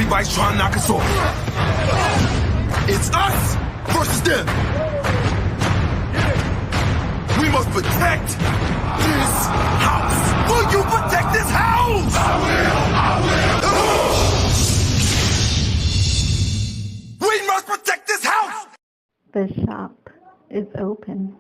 Everybody's trying to knock us off. It's us versus them. We must protect this house. Will you protect this house? I will. We must protect this house. The shop is open.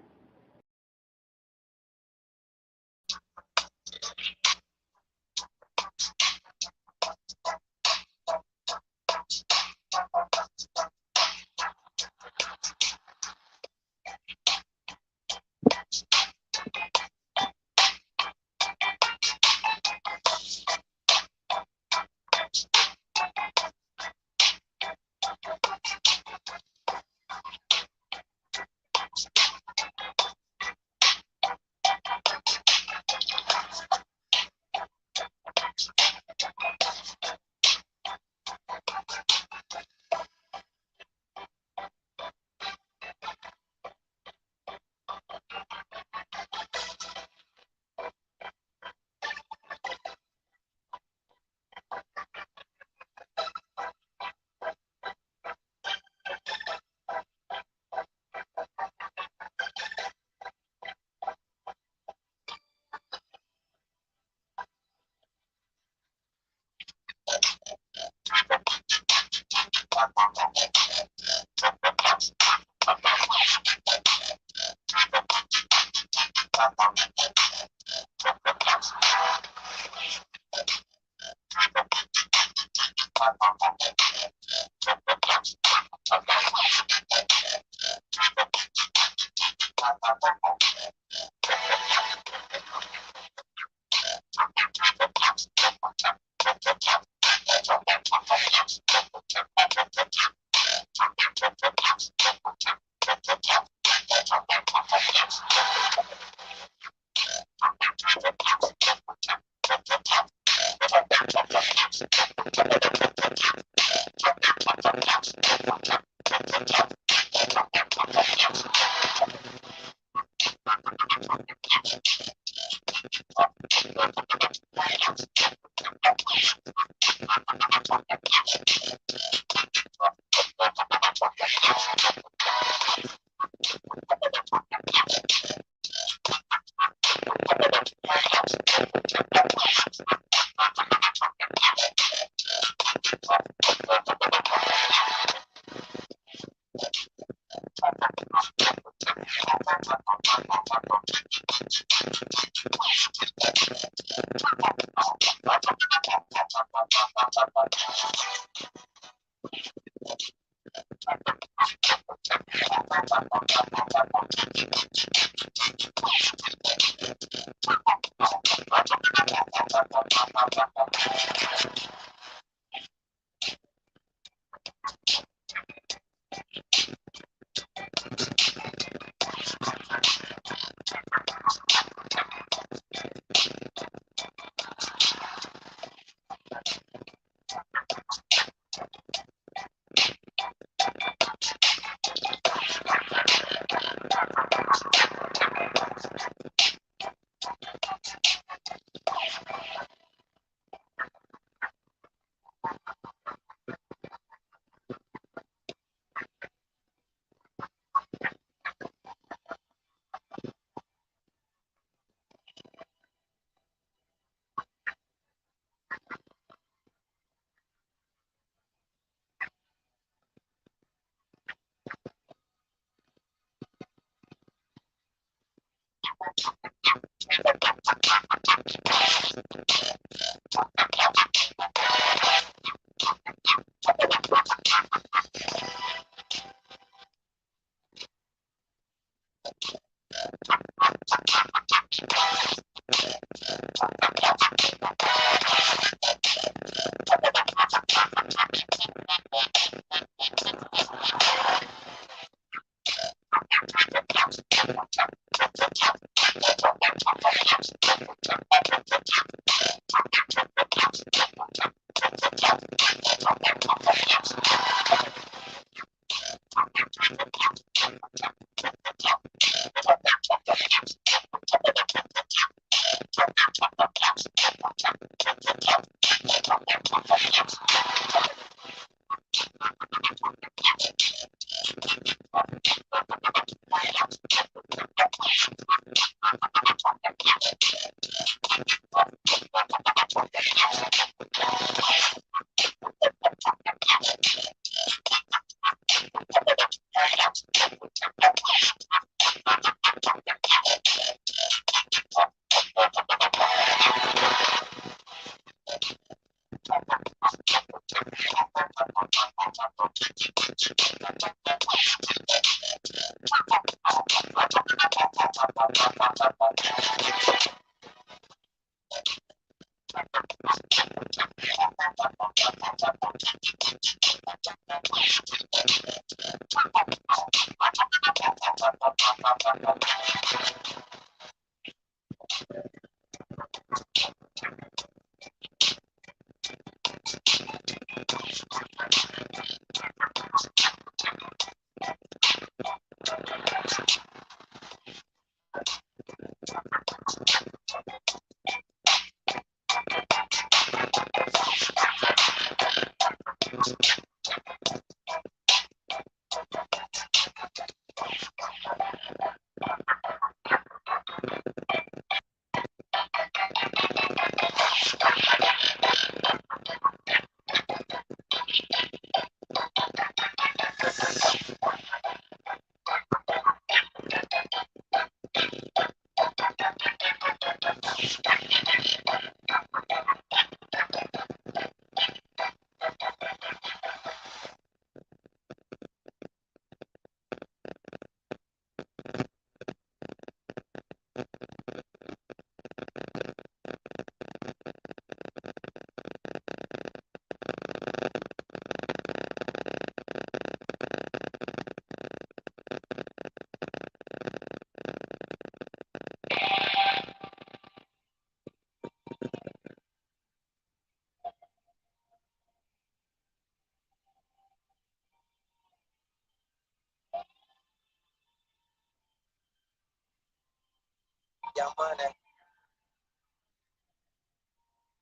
Young Money.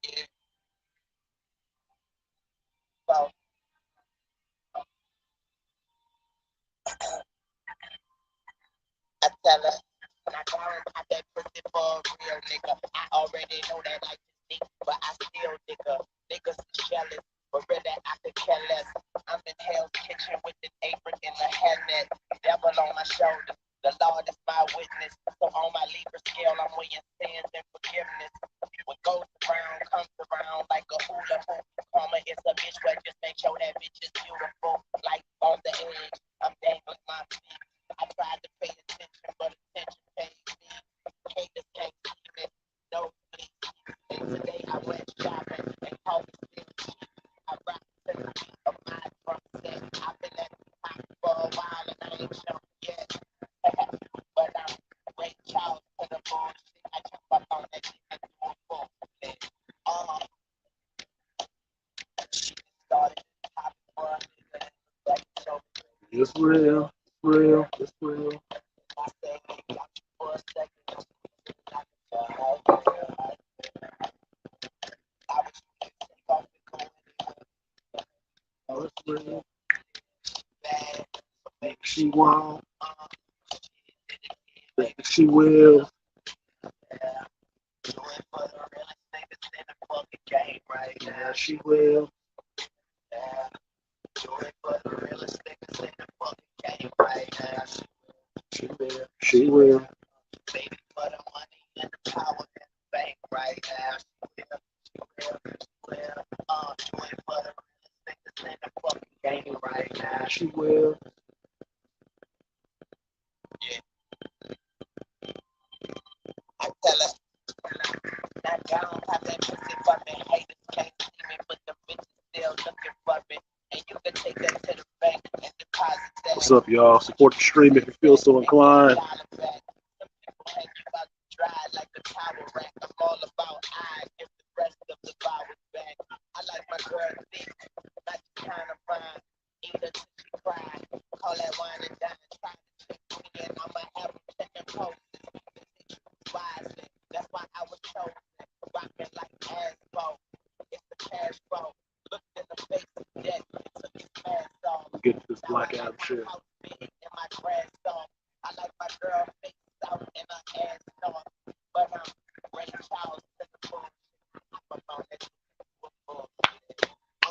Yeah. So I tell her, when I go home, I that pussy for a real nigga. I already know that I just think, but I still nigga. Niggas is jealous, but really I could care less. I'm in Hell's Kitchen with an apron and a hairnet. Devil on my shoulder. The Lord is my witness. So on my Libra scale, I'm weighing sins and forgiveness. What goes around comes around like a hula hoop. Karma is a bitch, but just make sure that bitch is beautiful. Like on the edge, I'm dangling my feet. I tried to pay attention, but attention paid me. Haters can't see me. No, please. And today I went shopping and called me cheap. I rock to the beat of my drum set. I've been at the top for a while and I ain't jumped yet. But I'm Ray Charles to the bullshit. I jump up on that shit and do a full flip. She started to top for a nigga and so It's real, real, it's real. I said, hey, got you for a second. I was take off the It's real. bad. Maybe she won't. Maybe she will. Do it for the realest niggas in the fucking game right now. Yeah, she will. Yeah. Do it for the realest niggas in the fucking game right now. She will. She will. Baby for the money and the power and the bank right now. She will. Do it for the realest niggas in the fucking game right now. She will. I tell her, that down, have that pussy for me. Haters can't see me, but the bitch is still looking for me. And you can take that to the bank and deposit that. What's up, y'all? Support the stream if you feel so inclined. Some people hang you out to dry like a towel rack. I'm all about I give the rest of the flowers back. I like my girl thick, not the kind of fine. Eat her till she cry. Call that wine and dine. Try to trick me and I'ma have them checking poses. Wisely. That's why I was chosen. Rocking like asphalt. It's the cash flow. Looked in the face of death. Took his mask off. Get this Now Black I Adam like shit. my house big and my grass off. I like my girl face out and her ass off. But I'm Ray Charles to the bullshit. I'm on that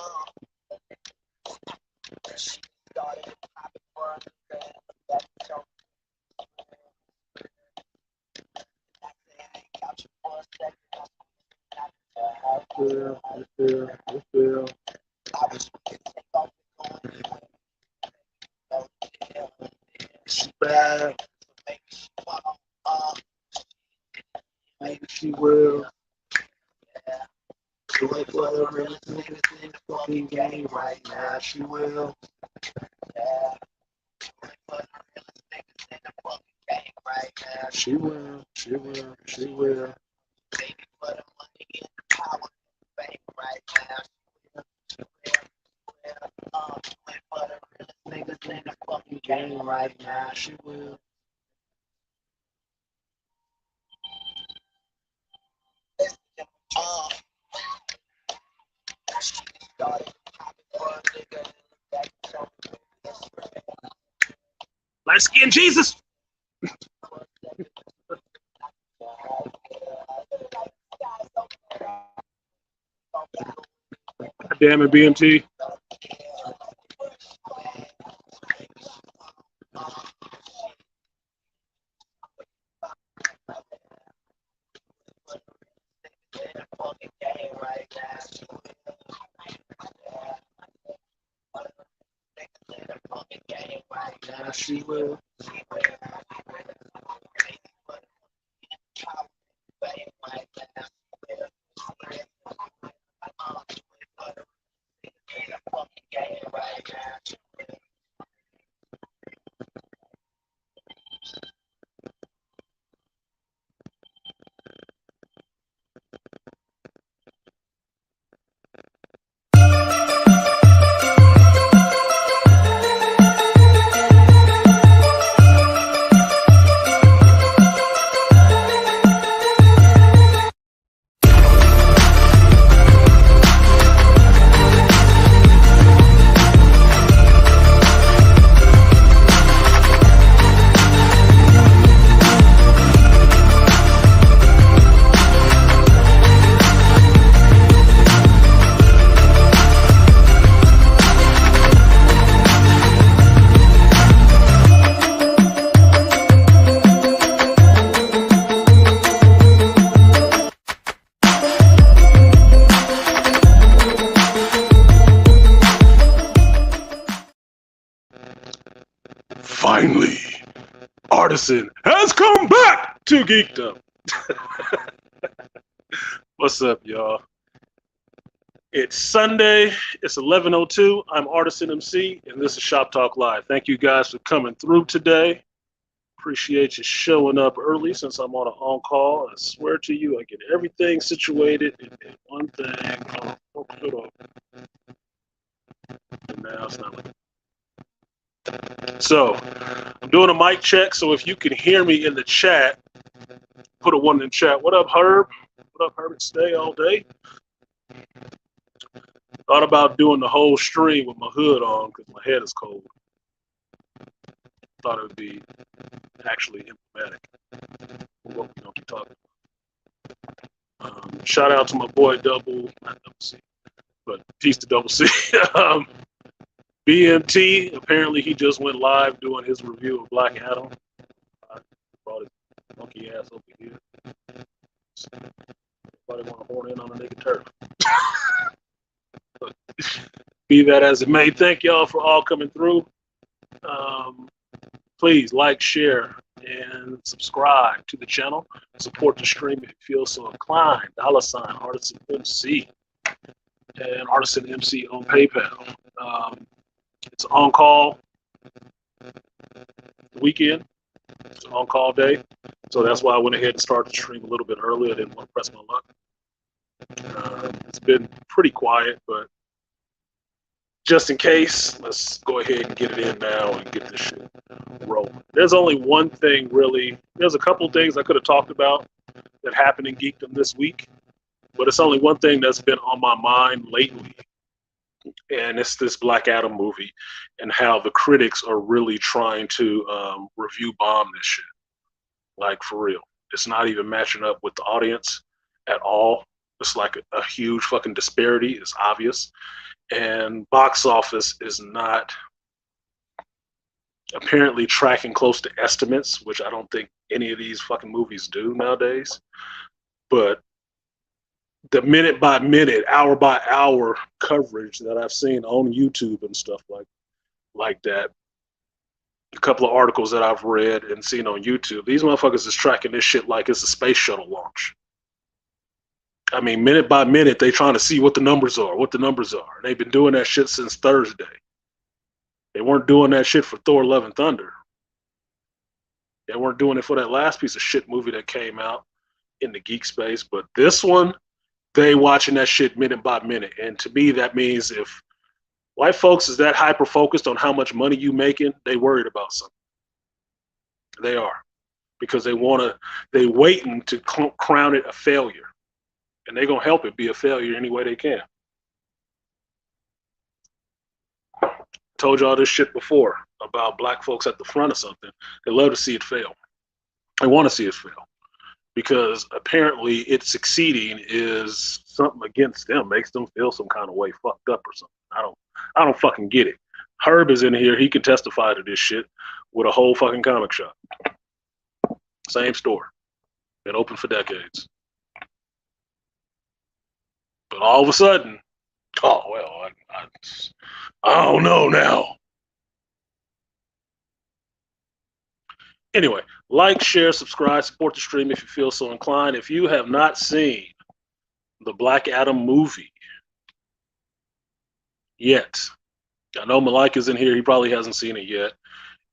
bullshit. She started to pop it for a nigga. That's so. I said, I ain't got you for a second. It's real. It's real. It's real. I wish we could take off the She bad. Maybe she will. The way for her really niggas in the fucking game right now. She will. She will. She will. She will. Niggas in the fucking game right now. She will. Light skin Jesus. Damn it, BMT. Yeah, she will. Finally, Artisan has come back to Geekdom. What's up, y'all? It's Sunday. It's 11:02. I'm Artisan MC, and this is Shop Talk Live. Thank you guys for coming through today. Appreciate you showing up early since I'm on an on-call. I swear to you, I get everything situated in one thing. Oh, hold on. And now it's not like. So, I'm doing a mic check, so if you can hear me in the chat, put a 1 in the chat. What up, Herb? What up, Herb? Stay all day. Thought about doing the whole stream with my hood on because my head is cold. Thought it would be actually emblematic for what we're going to be talking about. Shout out to my boy not Double C, but peace to Double C. BMT, apparently he just went live doing his review of Black Adam. Brought his monkey ass over here. Everybody want to horn in on a nigga turf. But be that as it may, thank y'all for all coming through. Please like, share, and subscribe to the channel. Support the stream if you feel so inclined. $, Artisan MC, and Artisan MC on PayPal. It's on call weekend. It's an on call day. So that's why I went ahead and started the stream a little bit earlier. I didn't want to press my luck. It's been pretty quiet, but just in case, let's go ahead and get it in now and get this shit rolling. There's only one thing really. There's a couple things I could have talked about that happened in Geekdom this week, but it's only one thing that's been on my mind lately. And it's this Black Adam movie and how the critics are really trying to review bomb this shit. Like, for real. It's not even matching up with the audience at all. It's like a huge fucking disparity. It's obvious. And box office is not apparently tracking close to estimates, which I don't think any of these fucking movies do nowadays. But the minute by minute, hour by hour coverage that I've seen on YouTube and stuff like that. A couple of articles that I've read and seen on YouTube. These motherfuckers is tracking this shit like it's a space shuttle launch. I mean, minute by minute, they trying to see what the numbers are. And they've been doing that shit since Thursday. They weren't doing that shit for Thor: Love and Thunder. They weren't doing it for that last piece of shit movie that came out in the geek space. But this one, they watching that shit minute by minute. And to me, that means if white folks is that hyper focused on how much money you making, they worried about something. They are, because they waiting to crown it a failure, and they gonna help it be a failure any way they can. Told y'all this shit before about black folks at the front of something. They love to see it fail. They want to see it fail because apparently it succeeding is something against them, makes them feel some kind of way fucked up or something. I don't fucking get it. Herb is in here. He can testify to this shit with a whole fucking comic shop. Same store. Been open for decades. But all of a sudden, oh, well, I don't know now. Anyway, like, share, subscribe, support the stream if you feel so inclined. If you have not seen the Black Adam movie yet, I know Malik is in here. He probably hasn't seen it yet.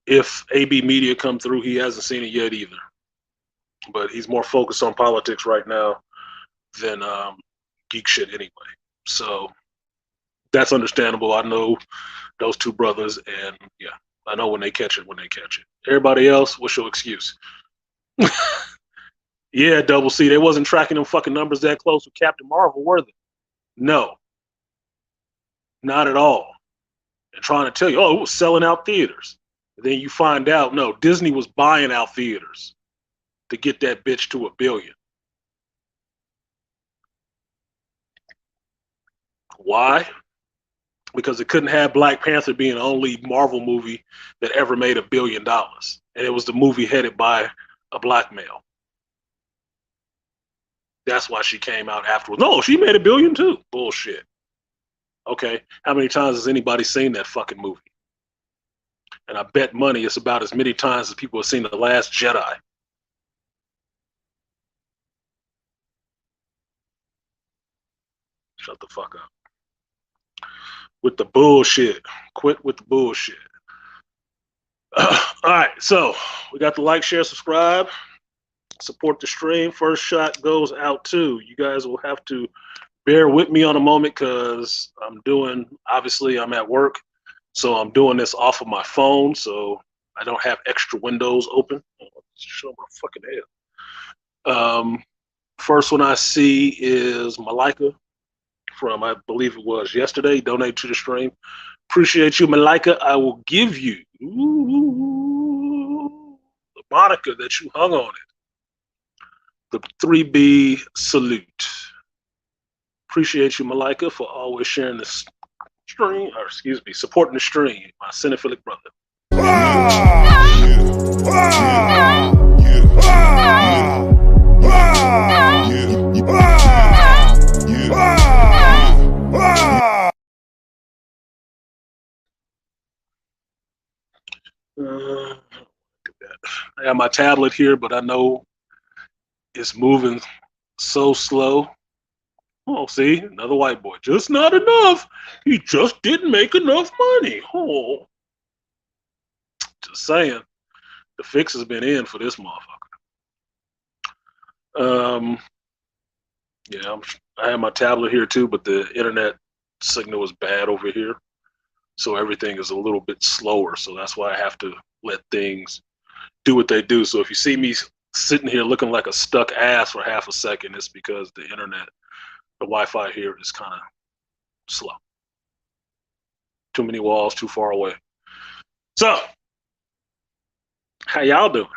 If AB Media come through, he hasn't seen it yet either. But he's more focused on politics right now than geek shit anyway. So that's understandable. I know those two brothers, and yeah, I know when they catch it. Everybody else, what's your excuse? Yeah, Double C, they wasn't tracking them fucking numbers that close with Captain Marvel, were they? No. Not at all. And trying to tell you, oh, it was selling out theaters. And then you find out, no, Disney was buying out theaters to get that bitch to $1 billion. Why? Because it couldn't have Black Panther being the only Marvel movie that ever made $1 billion. And it was the movie headed by a black male. That's why she came out afterwards. No, she made $1 billion too. Bullshit. Okay, how many times has anybody seen that fucking movie? And I bet money it's about as many times as people have seen The Last Jedi. Shut the fuck up. With the bullshit. Quit with the bullshit. All right, so we got the like, share, subscribe, support the stream. First shot goes out to you guys. Will have to bear with me on a moment because obviously I'm at work, so I'm doing this off of my phone, so I don't have extra windows open. Show my fucking head. First one I see is Malika from, I believe it was yesterday, donate to the stream. Appreciate you, Malika. I will give you the moniker that you hung on it. The 3B salute. Appreciate you, Malika, for always sharing this stream, or excuse me, supporting the stream, my cinephilic brother. I have my tablet here, but I know it's moving so slow. Oh, see, another white boy. Just not enough. He just didn't make enough money. Oh, just saying. The fix has been in for this motherfucker. Yeah, I have my tablet here too, but the internet signal is bad over here, so everything is a little bit slower. So that's why I have to let things do what they do. So if you see me sitting here looking like a stuck ass for half a second, it's because the internet, the Wi-Fi here is kind of slow. Too many walls, too far away. So, how y'all doing?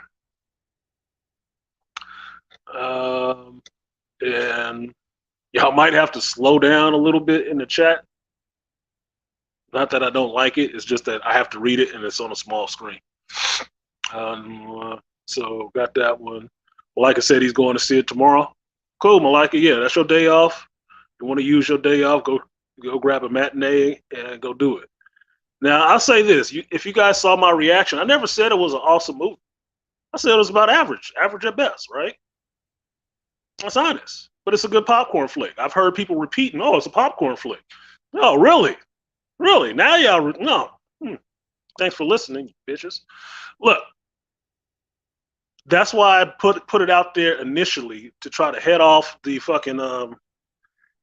And y'all might have to slow down a little bit in the chat. Not that I don't like it, it's just that I have to read it and it's on a small screen. So got that one. Malika said he's going to see it tomorrow. Cool, Malika. Yeah, that's your day off. You want to use your day off, go grab a matinee and go do it. Now, I'll say this. If you guys saw my reaction, I never said it was an awesome movie. I said it was about average at best, right? That's honest. But it's a good popcorn flick. I've heard people repeating, oh, it's a popcorn flick. No, really? Really? Now y'all, no. Thanks for listening, you bitches. Look, that's why I put it out there initially to try to head off the fucking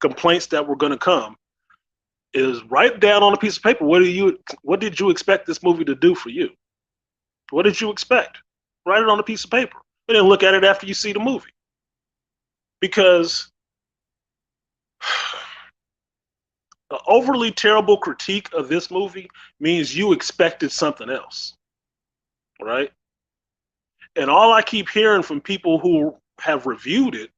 complaints that were going to come. Is write down on a piece of paper what did you expect this movie to do for you? What did you expect? Write it on a piece of paper and then look at it after you see the movie. Because an overly terrible critique of this movie means you expected something else, right? And all I keep hearing from people who have reviewed it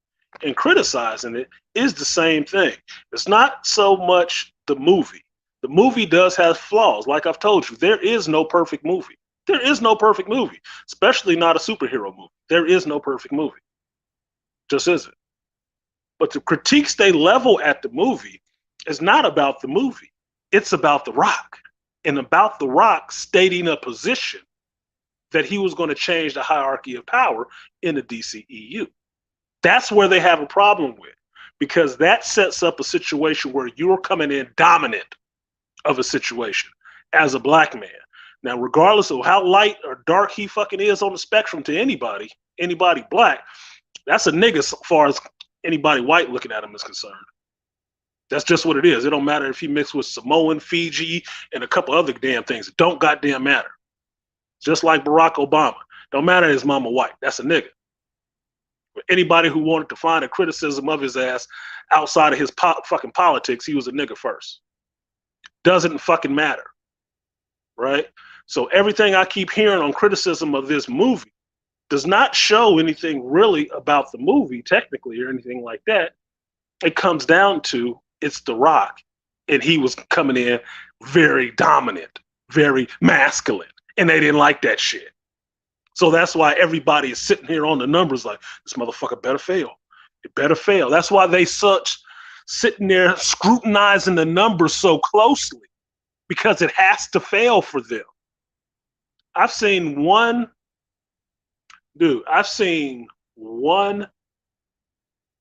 and criticizing it is the same thing. It's not so much the movie. The movie does have flaws. Like I've told you, there is no perfect movie. There is no perfect movie, especially not a superhero movie. There is no perfect movie. Just isn't. But the critiques they level at the movie is not about the movie. It's about The Rock. And about The Rock stating a position that he was going to change the hierarchy of power in the DCEU. That's where they have a problem with, because that sets up a situation where you're coming in dominant of a situation as a black man. Now, regardless of how light or dark he fucking is on the spectrum to anybody black, that's a nigga as far as anybody white looking at him is concerned. That's just what it is. It don't matter if he mixed with Samoan, Fiji, and a couple other damn things. It don't goddamn matter. Just like Barack Obama. Don't matter his mama white. That's a nigga. Anybody who wanted to find a criticism of his ass outside of his fucking politics, he was a nigga first. Doesn't fucking matter. Right? So everything I keep hearing on criticism of this movie does not show anything really about the movie, technically, or anything like that. It comes down to it's The Rock, and he was coming in very dominant, very masculine, and they didn't like that shit. So that's why everybody is sitting here on the numbers like, this motherfucker better fail. It better fail. That's why they sitting there scrutinizing the numbers so closely, because it has to fail for them. I've seen one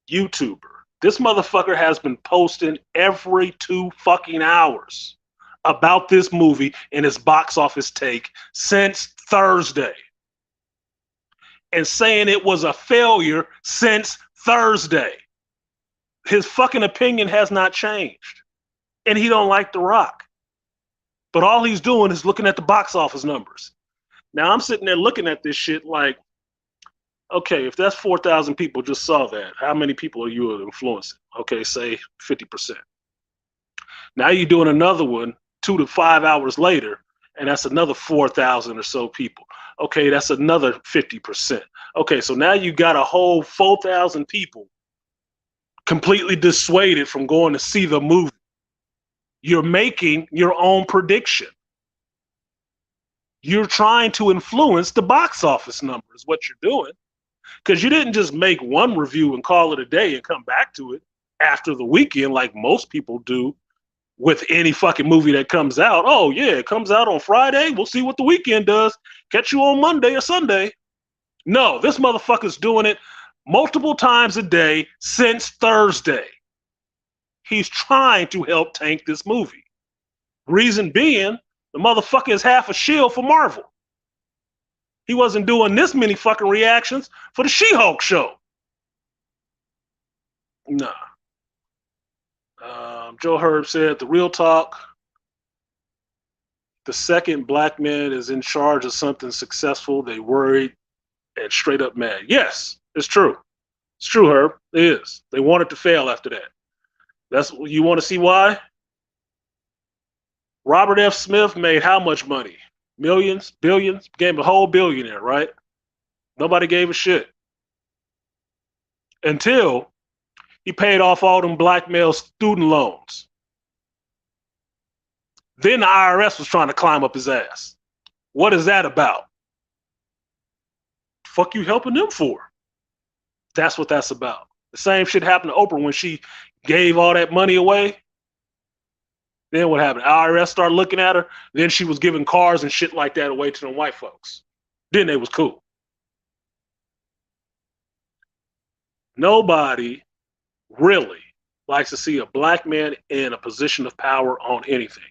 YouTuber. This motherfucker has been posting every 2 fucking hours about this movie and its box office take since Thursday. And saying it was a failure since Thursday. His fucking opinion has not changed. And he don't like The Rock. But all he's doing is looking at the box office numbers. Now I'm sitting there looking at this shit like, okay, if that's 4,000 people just saw that, how many people are you influencing? Okay, say 50%. Now you're doing another one 2 to 5 hours later, and that's another 4,000 or so people. Okay, that's another 50%. Okay, so now you got a whole 4,000 people completely dissuaded from going to see the movie. You're making your own prediction. You're trying to influence the box office numbers, what you're doing. Because you didn't just make one review and call it a day and come back to it after the weekend like most people do with any fucking movie that comes out. Oh, yeah, it comes out on Friday. We'll see what the weekend does. Catch you on Monday or Sunday. No, this motherfucker's doing it multiple times a day since Thursday. He's trying to help tank this movie. Reason being, the motherfucker is half a shield for Marvel. He wasn't doing this many fucking reactions for the She-Hulk show. Nah. Joe Herb said, the real talk, the second black man is in charge of something successful, they worried and straight up mad. Yes, it's true. It's true, Herb. It is. They want it to fail after that. You want to see why? Robert F. Smith made how much money? Millions, billions, became a whole billionaire, right? Nobody gave a shit. Until he paid off all them black male student loans. Then the IRS was trying to climb up his ass. What is that about? Fuck you helping them for? That's what that's about. The same shit happened to Oprah when she gave all that money away. Then what happened? IRS started looking at her. Then she was giving cars and shit like that away to them white folks. Then they was cool. Nobody really likes to see a black man in a position of power on anything,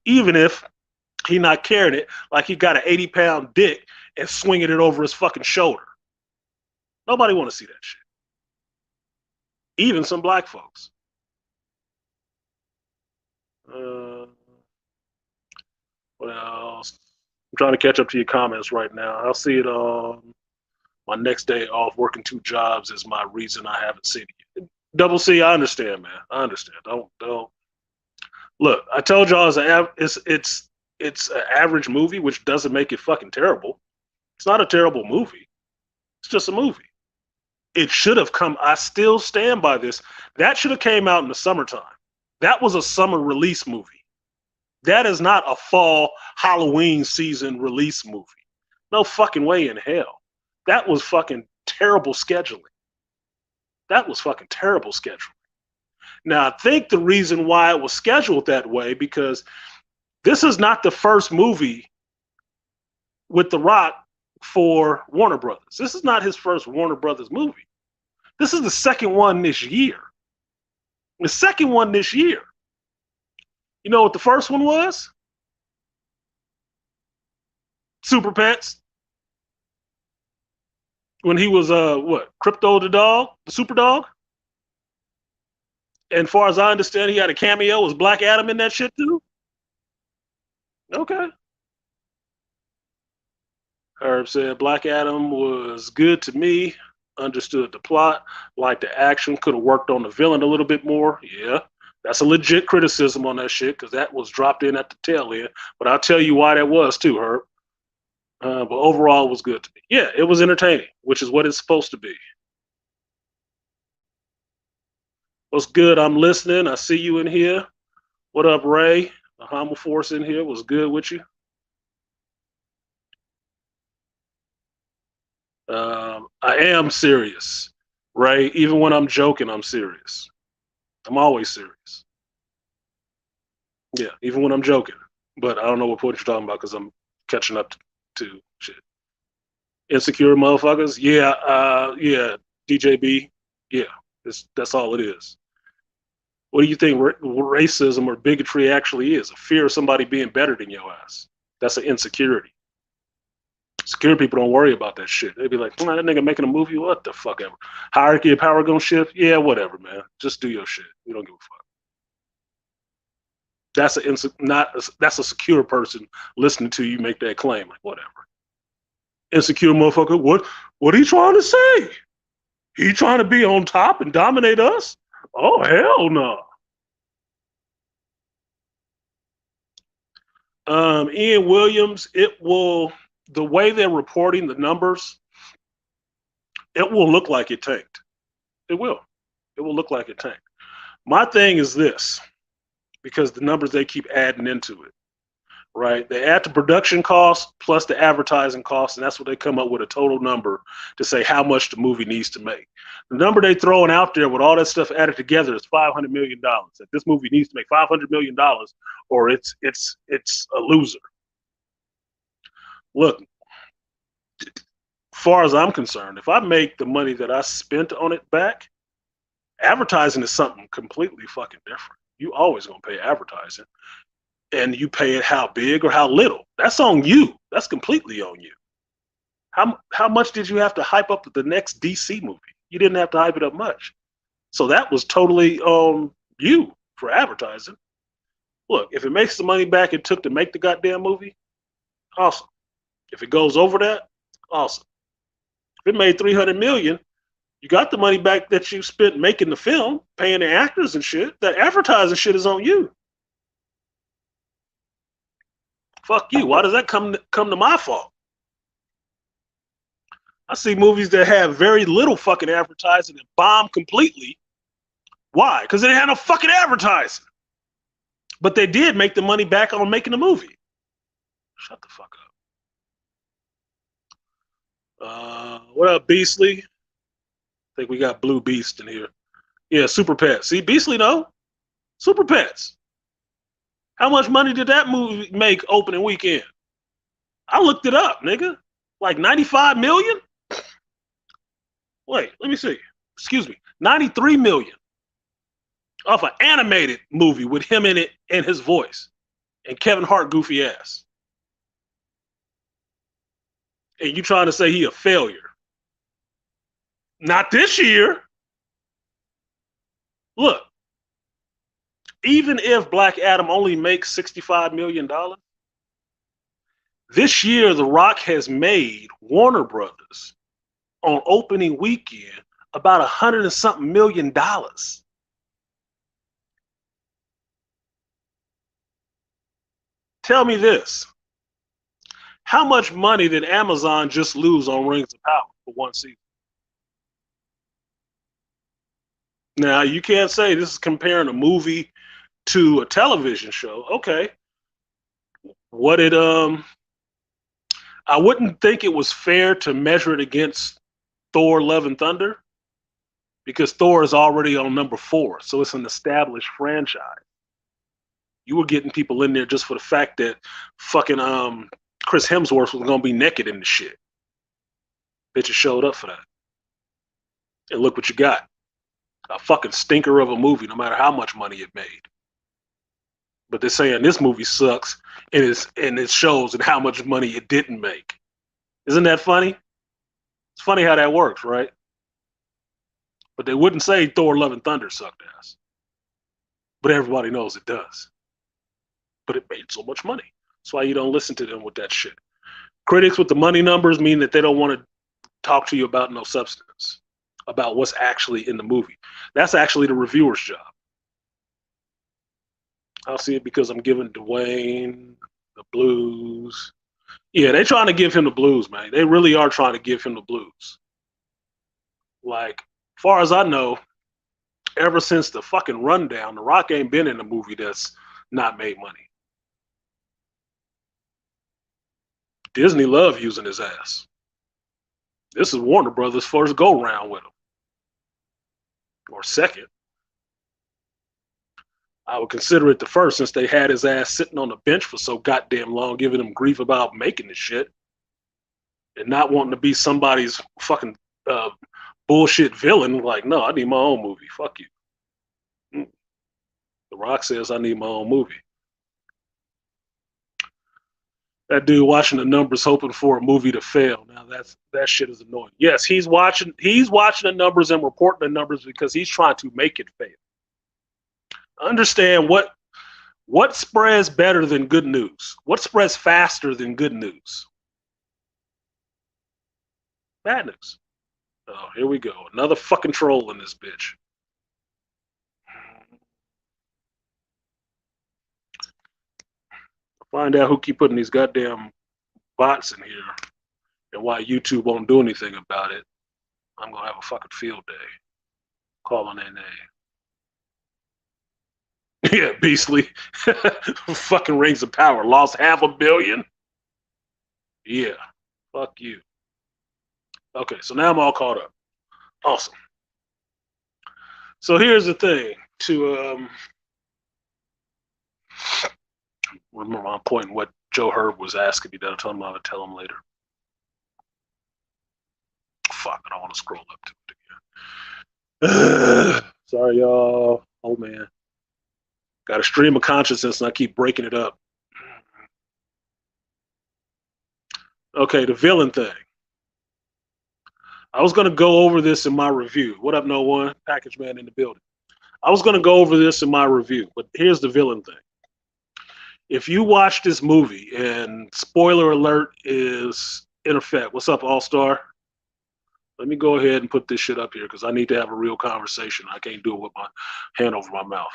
even if he not carrying it like he got an 80-pound dick and swinging it over his fucking shoulder. Nobody want to see that shit. Even some black folks. What else? I'm trying to catch up to your comments right now. I'll see it on my next day off. Working 2 jobs is my reason I haven't seen it yet. Double C, I understand, man. I understand. Don't. Look, I told y'all it's an average movie, which doesn't make it fucking terrible. It's not a terrible movie. It's just a movie. It should have come. I still stand by this. That should have came out in the summertime. That was a summer release movie. That is not a fall Halloween season release movie. No fucking way in hell. That was fucking terrible scheduling. That was fucking terrible scheduling. Now, I think the reason why it was scheduled that way, because this is not the first movie with The Rock for Warner Brothers. This is not his first Warner Brothers movie. This is the second one this year. The second one this year. You know what the first one was? Super Pets. When he was Crypto the dog, the super dog. And far as I understand, he had a cameo. Was Black Adam in that shit too? Okay. Herb said Black Adam was good to me. Understood the plot, liked the action, could have worked on the villain a little bit more. Yeah, that's a legit criticism on that shit because that was dropped in at the tail end. But I'll tell you why that was too, Herb. But overall, it was good to me. Yeah, it was entertaining, which is what it's supposed to be. What's good? I'm listening. I see you in here. What up, Ray? The Homo Force in here. Was good with you? I am serious, Ray. Even when I'm joking, I'm serious. I'm always serious. Yeah, even when I'm joking. But I don't know what point you're talking about because I'm catching up to shit. Insecure motherfuckers? Yeah, DJB. Yeah, that's all it is. What do you think racism or bigotry actually is? A fear of somebody being better than your ass. That's an insecurity. Secure people don't worry about that shit. They be like, that nigga making a movie, what the fuck ever. Hierarchy of power gonna shift? Yeah, whatever, man. Just do your shit. We don't give a fuck. That's a secure person listening to you make that claim. Like, whatever. Insecure motherfucker, what are you trying to say? He trying to be on top and dominate us? Oh, hell no. Ian Williams, the way they're reporting the numbers, it will look like it tanked. It will. It will look like it tanked. My thing is this, because the numbers they keep adding into it, right? They add the production costs plus the advertising costs, and that's what they come up with a total number to say how much the movie needs to make. The number they throwing out there with all that stuff added together is $500 million. That this movie needs to make $500 million or it's a loser. Look, as far as I'm concerned, if I make the money that I spent on it back, advertising is something completely fucking different. You always gonna pay advertising, and you pay it how big or how little. That's on you. That's completely on you. How much did you have to hype up the next DC movie? You didn't have to hype it up much. So that was totally on you for advertising. Look, if it makes the money back it took to make the goddamn movie, awesome. If it goes over that, awesome. If it made $300 million, you got the money back that you spent making the film, paying the actors and shit. That advertising shit is on you. Fuck you. Why does that come to my fault? I see movies that have very little fucking advertising and bomb completely. Why? Because they had no fucking advertising. But they did make the money back on making the movie. Shut the fuck up. What up, Beastly? I think we got Blue Beast in here. Yeah, Super Pets. See, Beastly though. Super Pets. How much money did that movie make opening weekend? I looked it up, nigga. Like 95 million? Wait, let me see. Excuse me. 93 million off an animated movie with him in it and his voice. And Kevin Hart goofy ass. And you trying to say he a failure. Not this year. Look, even if Black Adam only makes $65 million, this year The Rock has made Warner Brothers on opening weekend about $100 and something million. Tell me this. How much money did Amazon just lose on Rings of Power for one season? Now, you can't say this is comparing a movie to a television show. Okay. What it I wouldn't think it was fair to measure it against Thor Love and Thunder because Thor is already on number 4, so it's an established franchise. You were getting people in there just for the fact that fucking Chris Hemsworth was gonna be naked in the shit. Bitches showed up for that. And look what you got. A fucking stinker of a movie, no matter how much money it made. But they're saying this movie sucks and it shows and how much money it didn't make. Isn't that funny? It's funny how that works, right? But they wouldn't say Thor Love and Thunder sucked ass. But everybody knows it does. But it made so much money. That's why you don't listen to them with that shit. Critics with the money numbers mean that they don't want to talk to you about no substance, about what's actually in the movie. That's actually the reviewer's job. I'll see it because I'm giving Dwayne the blues. Yeah, they're trying to give him the blues, man. They really are trying to give him the blues. Like, far as I know, ever since the fucking Rundown, The Rock ain't been in a movie that's not made money. Disney love using his ass. This is Warner Brothers' first go-round with him. Or second. I would consider it the first since they had his ass sitting on the bench for so goddamn long, giving him grief about making this shit and not wanting to be somebody's fucking bullshit villain. Like, no, I need my own movie. Fuck you. The Rock says I need my own movie. That dude watching the numbers hoping for a movie to fail. Now that shit is annoying. Yes, he's watching the numbers and reporting the numbers because he's trying to make it fail. Understand what spreads better than good news? What spreads faster than good news? Bad news. Oh, here we go. Another fucking troll in this bitch. Find out who keep putting these goddamn bots in here and why YouTube won't do anything about it. I'm gonna have a fucking field day. Calling their name. Yeah, Beastly. Fucking Rings of Power. Lost $500 million. Yeah. Fuck you. Okay, so now I'm all caught up. Awesome. So here's the thing. To remember my point and what Joe Herb was asking me that I told him I would tell him later. Fuck, I don't want to scroll up to it again. Sorry, y'all. Oh, man. Got a stream of consciousness and I keep breaking it up. Okay, the villain thing. I was going to go over this in my review. What up, No One? Package Man in the building. I was going to go over this in my review, but here's the villain thing. If you watch this movie, and spoiler alert is in effect. What's up, All-Star? Let me go ahead and put this shit up here because I need to have a real conversation. I can't do it with my hand over my mouth.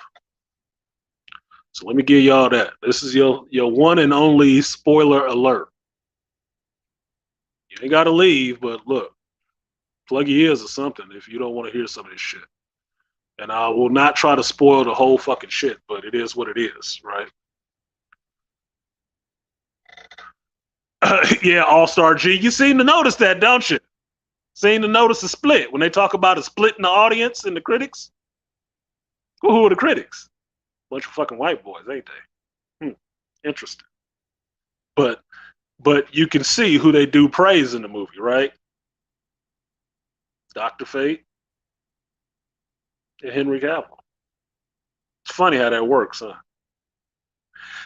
So let me give y'all that. This is your one and only spoiler alert. You ain't got to leave, but look, plug your ears or something if you don't want to hear some of this shit. And I will not try to spoil the whole fucking shit, but it is what it is, right? Yeah, All-Star G. You seem to notice that, don't you? Seem to notice a split when they talk about a split in the audience and the critics? Well, who are the critics? Bunch of fucking white boys, ain't they? Interesting. But you can see who they do praise in the movie, right? Dr. Fate and Henry Cavill. It's funny how that works, huh?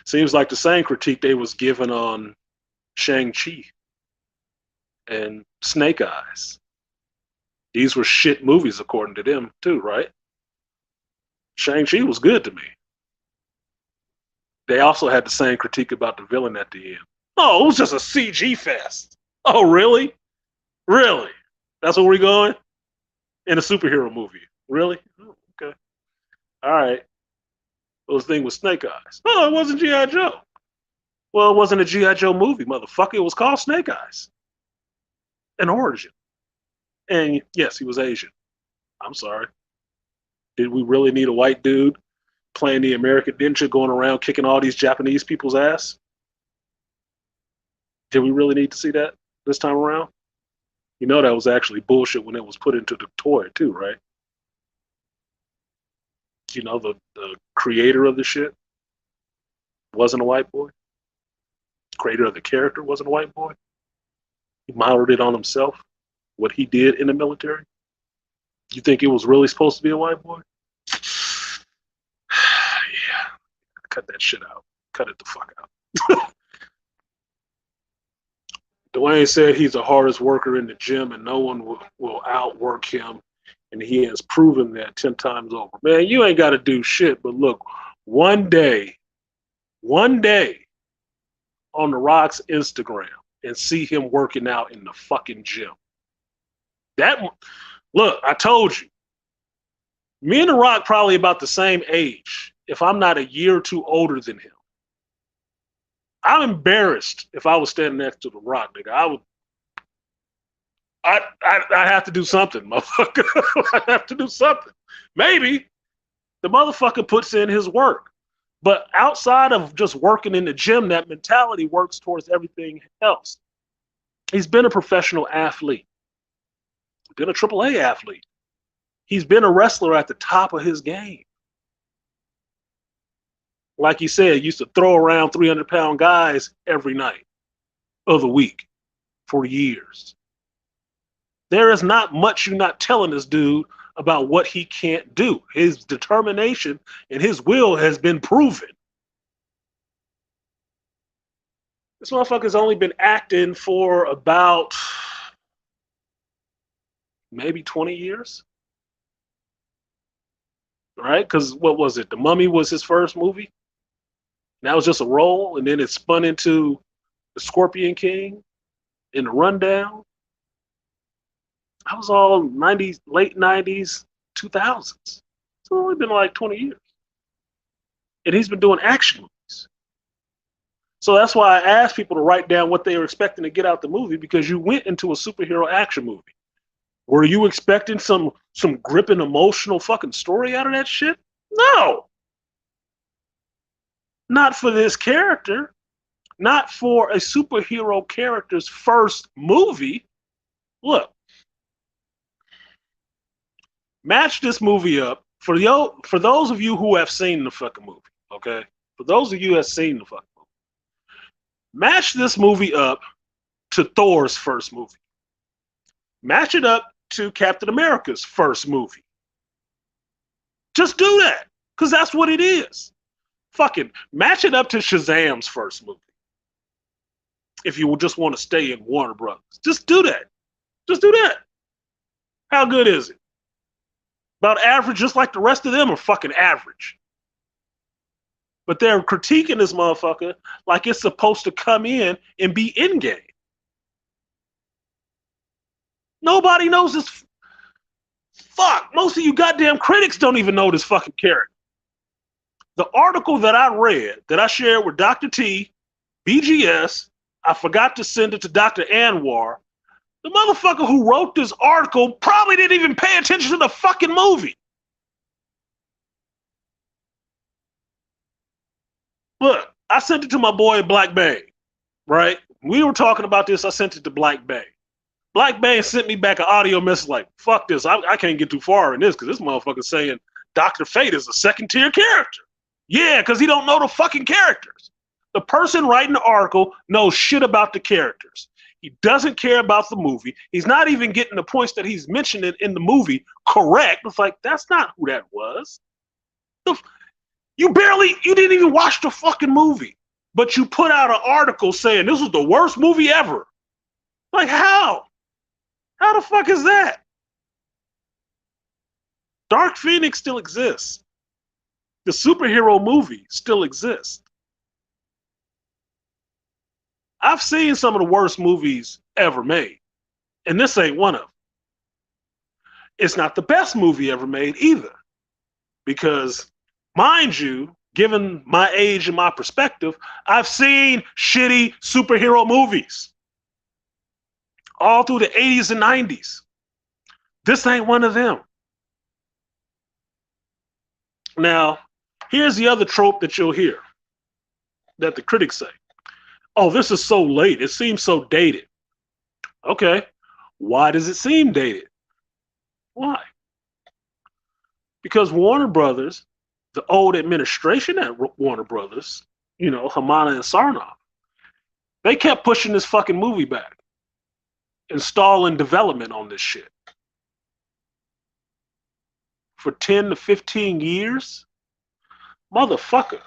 Seems like the same critique they was given on Shang-Chi and Snake Eyes. These were shit movies according to them too, right? Shang-Chi was good to me. They also had the same critique about the villain at the end. Oh, it was just a CG fest. Oh, really? Really? That's where we're going? In a superhero movie. Really? Oh, okay. All right. Those thing with Snake Eyes. Oh, it wasn't G.I. Joe. Well, it wasn't a G.I. Joe movie, motherfucker. It was called Snake Eyes. An origin. And yes, he was Asian. I'm sorry. Did we really need a white dude playing the American ninja going around kicking all these Japanese people's ass? Did we really need to see that this time around? You know that was actually bullshit when it was put into the toy too, right? You know, the creator of the shit wasn't a white boy. The creator of the character wasn't a white boy. He modeled it on himself, what he did in the military. You think it was really supposed to be a white boy? Yeah. Cut that shit out. Cut it the fuck out. Dwayne said he's the hardest worker in the gym and no one will outwork him. And he has proven that 10 times over. Man, you ain't got to do shit. But look, one day on The Rock's Instagram and see him working out in the fucking gym. Look, I told you. Me and The Rock probably about the same age, if I'm not a year or two older than him. I'm embarrassed if I was standing next to The Rock, nigga. I have to do something, motherfucker. I have to do something. Maybe the motherfucker puts in his work. But outside of just working in the gym, that mentality works towards everything else. He's been a professional athlete. He's been a AAA athlete. He's been a wrestler at the top of his game. Like he said, used to throw around 300-pound guys every night of the week for years. There is not much you're not telling this dude about what he can't do. His determination and his will has been proven. This motherfucker's only been acting for about maybe 20 years. Right? Because what was it? The Mummy was his first movie. That was just a role, and then it spun into The Scorpion King and The Rundown. I was all 90s, late 90s, 2000s. It's only been like 20 years. And he's been doing action movies. So that's why I asked people to write down what they were expecting to get out the movie, because you went into a superhero action movie. Were you expecting some gripping emotional fucking story out of that shit? No. Not for this character. Not for a superhero character's first movie. Look. Match this movie up for those of you who have seen the fucking movie, okay? For those of you who have seen the fucking movie. Match this movie up to Thor's first movie. Match it up to Captain America's first movie. Just do that, because that's what it is. Fucking match it up to Shazam's first movie. If you just want to stay in Warner Brothers. Just do that. Just do that. How good is it? About average, just like the rest of them are fucking average. But they're critiquing this motherfucker like it's supposed to come in and be in-game. Nobody knows this. Fuck, most of you goddamn critics don't even know this fucking character. The article that I read, that I shared with Dr. T, BGS, I forgot to send it to Dr. Anwar. The motherfucker who wrote this article probably didn't even pay attention to the fucking movie. Look, I sent it to my boy Black Bay, right? We were talking about this. I sent it to Black Bay. Black Bay sent me back an audio message like, fuck this. I can't get too far in this because this motherfucker's saying Dr. Fate is a second-tier character. Yeah, because he don't know the fucking characters. The person writing the article knows shit about the characters. He doesn't care about the movie. He's not even getting the points that he's mentioning in the movie correct. It's like, that's not who that was. You didn't even watch the fucking movie, but you put out an article saying this was the worst movie ever. Like, how? How the fuck is that? Dark Phoenix still exists. The superhero movie still exists. I've seen some of the worst movies ever made, and this ain't one of them. It's not the best movie ever made either, because, mind you, given my age and my perspective, I've seen shitty superhero movies all through the 80s and 90s. This ain't one of them. Now, here's the other trope that you'll hear that the critics say. Oh, this is so late. It seems so dated. Okay. Why does it seem dated? Why? Because Warner Brothers, the old administration at Warner Brothers, Hamada and Sarnoff, they kept pushing this fucking movie back, installing development on this shit. For 10 to 15 years? Motherfucker.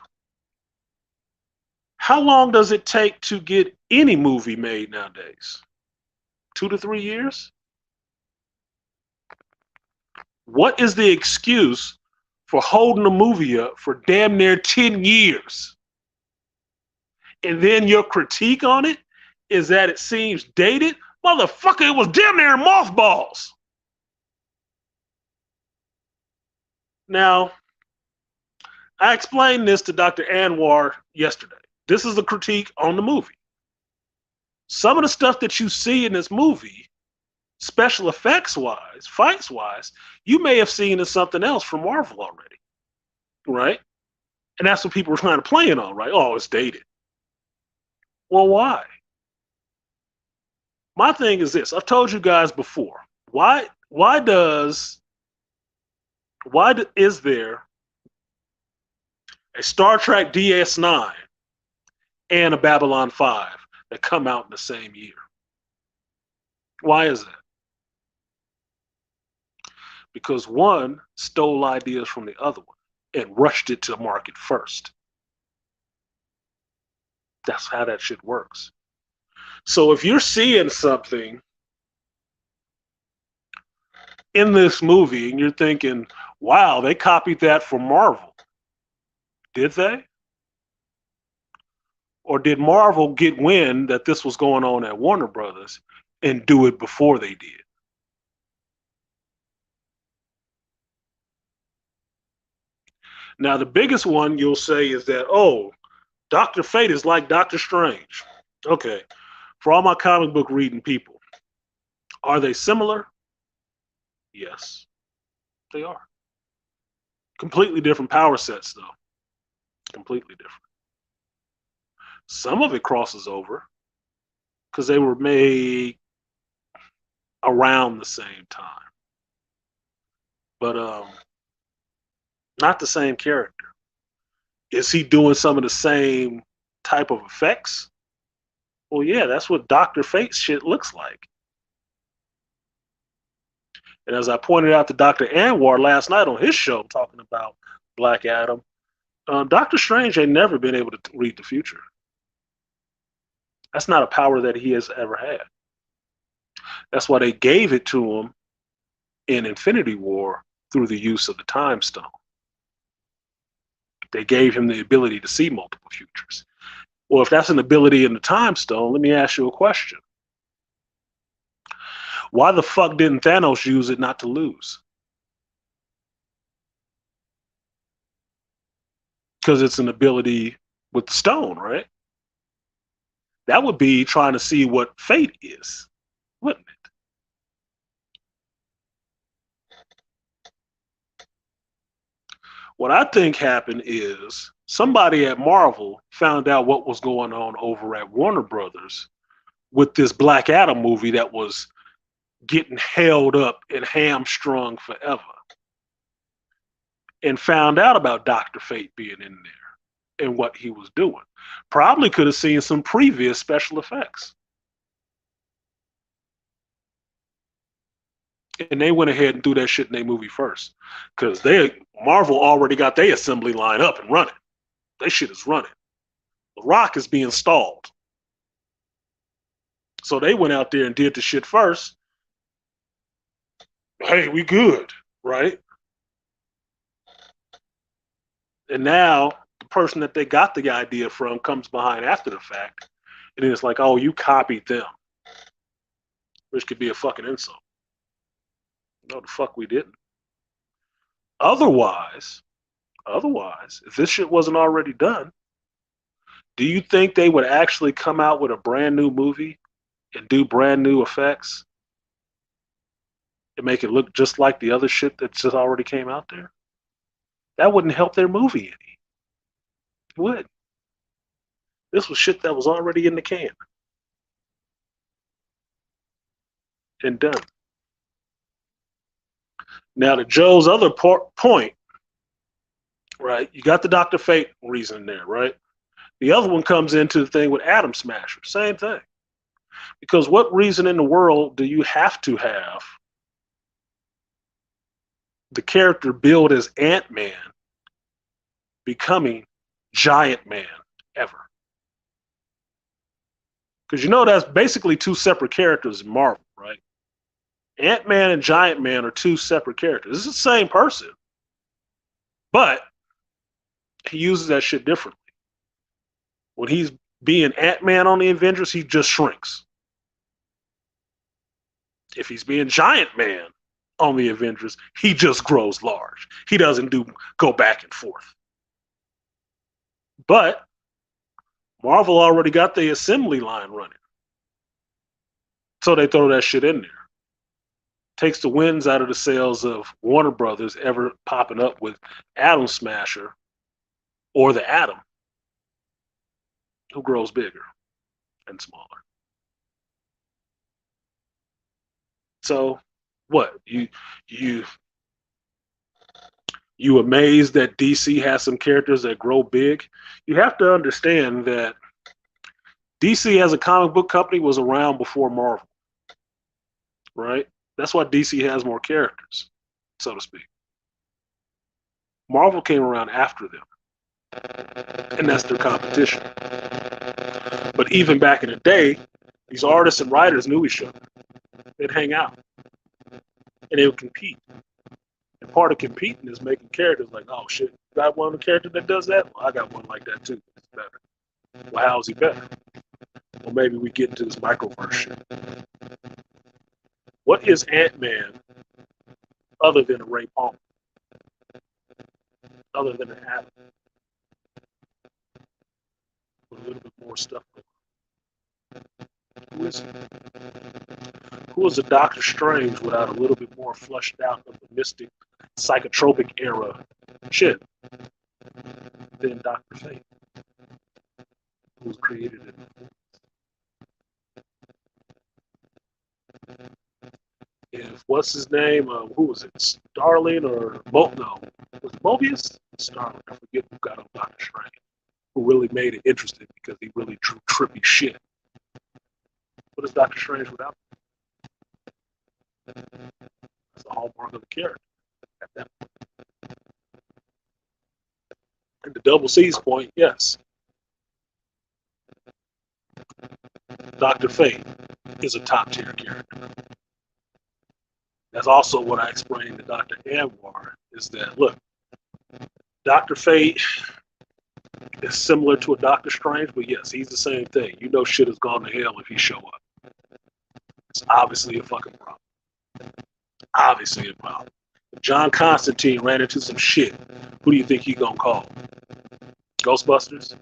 How long does it take to get any movie made nowadays? 2 to 3 years? What is the excuse for holding a movie up for damn near 10 years? And then your critique on it is that it seems dated? Motherfucker, it was damn near mothballs. Now, I explained this to Dr. Anwar yesterday. This is a critique on the movie. Some of the stuff that you see in this movie, special effects wise, fights wise, you may have seen in something else from Marvel already, right? And that's what people were trying to play it on, right? Oh, it's dated. Well, why? My thing is this. I've told you guys before. Why is there a Star Trek DS9 and a Babylon 5 that come out in the same year? Why is that? Because one stole ideas from the other one and rushed it to the market first. That's how that shit works. So if you're seeing something in this movie and you're thinking, wow, they copied that from Marvel. Did they? Or did Marvel get wind that this was going on at Warner Brothers and do it before they did? Now, the biggest one you'll say is that, oh, Dr. Fate is like Doctor Strange. Okay. For all my comic book reading people, are they similar? Yes, they are. Completely different power sets, though. Completely different. Some of it crosses over because they were made around the same time. But not the same character. Is he doing some of the same type of effects? Well, yeah, that's what Dr. Fate's shit looks like. And as I pointed out to Dr. Anwar last night on his show talking about Black Adam, Doctor Strange ain't never been able to read the future. That's not a power that he has ever had. That's why they gave it to him in Infinity War through the use of the Time Stone. They gave him the ability to see multiple futures. Well, if that's an ability in the Time Stone, let me ask you a question. Why the fuck didn't Thanos use it not to lose? Because it's an ability with the stone, right? That would be trying to see what fate is, wouldn't it? What I think happened is somebody at Marvel found out what was going on over at Warner Brothers with this Black Adam movie that was getting held up and hamstrung forever. and found out about Dr. Fate being in there and what he was doing. Probably could have seen some previous special effects. And they went ahead and threw that shit in their movie first. Because Marvel already got their assembly line up and running. That shit is running. The Rock is being stalled. So they went out there and did the shit first. Hey, we good, right? And now the person that they got the idea from comes behind after the fact. And it's like, oh, you copied them. Which could be a fucking insult. No, the fuck we didn't. Otherwise, if this shit wasn't already done, do you think they would actually come out with a brand new movie and do brand new effects and make it look just like the other shit that just already came out there? That wouldn't help their movie any. It would. This was shit that was already in the can and done. Now, to Joe's other point, right? You got the Dr. Fate reason there, right? The other one comes into the thing with Atom Smasher. Same thing. Because what reason in the world do you have to have the character billed as Ant-Man becoming Giant Man ever? Because you know that's basically two separate characters in Marvel, right? Ant-Man and Giant Man are two separate characters. This is the same person, but he uses that shit differently. When he's being Ant-Man on the Avengers, he just shrinks. If he's being Giant Man on the Avengers, he just grows large. He doesn't go back and forth. But Marvel already got the assembly line running. So they throw that shit in there. Takes the winds out of the sails of Warner Brothers ever popping up with Atom Smasher or the Atom, who grows bigger and smaller. So what? You amazed that DC has some characters that grow big? You have to understand that DC as a comic book company was around before Marvel, right? That's why DC has more characters, so to speak. Marvel came around after them, and that's their competition. But even back in the day, these artists and writers knew each other. They'd hang out, and they would compete. And part of competing is making characters like, oh shit, you got one of the characters that does that? Well, I got one like that too. It's better. Well, how's he better? Well, maybe we get into this microverse shit. What is Ant-Man other than a Ray Palmer? Other than an Atom? With a little bit more stuff going on. Who is he? Who is a Doctor Strange without a little bit more fleshed out of the mystic psychotropic era shit than Dr. Fate, who was created in the 40s? If what's his name? Who was it? Starling or no? Was it Mobius? Starling. I forget who got on Doctor Strange. Who really made it interesting because he really drew trippy shit. What is Doctor Strange without? That's the hallmark of the character at that point. And the Double C's point, yes. Dr. Fate is a top tier character. That's also what I explained to Dr. Anwar, is that, look, Dr. Fate is similar to a Doctor Strange, but yes, he's the same thing. You know shit has gone to hell if he show up. It's obviously a fucking problem. Obviously a problem. If John Constantine ran into some shit, who do you think he's gonna call? Ghostbusters?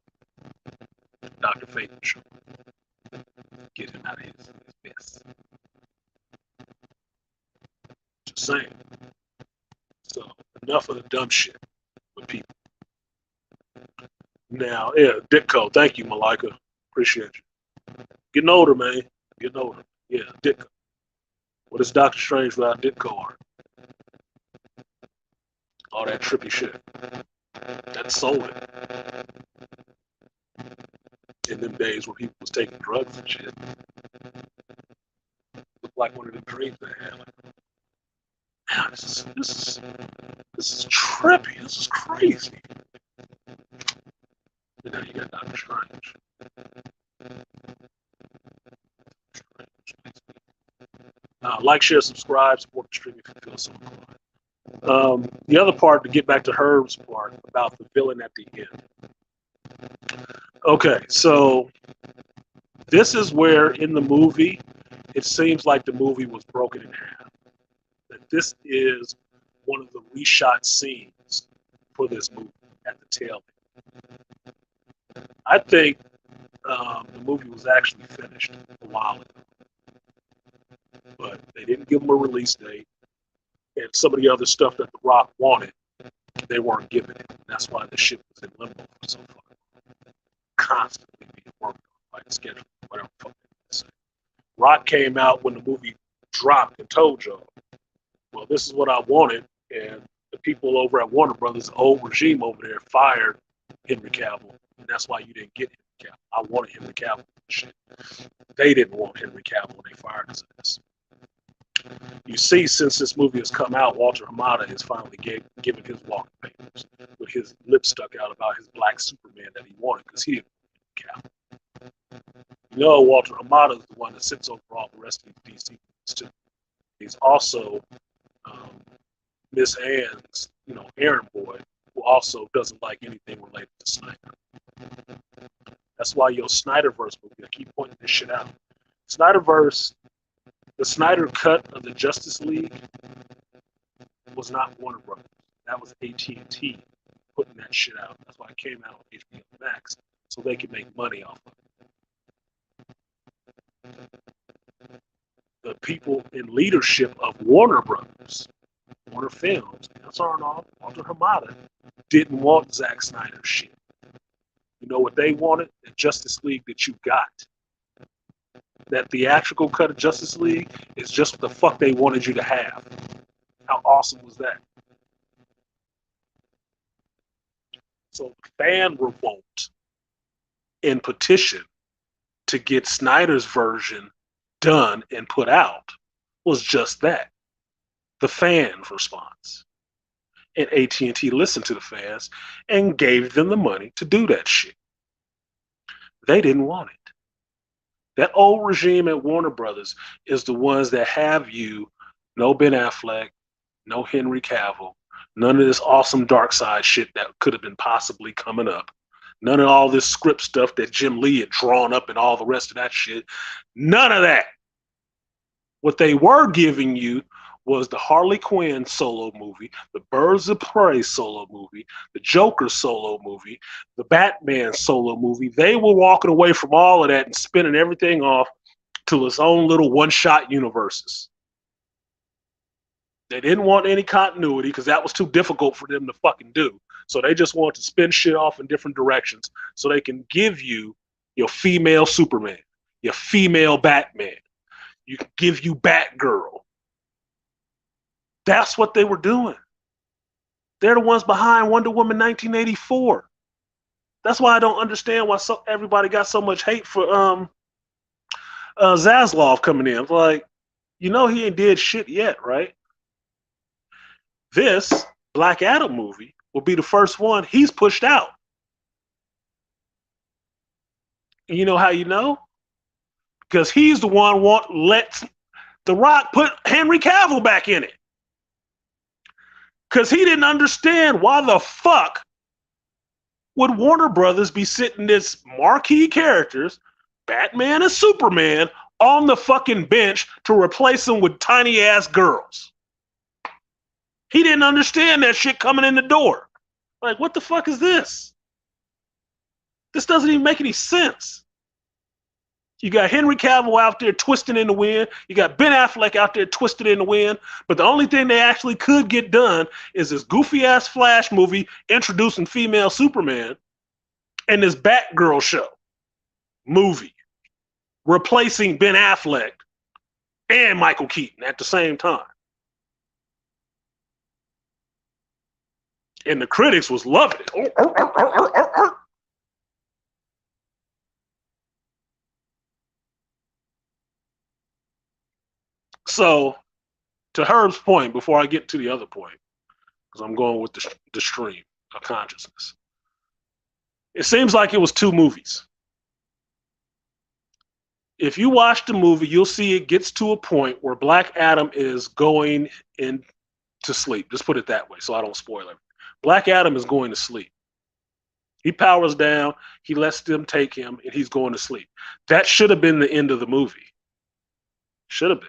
Dr. Fate will show up. Get him out of his mess. Just saying. So enough of the dumb shit with people. Now, yeah, Ditko. Thank you, Malika. Appreciate you. Getting older, man. Getting older. Yeah, Ditko. What is Doctor Strange without Ditko art? all that trippy shit. That sold it. In them days where people was taking drugs and shit. Looked like one of the dreams they had. Like, man, this is trippy. This is crazy. And now you got Doctor Strange. Like, share, subscribe, support the stream if you feel so inclined. The other part, to get back to Herb's part about the villain at the end. Okay, so this is where in the movie, it seems like the movie was broken in half. That this is one of the reshot scenes for this movie at the tail end. I think the movie was actually finished a while ago, but they didn't give them a release date, and some of the other stuff that The Rock wanted, they weren't giving it. That's why the shit was in limbo for so far. Constantly being worked on by the schedule, whatever the fuck they say. Rock came out when the movie dropped and told y'all, well, this is what I wanted, and the people over at Warner Brothers, the old regime over there, fired Henry Cavill, and that's why you didn't get Henry Cavill. I wanted Henry Cavill. Shit. They didn't want Henry Cavill, and they fired us of this. You see, since this movie has come out, Walter Hamada has finally given his walking papers with his lip stuck out about his black Superman that he wanted, because he didn't want Cavill. You know, Walter Hamada is the one that sits over all the rest of these DC movies too. He's also Miss Ann's, errand boy, who also doesn't like anything related to Snyder. That's why your Snyderverse movie, I keep pointing this shit out. Snyderverse, the Snyder cut of the Justice League was not Warner Brothers. That was AT&T putting that shit out. That's why it came out on HBO Max, so they could make money off of it. The people in leadership of Warner Brothers, Warner Films, that's Arnold, Walter Hamada, didn't want Zack Snyder's shit. You know what they wanted? The Justice League that you got. That theatrical cut of Justice League is just what the fuck they wanted you to have. How awesome was that? So fan revolt and petition to get Snyder's version done and put out was just that. The fans' response. And AT&T listened to the fans and gave them the money to do that shit. They didn't want it. That old regime at Warner Brothers is the ones that have you, no Ben Affleck, no Henry Cavill, none of this awesome dark side shit that could have been possibly coming up. None of all this script stuff that Jim Lee had drawn up and all the rest of that shit. None of that. What they were giving you was the Harley Quinn solo movie, the Birds of Prey solo movie, the Joker solo movie, the Batman solo movie. They were walking away from all of that and spinning everything off to its own little one-shot universes. They didn't want any continuity because that was too difficult for them to fucking do. So they just wanted to spin shit off in different directions so they can give you your female Superman, your female Batman. You can give you Batgirl. That's what they were doing. They're the ones behind Wonder Woman 1984. That's why I don't understand why everybody got so much hate for Zaslav coming in. Like, he ain't did shit yet, right? This Black Adam movie will be the first one he's pushed out. And you know how you know? Because he's the one lets The Rock put Henry Cavill back in it. Because he didn't understand why the fuck would Warner Brothers be sitting this marquee characters, Batman and Superman, on the fucking bench to replace them with tiny ass girls. He didn't understand that shit coming in the door. Like, what the fuck is this? This doesn't even make any sense. You got Henry Cavill out there twisting in the wind. You got Ben Affleck out there twisted in the wind. But the only thing they actually could get done is this goofy-ass Flash movie introducing female Superman and this Batgirl show movie replacing Ben Affleck and Michael Keaton at the same time. And the critics was loving it. So, to Herb's point, before I get to the other point, because I'm going with the stream of consciousness, it seems like it was two movies. If you watch the movie, you'll see it gets to a point where Black Adam is going into sleep. Just put it that way, so I don't spoil it. Black Adam is going to sleep. He powers down, he lets them take him, and he's going to sleep. That should have been the end of the movie. Should have been.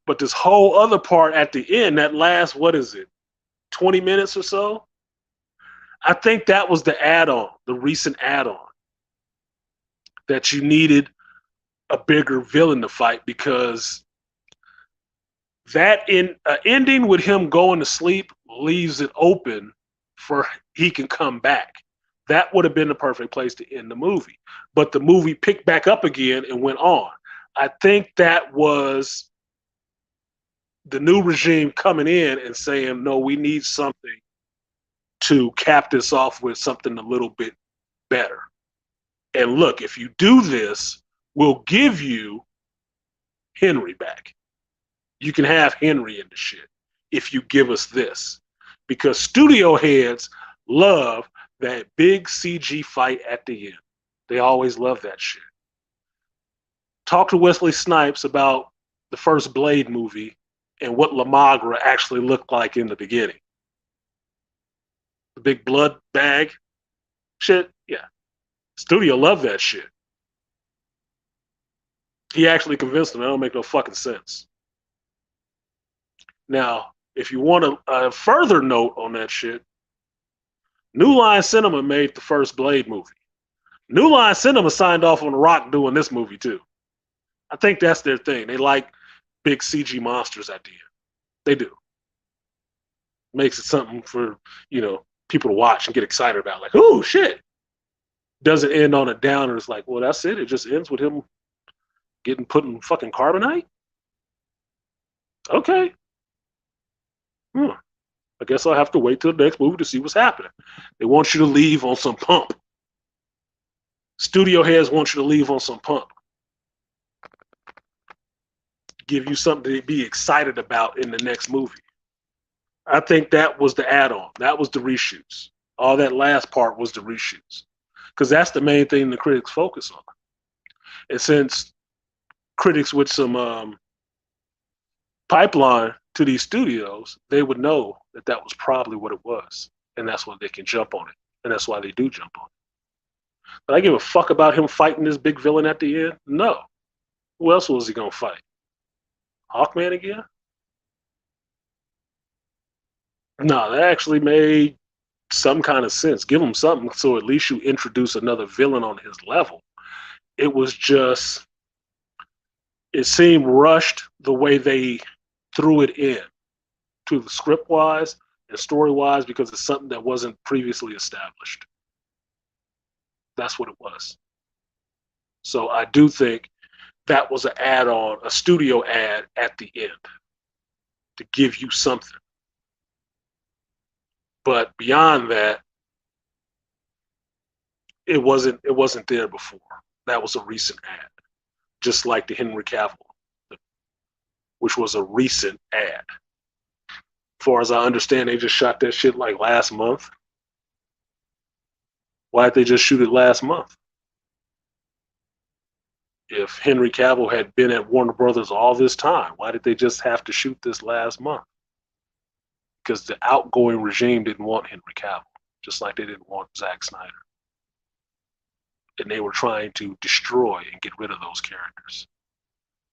But this whole other part at the end, that last, 20 minutes or so? I think that was the add-on, the recent add-on, that you needed a bigger villain to fight, because that ending with him going to sleep leaves it open for he can come back. That would have been the perfect place to end the movie. But the movie picked back up again and went on. I think that was the new regime coming in and saying, no, we need something to cap this off with, something a little bit better. And look, if you do this, we'll give you Henry back. You can have Henry in the shit if you give us this. Because studio heads love that big CG fight at the end. They always love that shit. Talk to Wesley Snipes about the first Blade movie and what La Magra actually looked like in the beginning. The big blood bag shit, yeah. Studio loved that shit. He actually convinced them. That don't make no fucking sense. Now, if you want a further note on that shit, New Line Cinema made the first Blade movie. New Line Cinema signed off on The Rock doing this movie too. I think that's their thing. They like big CG monsters at the end. They do. Makes it something for, people to watch and get excited about. Like, oh shit. Doesn't end on a downer. It's like, well, that's it. It just ends with him getting put in fucking carbonite. Okay. I guess I'll have to wait till the next movie to see what's happening. They want you to leave on some pump. Studio heads want you to leave on some pump. Give you something to be excited about in the next movie. I think that was the add-on. That was the reshoots. All that last part was the reshoots. Because that's the main thing the critics focus on. And since critics with some pipeline to these studios, they would know that that was probably what it was. And that's why they can jump on it. And that's why they do jump on it. But I give a fuck about him fighting this big villain at the end? No. Who else was he going to fight? Hawkman again? No, that actually made some kind of sense. Give him something so at least you introduce another villain on his level. It was just, it seemed rushed the way they threw it in to the script wise and story wise, because it's something that wasn't previously established. That's what it was. So I do think that was an add-on, a studio ad at the end to give you something. But beyond that, it wasn't there before. That was a recent ad. Just like the Henry Cavill, which was a recent ad. As far as I understand, they just shot that shit like last month. Why did they just shoot it last month? If Henry Cavill had been at Warner Brothers all this time, why did they just have to shoot this last month? Because the outgoing regime didn't want Henry Cavill, just like they didn't want Zack Snyder. And they were trying to destroy and get rid of those characters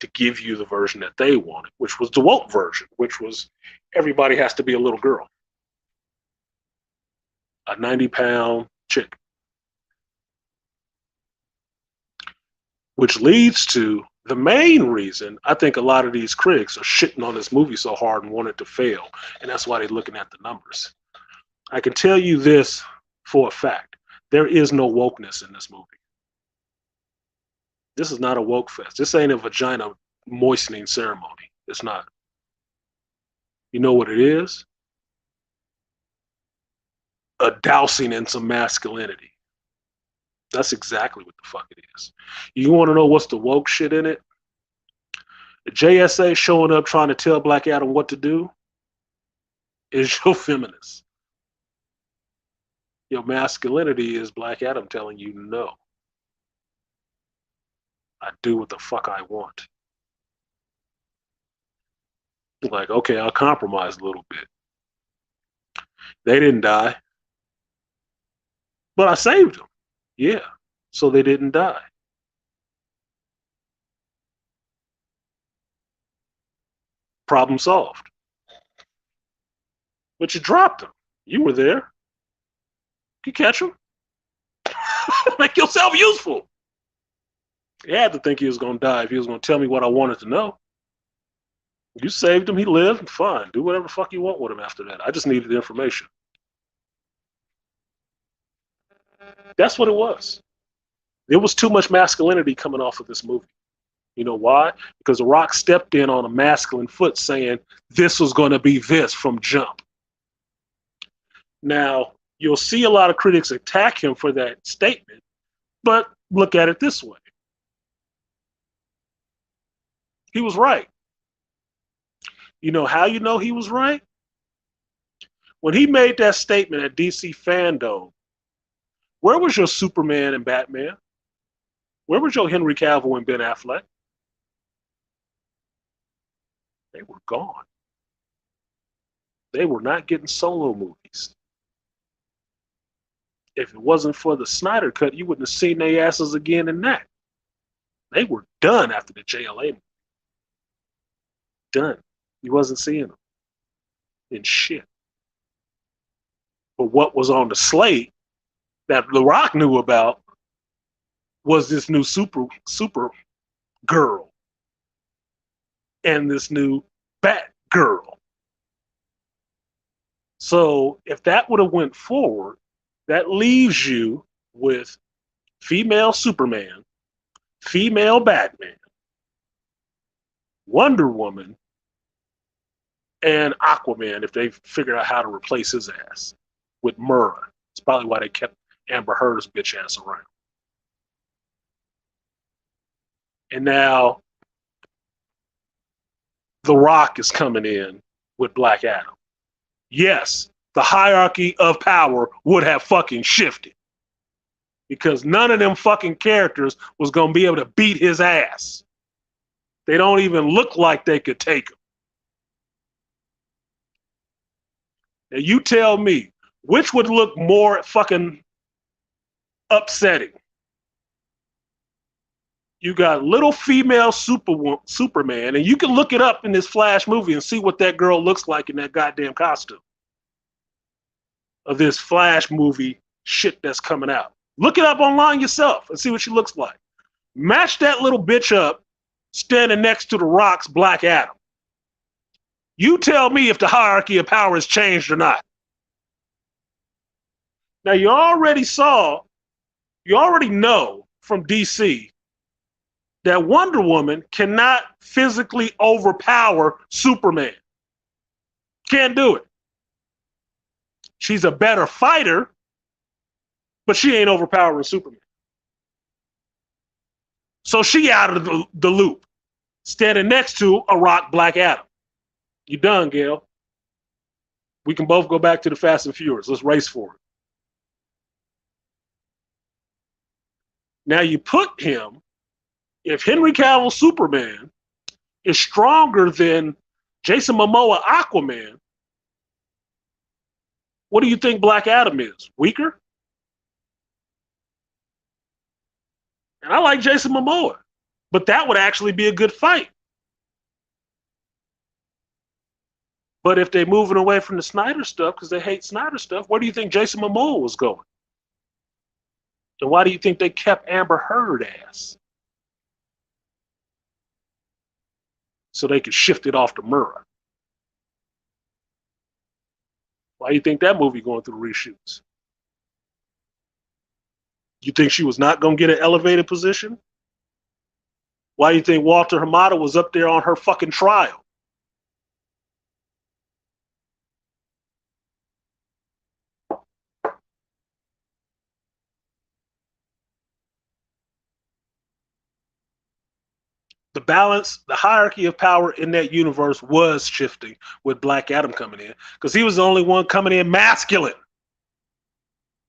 to give you the version that they wanted, which was the woke version, which was everybody has to be a little girl. A 90-pound chick. Which leads to the main reason I think a lot of these critics are shitting on this movie so hard and want it to fail. And that's why they're looking at the numbers. I can tell you this for a fact. There is no wokeness in this movie. This is not a woke fest. This ain't a vagina moistening ceremony. It's not. You know what it is? a dousing in some masculinity. That's exactly what the fuck it is. You want to know what's the woke shit in it? The JSA showing up trying to tell Black Adam what to do is your feminist. Your masculinity is Black Adam telling you no. I do what the fuck I want. Like, okay, I'll compromise a little bit. They didn't die. But I saved them. Yeah. So they didn't die. Problem solved. But you dropped them. You were there. You catch them. Make yourself useful. He had to think he was going to die if he was going to tell me what I wanted to know. You saved him. He lived. Fine. Do whatever the fuck you want with him after that. I just needed the information. That's what it was. There was too much masculinity coming off of this movie. You know why? Because The Rock stepped in on a masculine foot saying this was going to be this from jump. Now, you'll see a lot of critics attack him for that statement, but look at it this way. He was right. You know how you know he was right? When he made that statement at DC Fandom, where was your Superman and Batman? Where was your Henry Cavill and Ben Affleck? They were gone. They were not getting solo movies. If it wasn't for the Snyder Cut, you wouldn't have seen their asses again in that. They were done after the JLA movie. Done. You wasn't seeing them in shit. But what was on the slate that The Rock knew about was this new super girl and this new Bat girl. So if that would have went forward, that leaves you with female Superman, female Batman, Wonder Woman, and Aquaman if they figure out how to replace his ass with Murrah. It's probably why they kept Amber Heard's bitch ass around. And now The Rock is coming in with Black Adam. Yes, the hierarchy of power would have fucking shifted. Because none of them fucking characters was going to be able to beat his ass. They don't even look like they could take him. Now you tell me, which would look more fucking upsetting? You got little female Superman, and you can look it up in this Flash movie and see what that girl looks like in that goddamn costume of this Flash movie shit that's coming out. Look it up online yourself and see what she looks like. Match that little bitch up standing next to The Rock's Black Adam. You tell me if the hierarchy of power has changed or not. Now you already know from DC that Wonder Woman cannot physically overpower Superman. Can't do it. She's a better fighter, but she ain't overpowering Superman. So she out of the loop, standing next to a Rock Black Adam. You done, Gail. We can both go back to the Fast and Furious. Let's race for it. Now you put him, if Henry Cavill Superman is stronger than Jason Momoa Aquaman, what do you think Black Adam is? Weaker? And I like Jason Momoa, but that would actually be a good fight. But if they're moving away from the Snyder stuff because they hate Snyder stuff, where do you think Jason Momoa was going? And why do you think they kept Amber Heard ass? So they could shift it off to Murrah. Why do you think that movie going through reshoots? You think she was not going to get an elevated position? Why do you think Walter Hamada was up there on her fucking trial? The balance, the hierarchy of power in that universe was shifting with Black Adam coming in because he was the only one coming in masculine.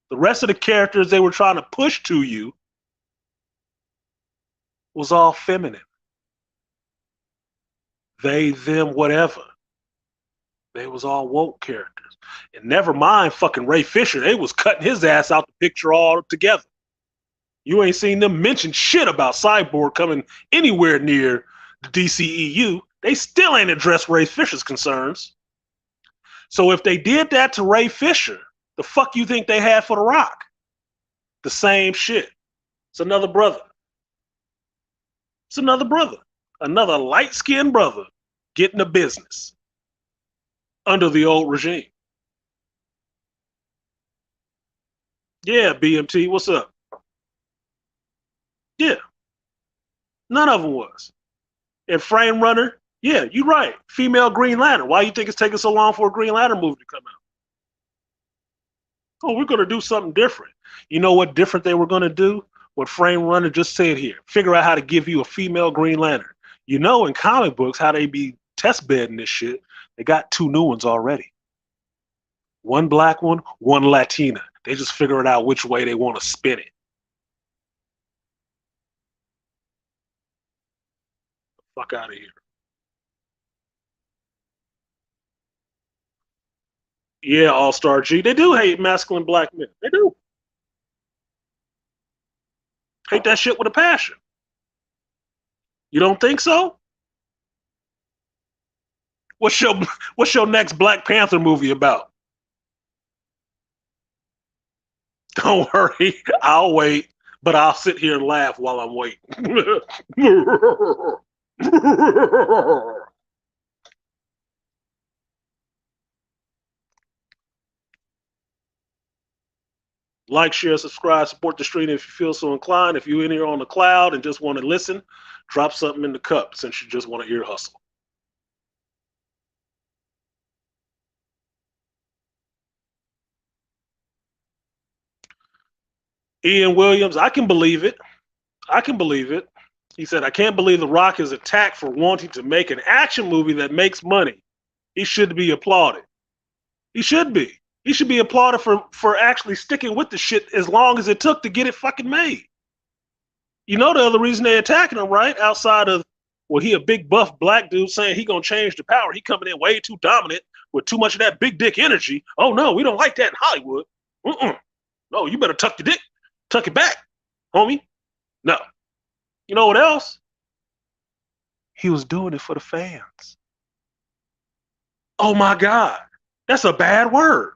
The rest of the characters they were trying to push to you was all feminine. They, them, whatever. They was all woke characters. And never mind fucking Ray Fisher. They was cutting his ass out the picture altogether. You ain't seen them mention shit about Cyborg coming anywhere near the DCEU. They still ain't addressed Ray Fisher's concerns. So if they did that to Ray Fisher, the fuck you think they had for The Rock? The same shit. It's another brother. It's another brother. Another light-skinned brother getting a business under the old regime. Yeah, BMT, what's up? Yeah. None of them was. And Frame Runner, yeah, you're right. Female Green Lantern. Why you think it's taking so long for a Green Lantern movie to come out? Oh, we're going to do something different. You know what different they were going to do? What Frame Runner just said here. Figure out how to give you a female Green Lantern. You know in comic books how they be test bedding this shit. They got 2 new ones already. One black one, one Latina. They just figuring out which way they want to spin it. Fuck out of here. Yeah, All-Star G. They do hate masculine black men. They do. Hate that shit with a passion. You don't think so? What's your next Black Panther movie about? Don't worry, I'll wait, but I'll sit here and laugh while I'm waiting. Like, share, subscribe, support the stream if you feel so inclined. If you're in here on the cloud and just want to listen, drop something in the cup since you just want to ear hustle. Ian Williams, I can believe it. I can believe it. He said, I can't believe The Rock is attacked for wanting to make an action movie that makes money. He should be applauded. He should be. He should be applauded for actually sticking with the shit as long as it took to get it fucking made. You know the other reason they're attacking him, right? Outside of, well, he a big buff black dude saying he gonna change the power. He coming in way too dominant with too much of that big dick energy. Oh no, we don't like that in Hollywood. No, you better tuck your dick. Tuck it back, homie. No. You know what else? He was doing it for the fans. Oh my God. That's a bad word.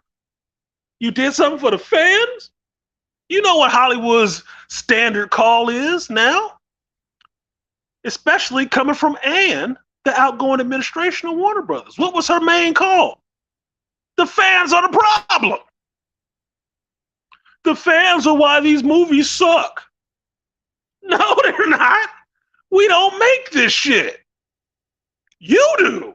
You did something for the fans? You know what Hollywood's standard call is now? Especially coming from Anne, the outgoing administration of Warner Brothers. What was her main call? The fans are the problem. The fans are why these movies suck. No, they're not. We don't make this shit. You do.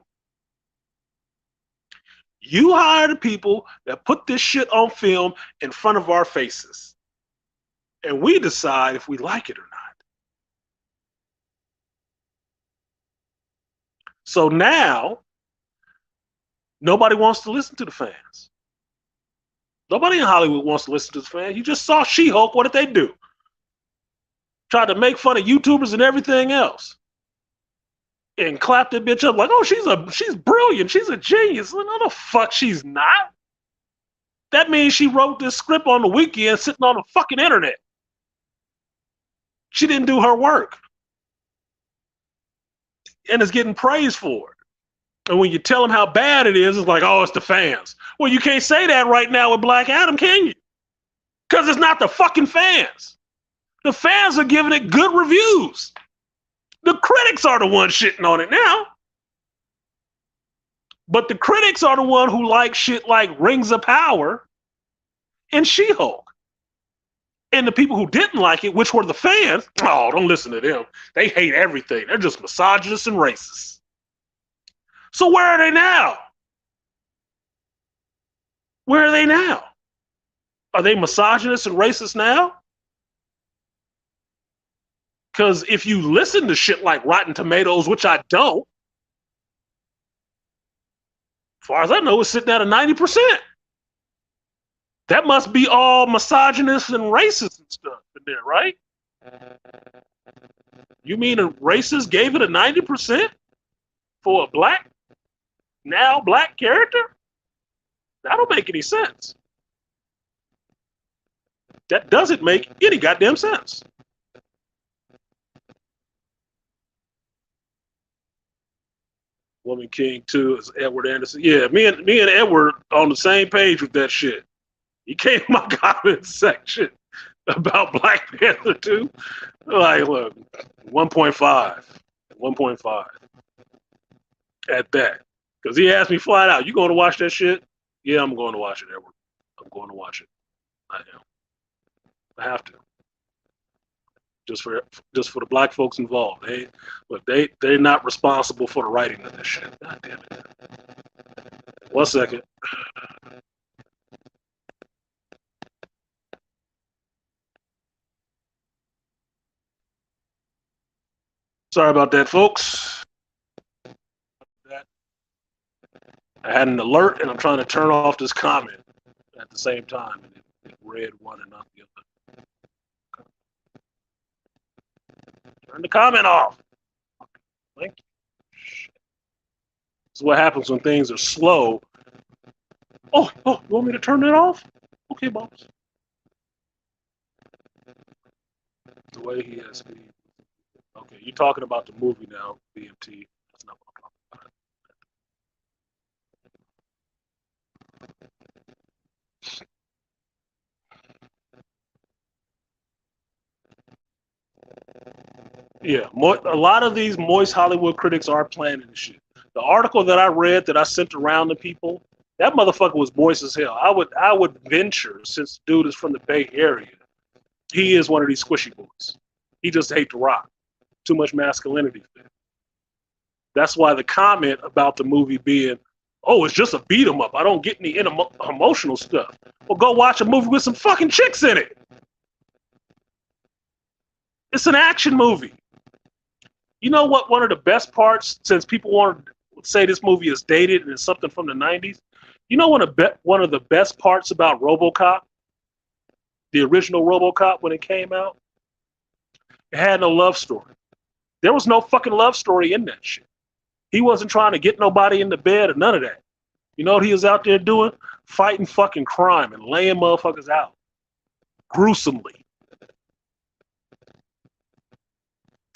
You hire the people that put this shit on film in front of our faces. And we decide if we like it or not. So now, nobody wants to listen to the fans. Nobody in Hollywood wants to listen to the fans. You just saw She-Hulk. What did they do? Tried to make fun of YouTubers and everything else. And clap that bitch up like, oh, she's brilliant. She's a genius. No, the fuck she's not. That means she wrote this script on the weekend sitting on the fucking internet. She didn't do her work. And is getting praised for it. And when you tell them how bad it is, it's like, oh, it's the fans. Well, you can't say that right now with Black Adam, can you? Because it's not the fucking fans. The fans are giving it good reviews. The critics are the ones shitting on it now. But the critics are the one who like shit like Rings of Power and She-Hulk. And the people who didn't like it, which were the fans, oh, don't listen to them. They hate everything. They're just misogynists and racists. So where are they now? Where are they now? Are they misogynists and racists now? Because if you listen to shit like Rotten Tomatoes, which I don't, as far as I know, it's sitting at a 90%. That must be all misogynist and racist and stuff in there, right? You mean a racist gave it a 90% for a black character? That don't make any sense. That doesn't make any goddamn sense. Woman King 2 is Edward Anderson. Yeah, me and Edward on the same page with that shit. He came in my comment section about Black Panther 2. Like, look, 1.5. 1.5 at that. Because he asked me flat out, you going to watch that shit? Yeah, I'm going to watch it, Edward. I'm going to watch it. I am. I have to. Just for the black folks involved. They're not responsible for the writing of this shit. God damn it. 1 second. Sorry about that, folks. I had an alert and I'm trying to turn off this comment at the same time, and it read one and not the other. Turn the comment off. Thank you. This is what happens when things are slow. Oh, you want me to turn that off? Okay, boss. The way he has me. Okay, you're talking about the movie now, BMT. That's not what I'm talking about. Yeah, a lot of these moist Hollywood critics are planning this shit. The article that I read that I sent around to people, that motherfucker was moist as hell. I would venture, since dude is from the Bay Area, he is one of these squishy boys. He just hates the rock. Too much masculinity. That's why the comment about the movie being, oh, it's just a beat 'em up. I don't get any emotional stuff. Well, go watch a movie with some fucking chicks in it. It's an action movie. You know what? One of the best parts, since people want to say this movie is dated and it's something from the 90s, you know one of the best parts about RoboCop, the original RoboCop when it came out? It had no love story. There was no fucking love story in that shit. He wasn't trying to get nobody in the bed or none of that. You know what he was out there doing? Fighting fucking crime and laying motherfuckers out. Gruesomely.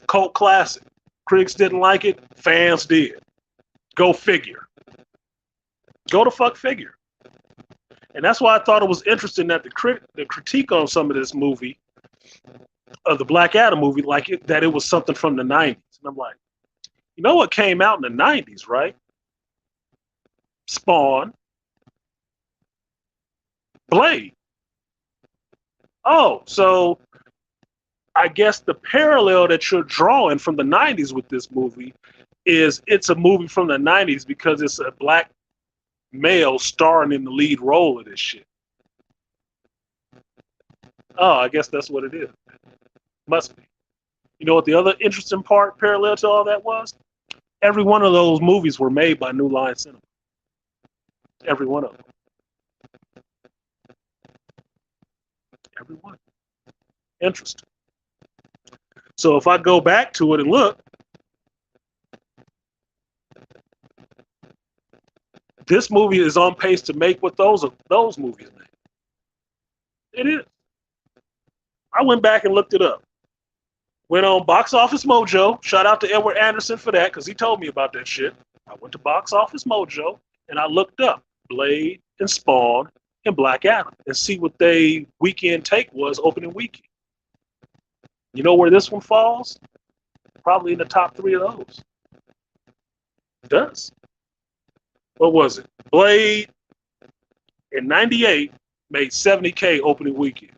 Cult classic. Critics didn't like it. Fans did. Go figure. Go to fuck figure. And that's why I thought it was interesting that the critique on some of this movie, of the Black Adam movie, that it was something from the 90s. And I'm like, you know what came out in the 90s, right? Spawn. Blade. Oh, so I guess the parallel that you're drawing from the 90s with this movie is it's a movie from the 90s because it's a black male starring in the lead role of this shit. Oh, I guess that's what it is. Must be. You know what the other interesting part parallel to all that was? Every one of those movies were made by New Line Cinema. Every one of them. Every one. Interesting. So if I go back to it and look, this movie is on pace to make what those movies made. It is. I went back and looked it up. Went on Box Office Mojo. Shout out to Edward Anderson for that, because he told me about that shit. I went to Box Office Mojo and I looked up Blade and Spawn and Black Adam and see what they weekend take was opening weekend. You know where this one falls? Probably in the top 3 of those. It does. What was it? Blade in 98 made $70K opening weekend.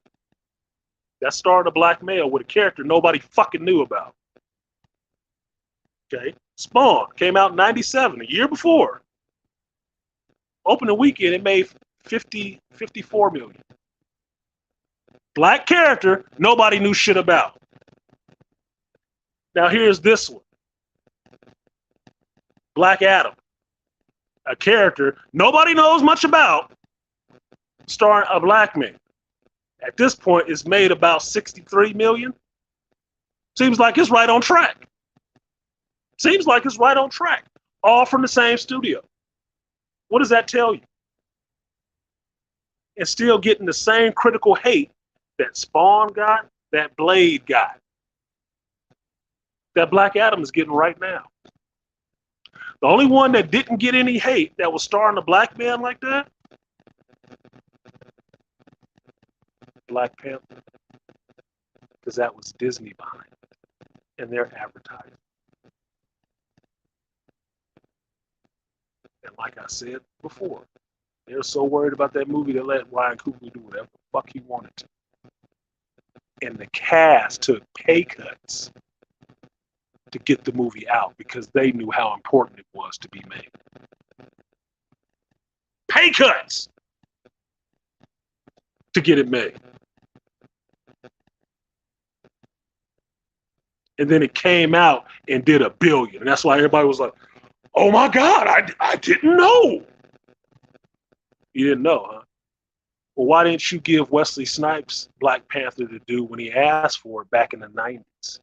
That starred a black male with a character nobody fucking knew about. Okay. Spawn came out in 97, a year before. Opening weekend, it made 54 million. Black character nobody knew shit about. Now here's this one. Black Adam, a character nobody knows much about, starring a black man. At this point, it's made about 63 million. Seems like it's right on track. Seems like it's right on track. All from the same studio. What does that tell you? And still getting the same critical hate that Spawn got, that Blade got, that Black Adam is getting right now. The only one that didn't get any hate that was starring a black man like that, Black Panther, because that was Disney behind it and their advertising. And like I said before, they're so worried about that movie they let Ryan Coogler do whatever the fuck he wanted to. And the cast took pay cuts to get the movie out because they knew how important it was to be made. Pay cuts to get it made. And then it came out and did $1 billion. And that's why everybody was like, oh my God, I didn't know. You didn't know, huh? Well, why didn't you give Wesley Snipes Black Panther to do when he asked for it back in the 90s?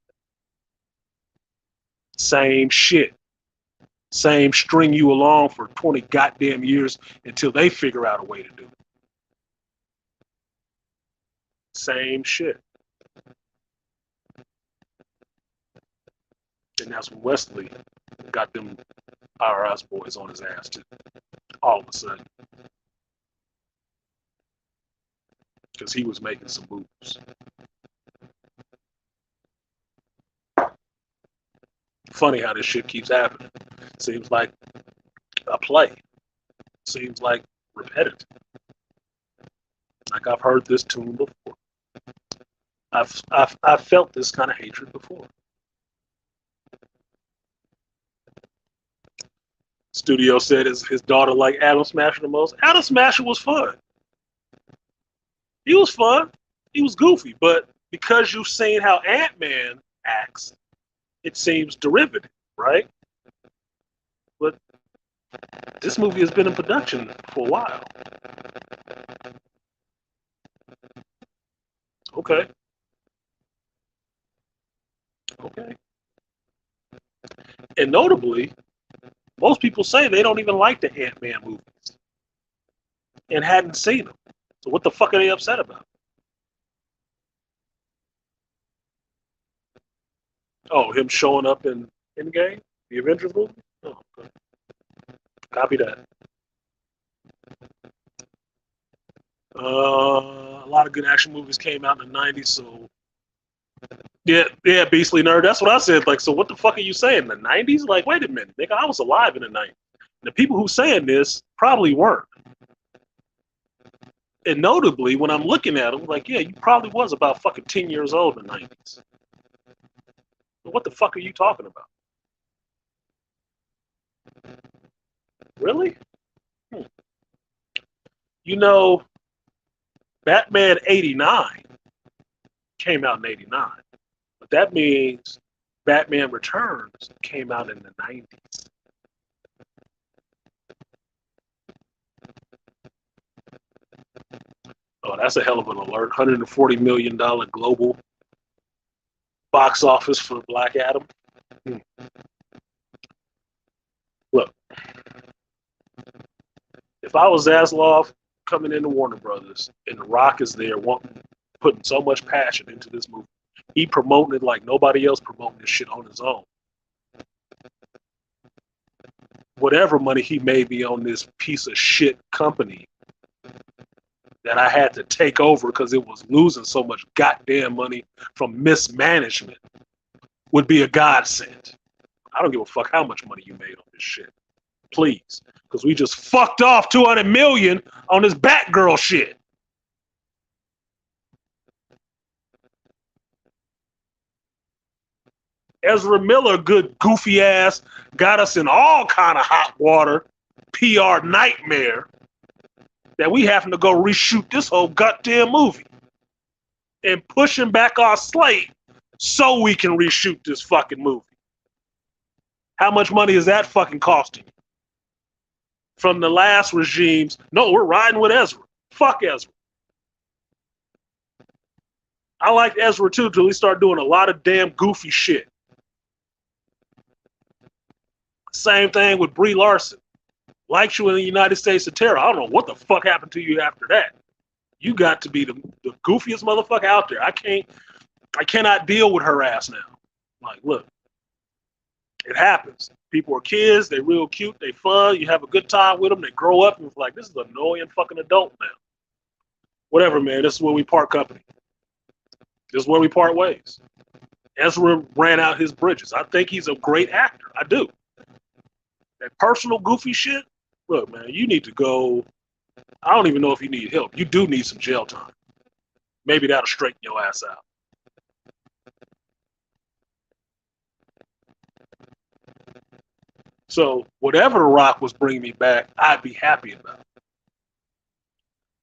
Same shit. Same string you along for 20 goddamn years until they figure out a way to do it. Same shit. And that's when Wesley got them IRS boys on his ass too, all of a sudden. Because he was making some moves. Funny how this shit keeps happening. Seems like a play. Seems like repetitive. Like I've heard this tune before. I've felt this kind of hatred before. Studio said his daughter liked Adam Smasher the most. Adam Smasher was fun. He was fun. He was goofy. But because you've seen how Ant-Man acts, it seems derivative, right? But this movie has been in production for a while. Okay. Okay. And notably, most people say they don't even like the Ant-Man movies and hadn't seen them. So what the fuck are they upset about? Oh, him showing up in Endgame? The Avengers movie? Oh, okay. Copy that. A lot of good action movies came out in the 90s, so yeah, Beastly Nerd. That's what I said. Like, so what the fuck are you saying? The 90s? Like, wait a minute, nigga, I was alive in the 90s. The people who saying this probably weren't. And notably, when I'm looking at them, like, yeah, you probably was about fucking 10 years old in the 90s. What the fuck are you talking about? Really? You know, Batman 89 came out in 89. But that means Batman Returns came out in the 90s. Oh, that's a hell of an alert. $140 million global box office for Black Adam. Look, if I was Zaslav coming into Warner Brothers and The Rock is there putting so much passion into this movie, he promoting it like nobody else promoting this shit on his own. Whatever money he made me on this piece of shit company that I had to take over because it was losing so much goddamn money from mismanagement would be a godsend. I don't give a fuck how much money you made on this shit. Please. Because we just fucked off $200 million on this Batgirl shit. Ezra Miller, good goofy ass, got us in all kind of hot water, PR nightmare, that we having to go reshoot this whole goddamn movie and pushing back our slate so we can reshoot this fucking movie. How much money is that fucking costing? From the last regimes, no, we're riding with Ezra. Fuck Ezra. I liked Ezra too till he started doing a lot of damn goofy shit. Same thing with Brie Larson. Liked you in the United States of Terror. I don't know what the fuck happened to you after that. You got to be the goofiest motherfucker out there. I cannot deal with her ass now. Like, look, it happens. People are kids. They're real cute. They fun. You have a good time with them. They grow up and it's like, this is an annoying fucking adult now. Whatever, man. This is where we part company. This is where we part ways. Ezra ran out his bridges. I think he's a great actor. I do. That personal goofy shit, look, man, you need to go. I don't even know if you need help. You do need some jail time. Maybe that'll straighten your ass out. So whatever The Rock was bringing me back, I'd be happy about.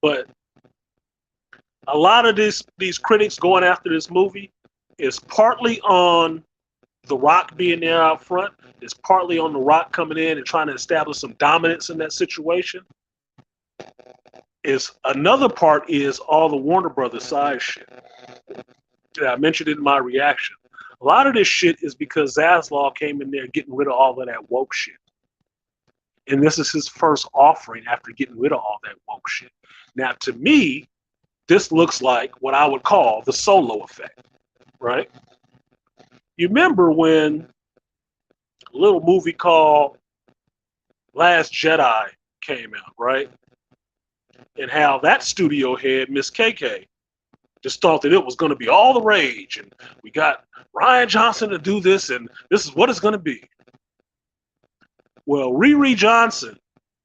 But a lot of these critics going after this movie is partly on The Rock being there out front. It's partly on The Rock coming in and trying to establish some dominance in that situation. Another part is all the Warner Brothers side shit. I mentioned it in my reaction. A lot of this shit is because Zaslav came in there getting rid of all of that woke shit. And this is his first offering after getting rid of all that woke shit. Now, to me, this looks like what I would call the Solo effect, right? You remember when a little movie called Last Jedi came out, right? And how that studio head, Miss KK, just thought that it was going to be all the rage. And we got Rian Johnson to do this, and this is what it's going to be. Well, Riri Johnson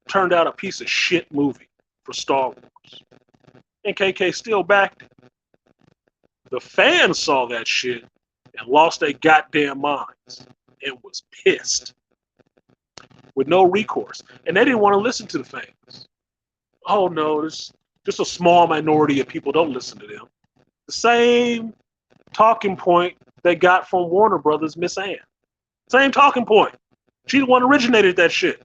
turned out a piece of shit movie for Star Wars. And KK still backed it. The fans saw that shit and lost their goddamn minds and was pissed with no recourse. And they didn't want to listen to the fans. Oh no, there's just a small minority of people don't listen to them. The same talking point they got from Warner Brothers, Miss Ann. Same talking point. She the one who originated that shit.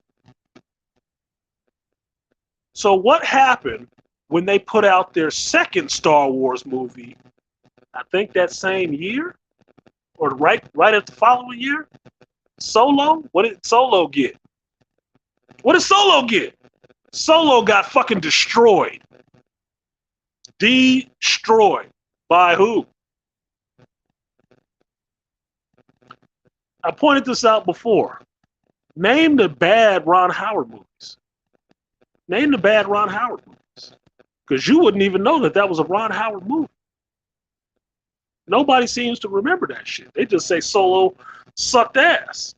So what happened when they put out their second Star Wars movie, I think that same year, or right at the following year? Solo? What did Solo get? What did Solo get? Solo got fucking destroyed. Destroyed. By who? I pointed this out before. Name the bad Ron Howard movies. Name the bad Ron Howard movies. Because you wouldn't even know that was a Ron Howard movie. Nobody seems to remember that shit. They just say Solo sucked ass.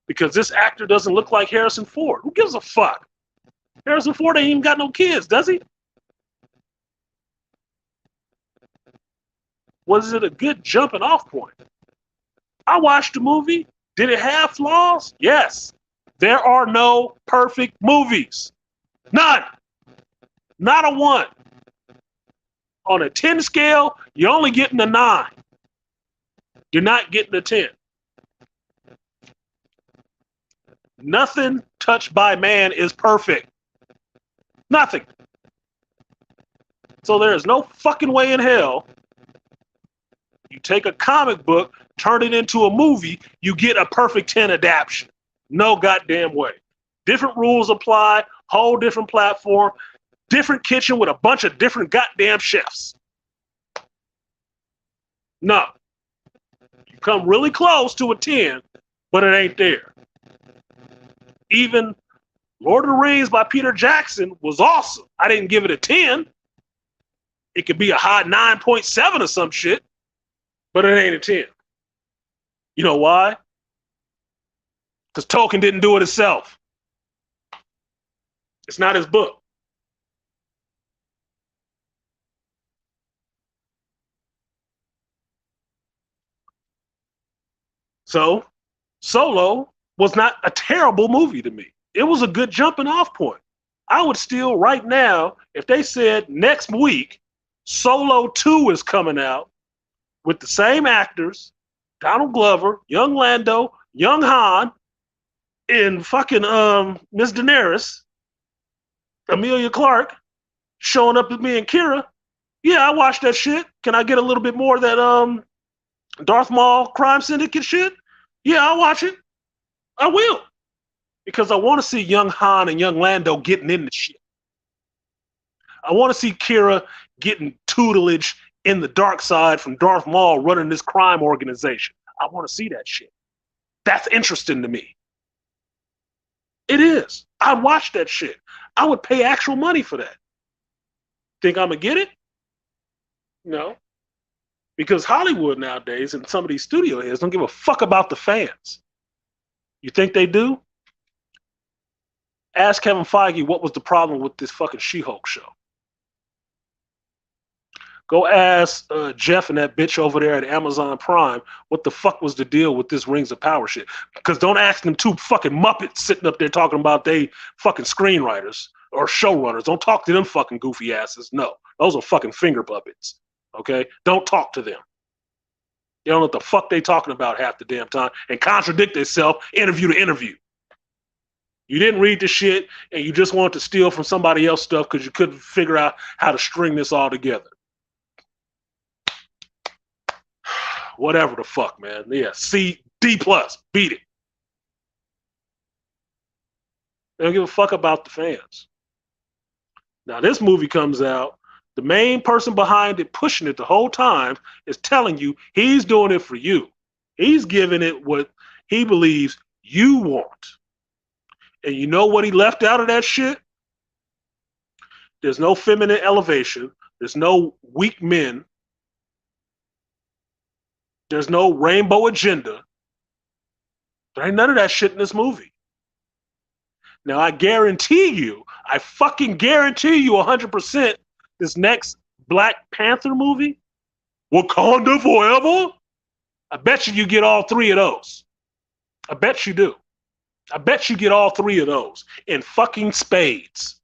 Because this actor doesn't look like Harrison Ford. Who gives a fuck? Harrison Ford ain't even got no kids, does he? Was it a good jumping off point? I watched the movie. Did it have flaws? Yes. There are no perfect movies. None. Not a one. On a 10 scale, you're only getting a 9. You're not getting a 10. Nothing touched by man is perfect. Nothing. So there is no fucking way in hell you take a comic book, turn it into a movie, you get a perfect 10 adaptation. No goddamn way. Different rules apply, whole different platform, different kitchen with a bunch of different goddamn chefs. No. You come really close to a 10, but it ain't there. Even Lord of the Rings by Peter Jackson was awesome. I didn't give it a 10. It could be a high 9.7 or some shit, but it ain't a 10. You know why? Because Tolkien didn't do it himself. It's not his book. So, Solo was not a terrible movie to me. It was a good jumping off point. I would still, right now, if they said next week, Solo 2 is coming out, with the same actors, Donald Glover, young Lando, young Han, and fucking Miss Daenerys, Amelia Clark, showing up as me and Kira. Yeah, I watched that shit. Can I get a little bit more of that Darth Maul crime syndicate shit? Yeah, I'll watch it. I will. Because I want to see young Han and young Lando getting in the shit. I want to see Kira getting tutelage in the dark side from Darth Maul running this crime organization. I want to see that shit. That's interesting to me. It is. I'd watch that shit. I would pay actual money for that. Think I'm going to get it? No. Because Hollywood nowadays and some of these studio heads don't give a fuck about the fans. You think they do? Ask Kevin Feige what was the problem with this fucking She-Hulk show. Go ask Jeff and that bitch over there at Amazon Prime what the fuck was the deal with this Rings of Power shit. Because don't ask them two fucking Muppets sitting up there talking about they fucking screenwriters or showrunners. Don't talk to them fucking goofy asses. No, those are fucking finger puppets. Okay? Don't talk to them. They don't know what the fuck they talking about half the damn time and contradict themselves interview to interview. You didn't read the shit and you just wanted to steal from somebody else's stuff because you couldn't figure out how to string this all together. Whatever the fuck, man. Yeah, D+, beat it. They don't give a fuck about the fans. Now this movie comes out, the main person behind it, pushing it the whole time, is telling you he's doing it for you. He's giving it what he believes you want. And you know what he left out of that shit? There's no feminine elevation. There's no weak men. There's no rainbow agenda. There ain't none of that shit in this movie. Now, I fucking guarantee you 100% this next Black Panther movie, Wakanda Forever, I bet you get all three of those. I bet you do. I bet you get all three of those in fucking spades.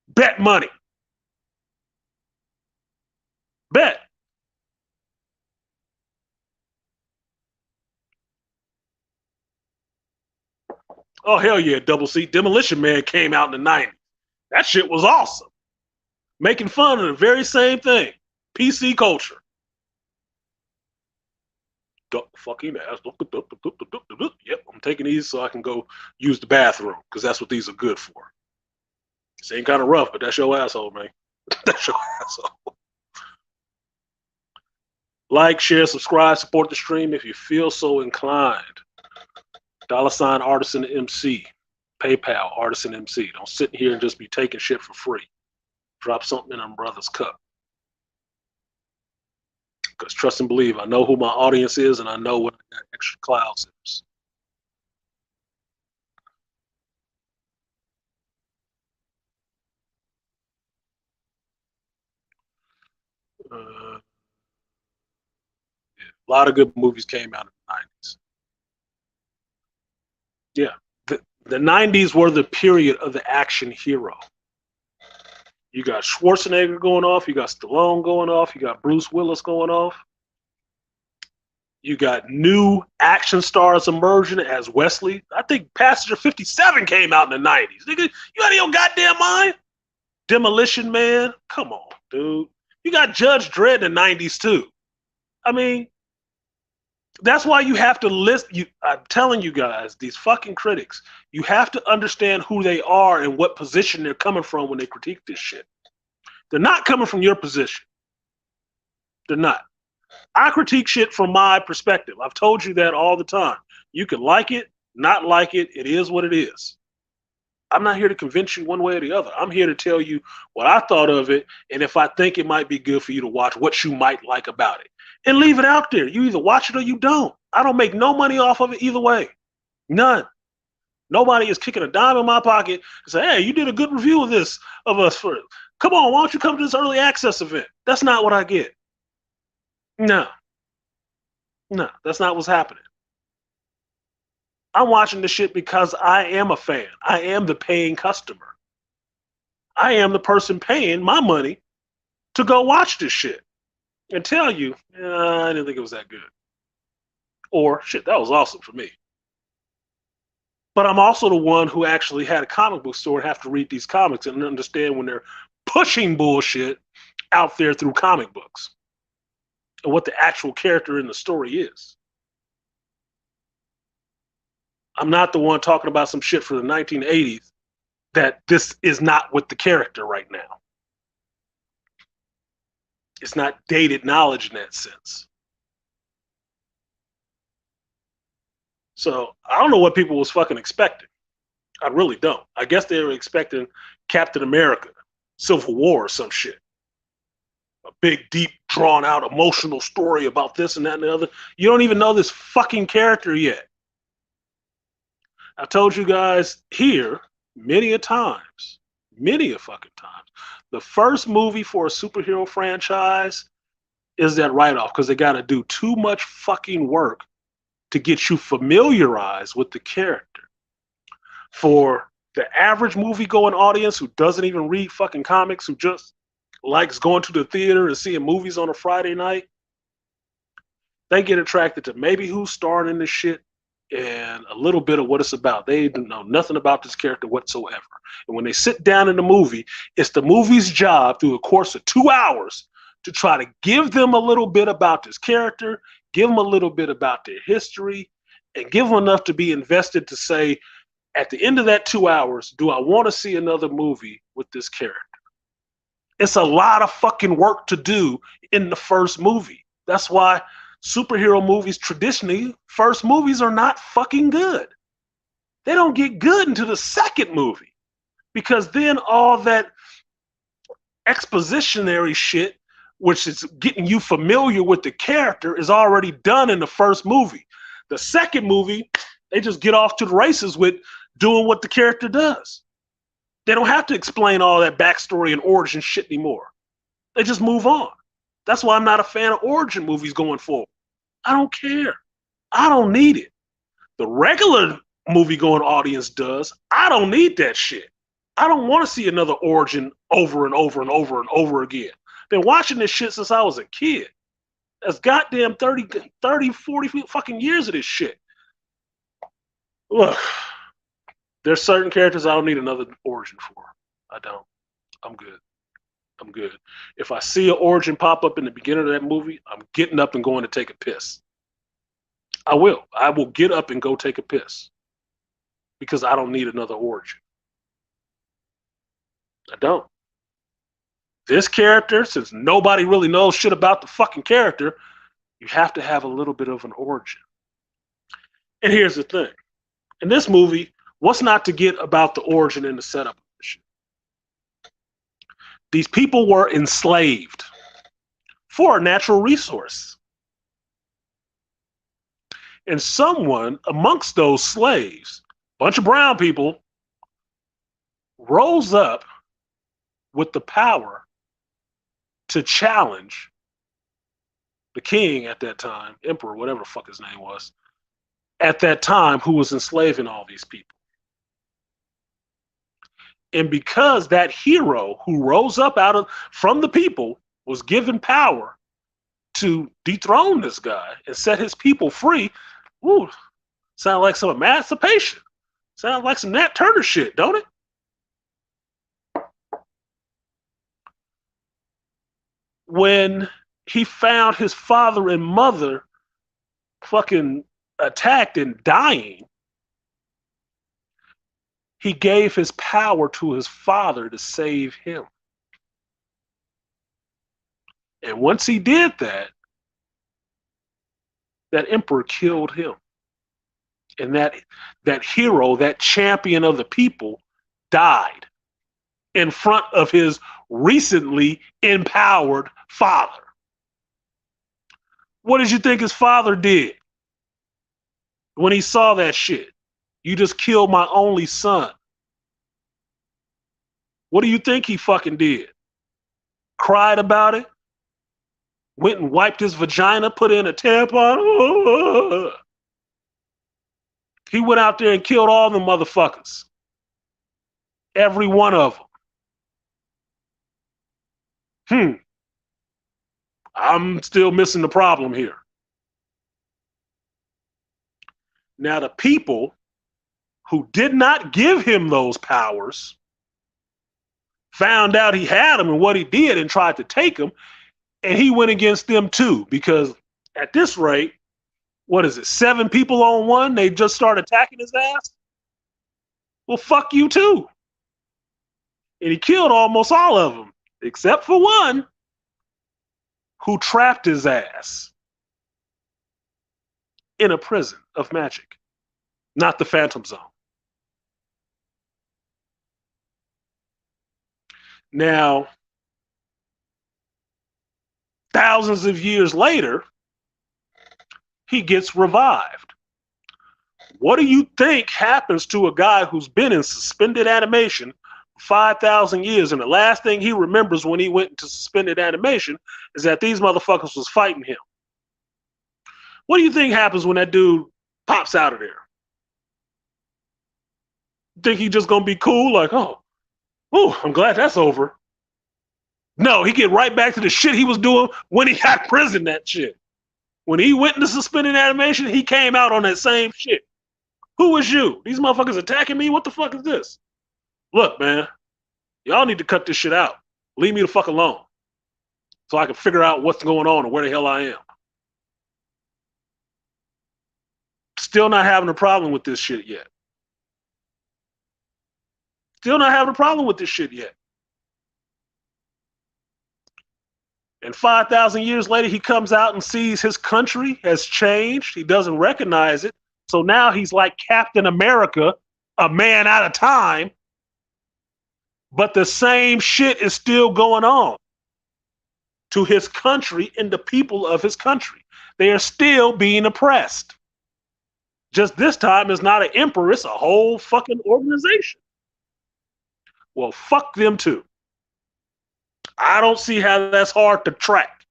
Bet money. Bet. Oh, hell yeah, Double C. Demolition Man came out in the 90s. That shit was awesome. Making fun of the very same thing. PC culture. Fucking ass. Yep, I'm taking these so I can go use the bathroom because that's what these are good for. This ain't kind of rough, but that's your asshole, man. That's your asshole. Like, share, subscribe, support the stream if you feel so inclined. $ Artisan MC. PayPal, Artisan MC. Don't sit here and just be taking shit for free. Drop something in them brother's cup. Because trust and believe, I know who my audience is and I know what I got extra clouds is. A lot of good movies came out in the 90s. Yeah, the 90s were the period of the action hero. You got Schwarzenegger going off, you got Stallone going off, you got Bruce Willis going off. You got new action stars emerging as Wesley. I think Passenger 57 came out in the 90s. Nigga, you out of your goddamn mind? Demolition Man? Come on, dude. You got Judge Dredd in the 90s too. I mean, that's why you have to list. I'm telling you guys, these fucking critics, you have to understand who they are and what position they're coming from when they critique this shit. They're not coming from your position. They're not. I critique shit from my perspective. I've told you that all the time. You can like it, not like it. It is what it is. I'm not here to convince you one way or the other. I'm here to tell you what I thought of it, and if I think it might be good for you to watch, what you might like about it. And leave it out there. You either watch it or you don't. I don't make no money off of it either way. None. Nobody is kicking a dime in my pocket and say, hey, you did a good review of this, of us. Come on, why don't you come to this early access event? That's not what I get. No, that's not what's happening. I'm watching this shit because I am a fan. I am the paying customer. I am the person paying my money to go watch this shit. and tell you, I didn't think it was that good. Or, shit, that was awesome for me. But I'm also the one who actually had a comic book store and have to read these comics and understand when they're pushing bullshit out there through comic books and what the actual character in the story is. I'm not the one talking about some shit for the 1980s that this is not with the character right now. It's not dated knowledge in that sense. So I don't know what people was fucking expecting. I really don't. I guess they were expecting Captain America, Civil War or some shit. A big, deep, drawn out, emotional story about this and that and the other. You don't even know this fucking character yet. I've told you guys here many a fucking times, the first movie for a superhero franchise is that write-off because they got to do too much fucking work to get you familiarized with the character. For the average movie-going audience who doesn't even read fucking comics, who just likes going to the theater and seeing movies on a Friday night, they get attracted to maybe who's starring in this shit and a little bit of what it's about. They know nothing about this character whatsoever. And when they sit down in the movie, it's the movie's job through the course of 2 hours to try to give them a little bit about this character, give them a little bit about their history, and give them enough to be invested to say, at the end of that 2 hours, do I want to see another movie with this character? It's a lot of fucking work to do in the first movie. That's why superhero movies traditionally, first movies are not fucking good. They don't get good until the second movie because then all that expositionary shit, which is getting you familiar with the character, is already done in the first movie. The second movie, they just get off to the races with doing what the character does. They don't have to explain all that backstory and origin shit anymore. They just move on. That's why I'm not a fan of origin movies going forward. I don't care. I don't need it. The regular movie-going audience does. I don't need that shit. I don't want to see another origin over and over and over and over again. Been watching this shit since I was a kid. That's goddamn 30, 40 fucking years of this shit. Look, there's certain characters I don't need another origin for. I don't. I'm good. I'm good. If I see an origin pop up in the beginning of that movie, I'm getting up and going to take a piss. I will. I will get up and go take a piss because I don't need another origin. I don't. This character, since nobody really knows shit about the fucking character, you have to have a little bit of an origin. And here's the thing. In this movie, what's not to get about the origin and the setup of this shit? These people were enslaved for a natural resource. And someone amongst those slaves, a bunch of brown people, rose up with the power to challenge the king at that time, emperor, whatever the fuck his name was, at that time, who was enslaving all these people. And because that hero who rose up from the people was given power to dethrone this guy and set his people free, ooh, sound like some emancipation. Sounds like some Nat Turner shit, don't it? When he found his father and mother fucking attacked and dying, he gave his power to his father to save him. And once he did that, that emperor killed him. And that hero, that champion of the people, died in front of his recently empowered father. What did you think his father did when he saw that shit? You just killed my only son. What do you think he fucking did? Cried about it? Went and wiped his vagina, put in a tampon? He went out there and killed all the motherfuckers. Every one of them. I'm still missing the problem here. Now, the people who did not give him those powers found out he had them and what he did and tried to take them, and he went against them too, because at this rate, what is it, 7 people on one? They just start attacking his ass? Well, fuck you too. And he killed almost all of them, except for one who trapped his ass in a prison of magic, not the Phantom Zone. Now, thousands of years later, he gets revived. What do you think happens to a guy who's been in suspended animation for 5,000 years, and the last thing he remembers when he went into suspended animation is that these motherfuckers was fighting him? What do you think happens when that dude pops out of there? Think he just gonna be cool, like, oh, I'm glad that's over? No, he get right back to the shit he was doing when he got prison. That shit. When he went into suspended animation, he came out on that same shit. Who is you? These motherfuckers attacking me? What the fuck is this? Look, man, y'all need to cut this shit out. Leave me the fuck alone so I can figure out what's going on and where the hell I am. Still not having a problem with this shit yet. Still not having a problem with this shit yet. And 5,000 years later, he comes out and sees his country has changed. He doesn't recognize it. So now he's like Captain America, a man at a time. But the same shit is still going on to his country and the people of his country. They are still being oppressed. Just this time, it's not an emperor, it's a whole fucking organization. Well, fuck them too. I don't see how that's hard to track.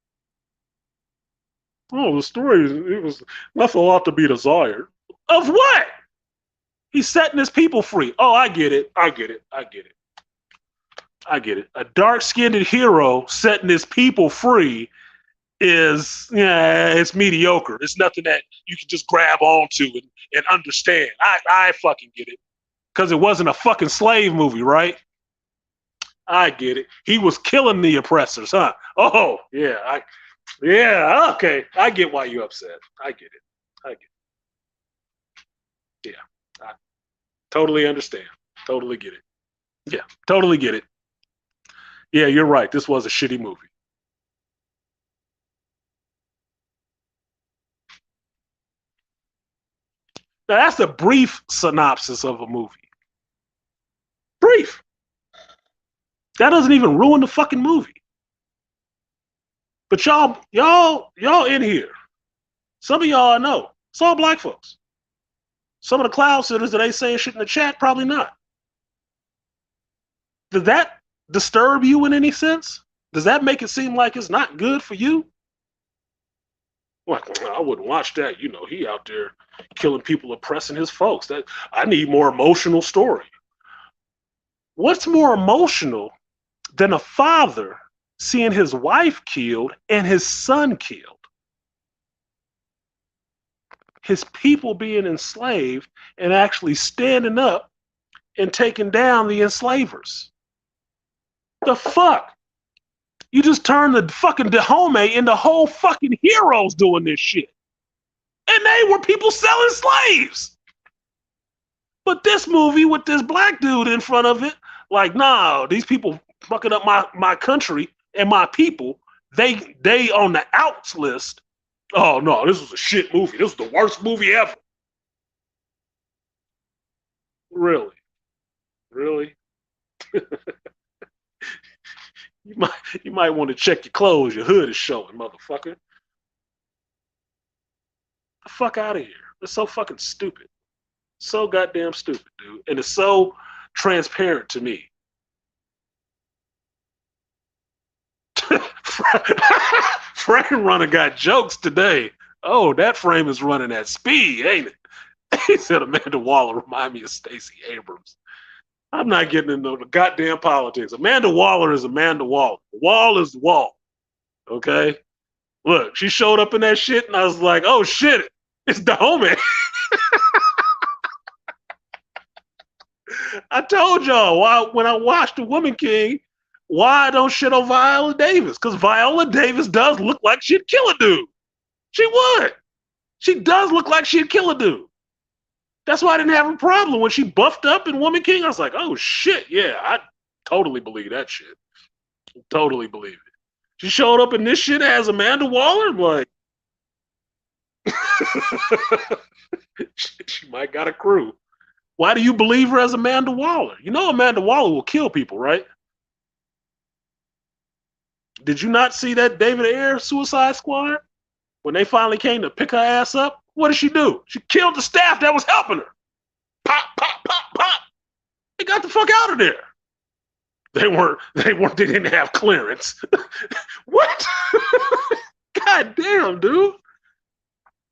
Oh, the story, it was left a lot to be desired. Of what? He's setting his people free. Oh, I get it. I get it. I get it. I get it. A dark-skinned hero setting his people free is, yeah, it's mediocre. It's nothing that you can just grab onto and understand. I fucking get it. Because it wasn't a fucking slave movie, right? I get it. He was killing the oppressors, huh? Oh, yeah. Okay. I get why you're upset. I get it. I get it. Yeah. I totally understand. Totally get it. Yeah, totally get it. Yeah, you're right. This was a shitty movie. Now, that's a brief synopsis of a movie. Brief. That doesn't even ruin the fucking movie. But y'all in here. Some of y'all I know. It's all black folks. Some of the cloud sitters that ain't saying shit in the chat, probably not. Does that disturb you in any sense? Does that make it seem like it's not good for you? Like, I wouldn't watch that. You know, he out there killing people, oppressing his folks. That I need more emotional story. What's more emotional than a father seeing his wife killed and his son killed? His people being enslaved and actually standing up and taking down the enslavers. The fuck? You just turned the fucking Dahomey into whole fucking heroes doing this shit. And they were people selling slaves. But this movie with this black dude in front of it, like, nah, these people fucking up my country and my people, they on the outs list. Oh no, this was a shit movie. This was the worst movie ever. Really? Really? You might want to check your clothes. Your hood is showing, motherfucker. The fuck out of here. It's so fucking stupid. So goddamn stupid, dude. And it's so transparent to me. Frame Runner got jokes today. Oh, that frame is running at speed, ain't it? He said Amanda Waller remind me of Stacey Abrams. I'm not getting into the goddamn politics. Amanda Waller is Amanda Waller. Wall is the wall. Okay? Look, she showed up in that shit, and I was like, oh shit, it's Dahomey. I told y'all why when I watched The Woman King, why I don't shit on Viola Davis? Because Viola Davis does look like she'd kill a dude. She would. She does look like she'd kill a dude. That's why I didn't have a problem when she buffed up in Woman King. I was like, oh shit, yeah, I totally believe that shit. Totally believe it. She showed up in this shit as Amanda Waller. I'm like, she might got a crew. Why do you believe her as Amanda Waller? You know Amanda Waller will kill people, right? Did you not see that David Ayer Suicide Squad? When they finally came to pick her ass up, what did she do? She killed the staff that was helping her. Pop, pop, pop, pop. They got the fuck out of there. They didn't have clearance. What? God damn, dude.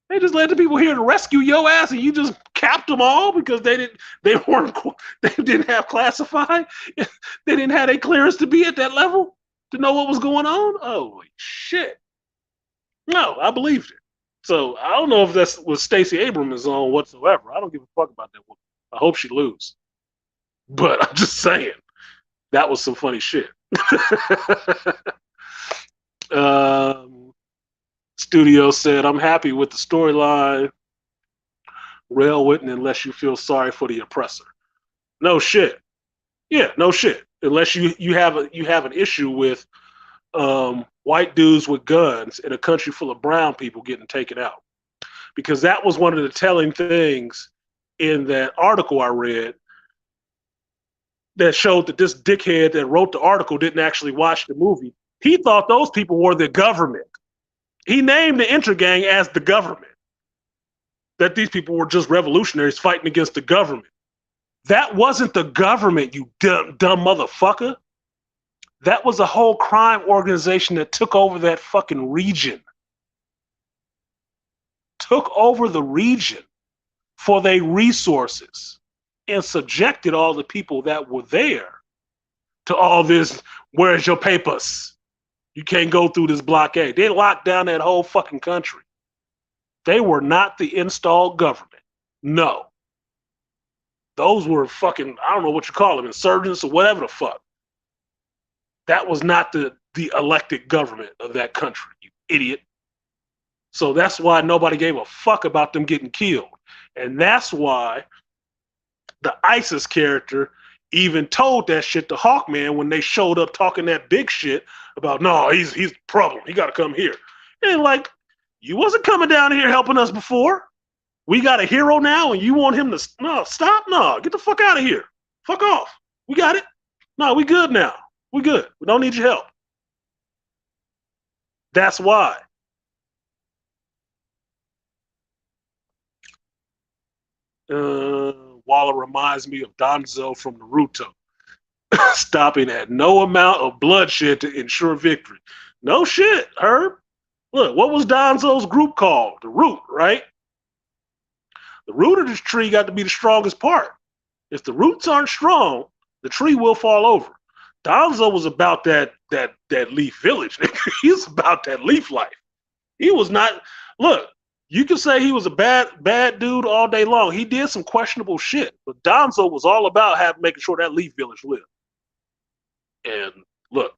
They just let the people here to rescue your ass, and you just capped them all because they didn't have classified. They didn't have a clearance to be at that level to know what was going on. Holy shit! No, I believed it. So I don't know if that's what Stacey Abrams is on whatsoever. I don't give a fuck about that woman. I hope she lose. But I'm just saying that was some funny shit. Studio said, I'm happy with the storyline. Rail with it unless you feel sorry for the oppressor. No shit. Yeah, no shit. Unless you have an issue with white dudes with guns in a country full of brown people getting taken out. Because that was one of the telling things in that article I read that showed that this dickhead that wrote the article didn't actually watch the movie. He thought those people were the government. He named the Intergang as the government. That these people were just revolutionaries fighting against the government. That wasn't the government, you dumb motherfucker. That was a whole crime organization that took over that fucking region. Took over the region for their resources and subjected all the people that were there to all this, where's your papers? You can't go through this blockade. They locked down that whole fucking country. They were not the installed government. No. Those were fucking, I don't know what you call them, insurgents or whatever the fuck. That was not the elected government of that country, you idiot. So that's why nobody gave a fuck about them getting killed. And that's why the ISIS character even told that shit to Hawkman when they showed up talking that big shit about, no, he's the problem. He got to come here. And like, you wasn't coming down here helping us before. We got a hero now and you want him to, no, stop? No, get the fuck out of here. Fuck off. We got it. No, we good now. We good. We don't need your help. That's why. Waller reminds me of Danzo from Naruto. Stopping at no amount of bloodshed to ensure victory. No shit, Herb. Look, what was Danzo's group called? The root, right? The root of this tree got to be the strongest part. If the roots aren't strong, the tree will fall over. Danzo was about that leaf village. He's about that leaf life. He was not, look, you can say he was a bad dude all day long. He did some questionable shit, but Danzo was all about making sure that leaf village lived. And look,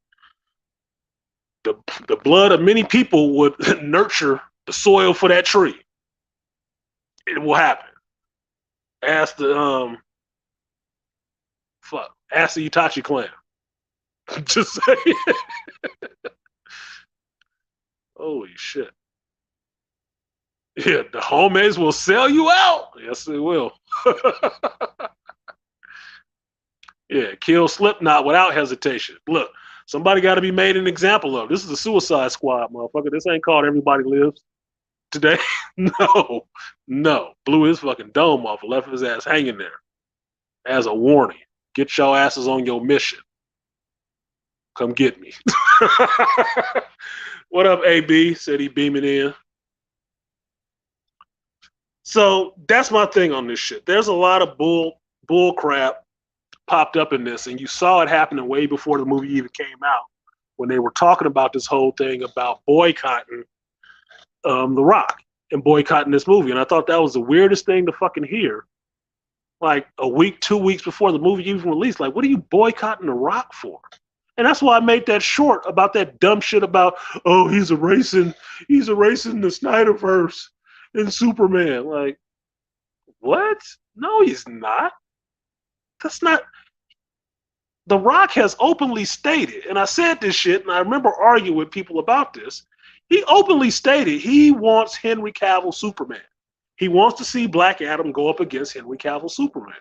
the blood of many people would nurture the soil for that tree. It will happen. Ask the Itachi clan. Just saying. Holy shit. Yeah, the homies will sell you out. Yes, they will. Yeah, kill Slipknot without hesitation. Look, somebody got to be made an example of. This is a Suicide Squad, motherfucker. This ain't called Everybody Lives today. No. Blew his fucking dome off and left his ass hanging there as a warning. Get your asses on your mission. Come get me. What up, AB? Said he beaming in. So that's my thing on this shit. There's a lot of bull crap popped up in this, and you saw it happening way before the movie even came out when they were talking about this whole thing about boycotting The Rock and boycotting this movie. And I thought that was the weirdest thing to fucking hear. Like a week, 2 weeks before the movie even released. Like, what are you boycotting The Rock for? And that's why I made that short about that dumb shit about, oh, he's erasing the Snyderverse and Superman. Like, what? No, he's not. That's not. The Rock has openly stated, and I said this shit, and I remember arguing with people about this. He openly stated he wants Henry Cavill Superman. He wants to see Black Adam go up against Henry Cavill Superman.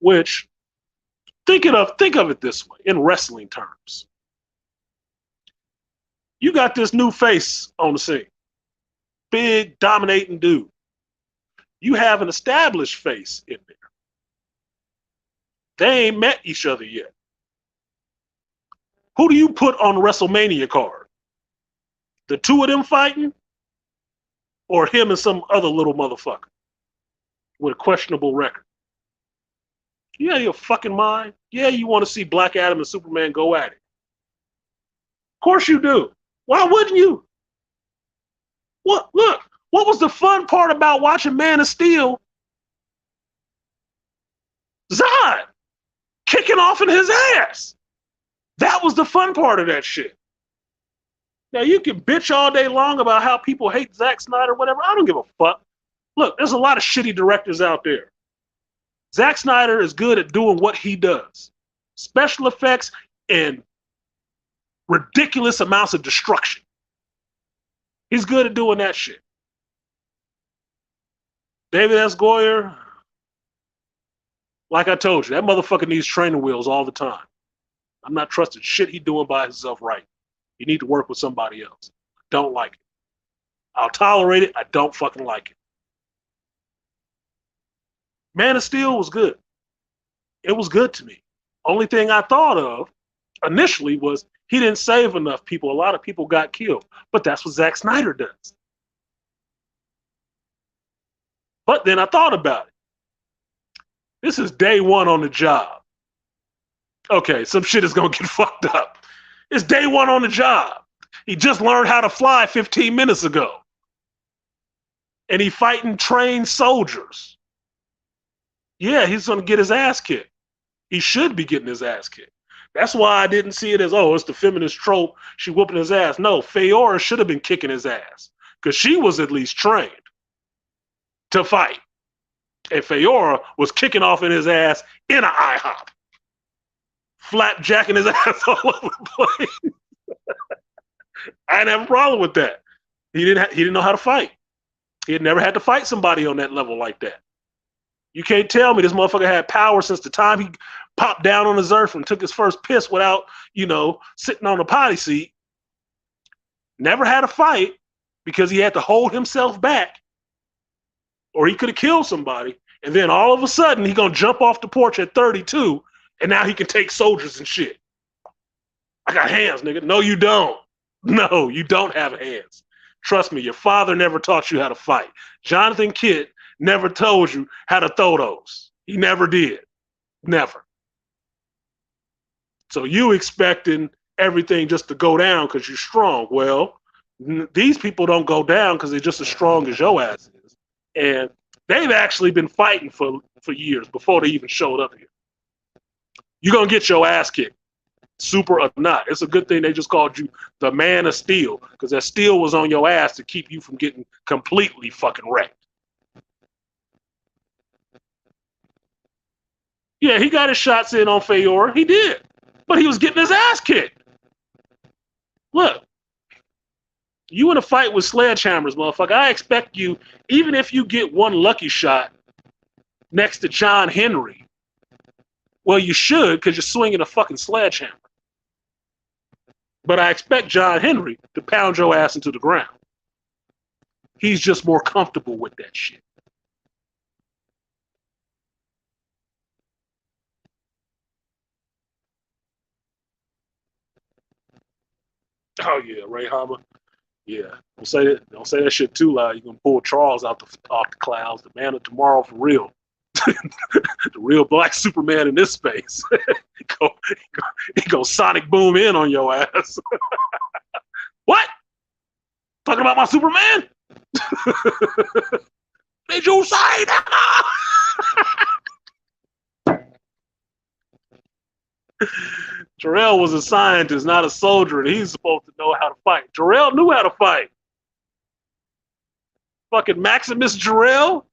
Which, think of it this way, in wrestling terms. You got this new face on the scene. Big, dominating dude. You have an established face in there. They ain't met each other yet. Who do you put on the WrestleMania card? The two of them fighting? Or him and some other little motherfucker with a questionable record? You out of your fucking mind? Yeah, you want to see Black Adam and Superman go at it. Of course you do. Why wouldn't you? What was the fun part about watching Man of Steel? Zod kicking off in his ass. That was the fun part of that shit. Now, you can bitch all day long about how people hate Zack Snyder, whatever. I don't give a fuck. Look, there's a lot of shitty directors out there. Zack Snyder is good at doing what he does. Special effects and ridiculous amounts of destruction. He's good at doing that shit. David S. Goyer, like I told you, that motherfucker needs training wheels all the time. I'm not trusting shit he doing by himself right. You need to work with somebody else. Don't like it. I'll tolerate it. I don't fucking like it. Man of Steel was good. It was good to me. Only thing I thought of initially was he didn't save enough people. A lot of people got killed. But that's what Zack Snyder does. But then I thought about it. This is day one on the job. Okay, some shit is going to get fucked up. It's day one on the job. He just learned how to fly 15 minutes ago. And he fighting trained soldiers. Yeah, he's going to get his ass kicked. He should be getting his ass kicked. That's why I didn't see it as, oh, it's the feminist trope. She whooping his ass. No, Feora should have been kicking his ass. Because she was at least trained to fight. And Feora was kicking off in his ass in an IHOP. Flapjacking his ass all over the place. I didn't have a problem with that. He didn't know how to fight. He had never had to fight somebody on that level like that. You can't tell me this motherfucker had power since the time he popped down on his earth and took his first piss without, sitting on a potty seat. Never had a fight because he had to hold himself back or he could have killed somebody. And then all of a sudden he gonna jump off the porch at 32 and now he can take soldiers and shit. I got hands, nigga. No, you don't. No, you don't have hands. Trust me, your father never taught you how to fight. Jonathan Kidd never told you how to throw those. He never did. Never. So you expecting everything just to go down because you're strong. Well, these people don't go down because they're just as strong as your ass is. And they've actually been fighting for years before they even showed up here. You're going to get your ass kicked, super or not. It's a good thing they just called you the Man of Steel because that steel was on your ass to keep you from getting completely fucking wrecked. Yeah, he got his shots in on Feora. He did. But he was getting his ass kicked. Look, you in a fight with sledgehammers, motherfucker. I expect you, even if you get one lucky shot next to John Henry, well, you should because you're swinging a fucking sledgehammer. But I expect John Henry to pound your ass into the ground. He's just more comfortable with that shit. Oh yeah, Ray Hama. Yeah, don't say that shit too loud. You're gonna pull Charles off the clouds. The man of tomorrow for real. The real black Superman in this space. he go sonic boom in on your ass. What? Talking about my Superman? Did you say that? Jarrell was a scientist, not a soldier, and he's supposed to know how to fight. Jarrell knew how to fight. Fucking Maximus Jarrell.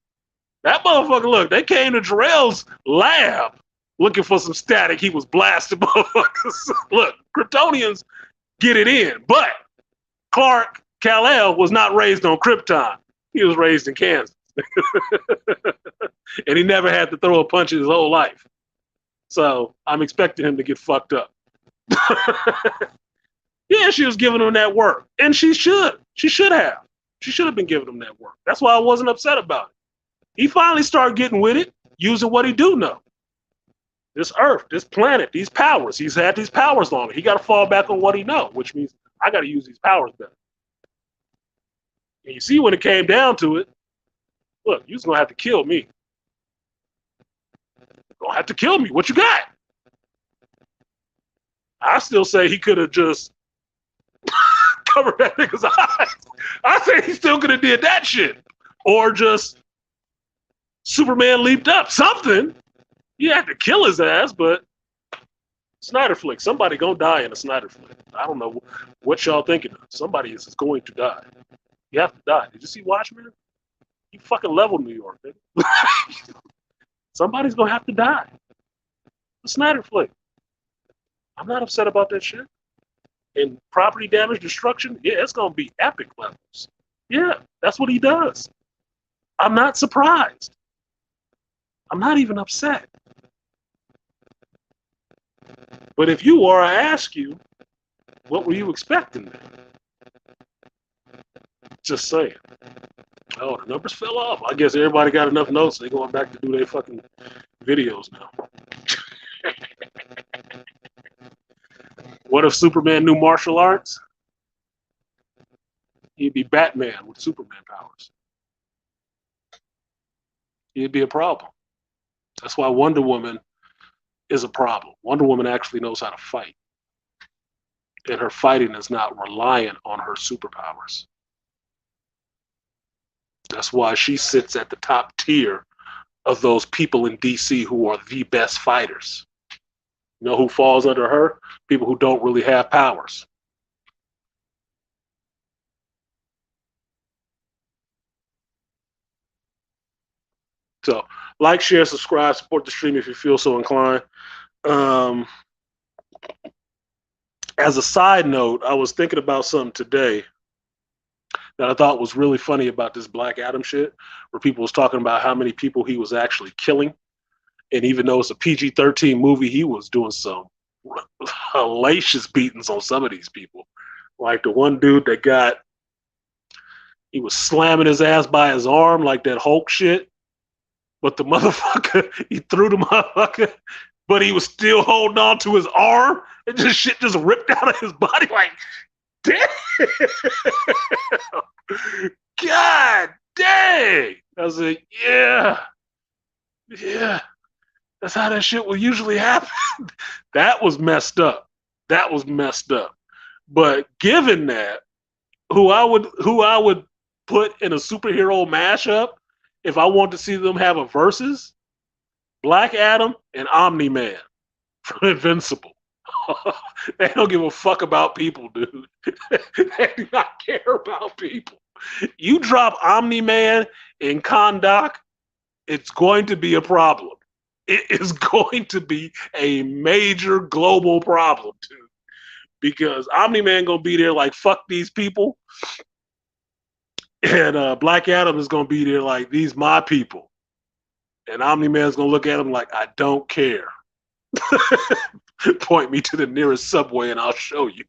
That motherfucker, look, they came to Jarrell's lab looking for some static. He was blasting motherfuckers. Look, Kryptonians get it in. But Clark Kal-El was not raised on Krypton. He was raised in Kansas. And he never had to throw a punch in his whole life. So I'm expecting him to get fucked up. Yeah, she was giving him that work. And she should. She should have. She should have been giving him that work. That's why I wasn't upset about it. He finally started getting with it, using what he do know. This Earth, this planet, these powers. He's had these powers longer. He got to fall back on what he know, which means I got to use these powers better. And you see when it came down to it, look, you're going to have to kill me. You're going to have to kill me. What you got? I still say he could have just covered that nigga's eyes. I say he still could have did that shit. Or just Superman leaped up. Something. You had to kill his ass, but Snyder flick. Somebody gonna die in a Snyder flick. I don't know what y'all thinking of. Somebody is going to die. You have to die. Did you see Watchmen? He fucking leveled New York, nigga. Somebody's gonna have to die. A Snyder flick. I'm not upset about that shit. And property damage, destruction, yeah, it's gonna be epic levels. Yeah, that's what he does. I'm not surprised. I'm not even upset. But if you are, I ask you, what were you expecting then? Just saying. Oh, the numbers fell off. I guess everybody got enough notes. They're going back to do their fucking videos now. What if Superman knew martial arts? He'd be Batman with Superman powers. He'd be a problem. That's why Wonder Woman is a problem. Wonder Woman actually knows how to fight. And her fighting is not reliant on her superpowers. That's why she sits at the top tier of those people in DC who are the best fighters. You know who falls under her? People who don't really have powers. So, like, share, subscribe, support the stream if you feel so inclined. As a side note, I was thinking about something today that I thought was really funny about this Black Adam shit, where people was talking about how many people he was actually killing. And even though it's a PG-13 movie, he was doing some hellacious beatings on some of these people. Like the one dude that he was slamming his ass by his arm like that Hulk shit. But the motherfucker, he threw the motherfucker, but he was still holding on to his arm. And just shit just ripped out of his body like, damn. God dang. I was like, yeah. That's how that shit will usually happen. That was messed up. But given that, who I would put in a superhero mashup if I want to see them have a versus, Black Adam and Omni-Man from Invincible. They don't give a fuck about people, dude. They do not care about people. You drop Omni-Man in Kahndaq, it's going to be a problem. It is going to be a major global problem, dude. Because Omni-Man gonna be there like, fuck these people. And Black Adam is gonna be there like, these my people. And Omni-Man's gonna look at him like, I don't care. Point me to the nearest subway and I'll show you.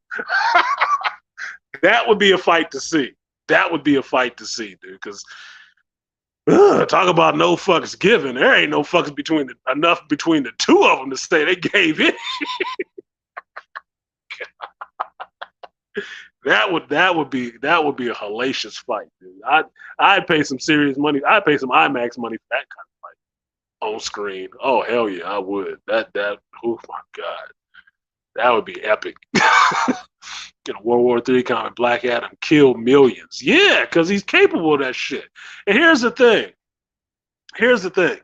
That would be a fight to see. Dude. Because talk about no fucks given. There ain't no fucks enough between the two of them to say they gave in. That would be a hellacious fight, dude. I'd pay some serious money. I'd pay some IMAX money for that kind of fight on screen. Oh hell yeah, I would. Oh my god, that would be epic. In a World War III comic, Black Adam killed millions. Yeah, because he's capable of that shit. And here's the thing. Here's the thing.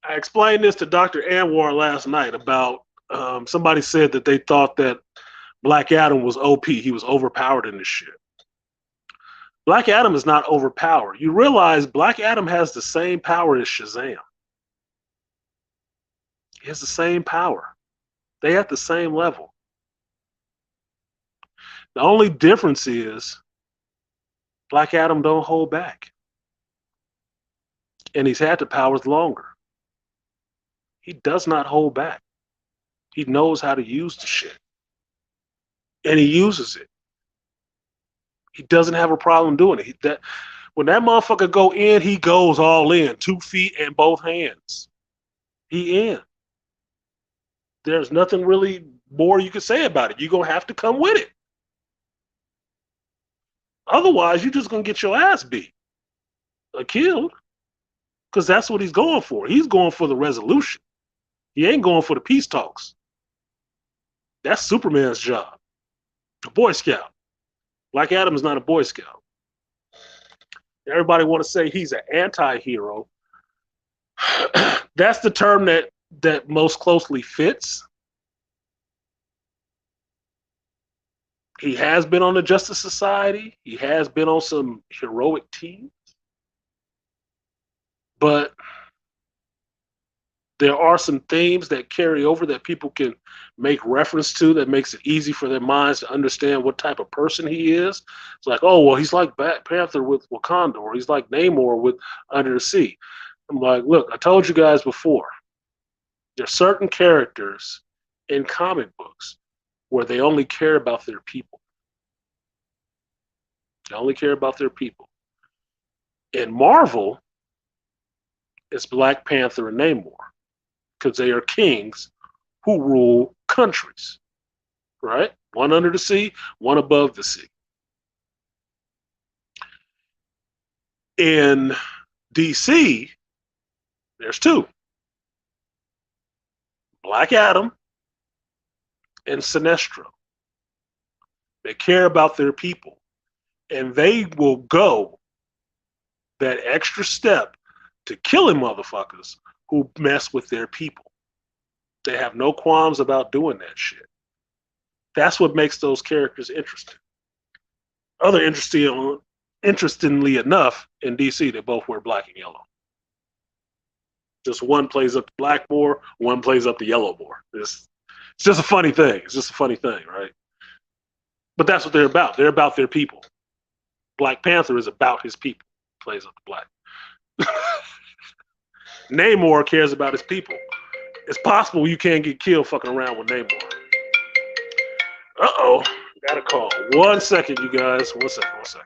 I explained this to Dr. Anwar last night about somebody said that they thought that Black Adam was OP. He was overpowered in this shit. Black Adam is not overpowered. You realize Black Adam has the same power as Shazam. He has the same power. They at the same level. The only difference is Black Adam don't hold back. And he's had the powers longer. He does not hold back. He knows how to use the shit. And he uses it. He doesn't have a problem doing it. When that motherfucker go in, he goes all in. 2 feet and both hands. He in. There's nothing really more you can say about it. You're going to have to come with it. Otherwise, you're just going to get your ass beat or killed. Because that's what he's going for. He's going for the resolution. He ain't going for the peace talks. That's Superman's job. A Boy Scout. Black Adam is not a Boy Scout. Everybody want to say he's an anti-hero. That's the term that most closely fits. He has been on the Justice Society. He has been on some heroic teams. But there are some themes that carry over that people can make reference to that makes it easy for their minds to understand what type of person he is. It's like, oh, well, he's like Black Panther with Wakanda, or he's like Namor with Under the Sea. I'm like, look, I told you guys before, there's certain characters in comic books where they only care about their people. They only care about their people. In Marvel, it's Black Panther and Namor, because they are kings who rule countries, right? One under the sea, one above the sea. In DC, there's 2. Black Adam and Sinestro. They care about their people. And they will go that extra step to killing motherfuckers who mess with their people. They have no qualms about doing that shit. That's what makes those characters interesting. Interestingly enough, in DC, they both wear black and yellow. Just one plays up the black more, one plays up the yellow more. It's just a funny thing. It's just a funny thing, right? But that's what they're about. They're about their people. Black Panther is about his people. Plays up the black. Namor cares about his people. It's possible you can't get killed fucking around with Namor. Uh-oh. Got a call. 1 second, you guys. 1 second.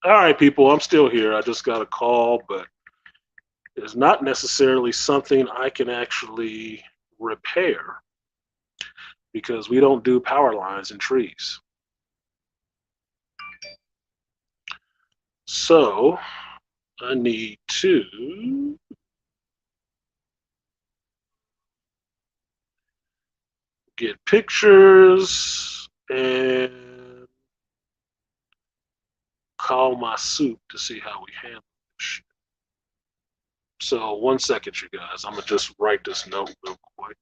All right, people, I'm still here. I just got a call, but it's not necessarily something I can actually repair because we don't do power lines in trees. So I need to get pictures and call my soup to see how we handle this shit. So 1 second, you guys. I'm gonna just write this note real quick.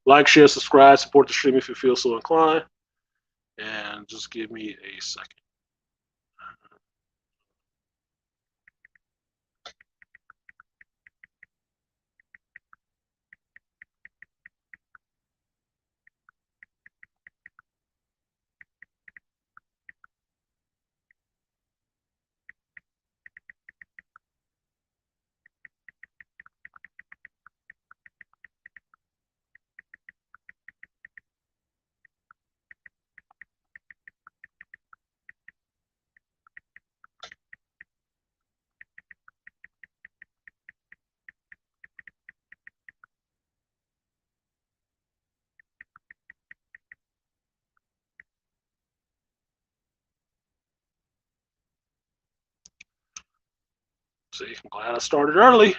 Like, share, subscribe, support the stream if you feel so inclined, and just give me a second. See, I'm glad I started early.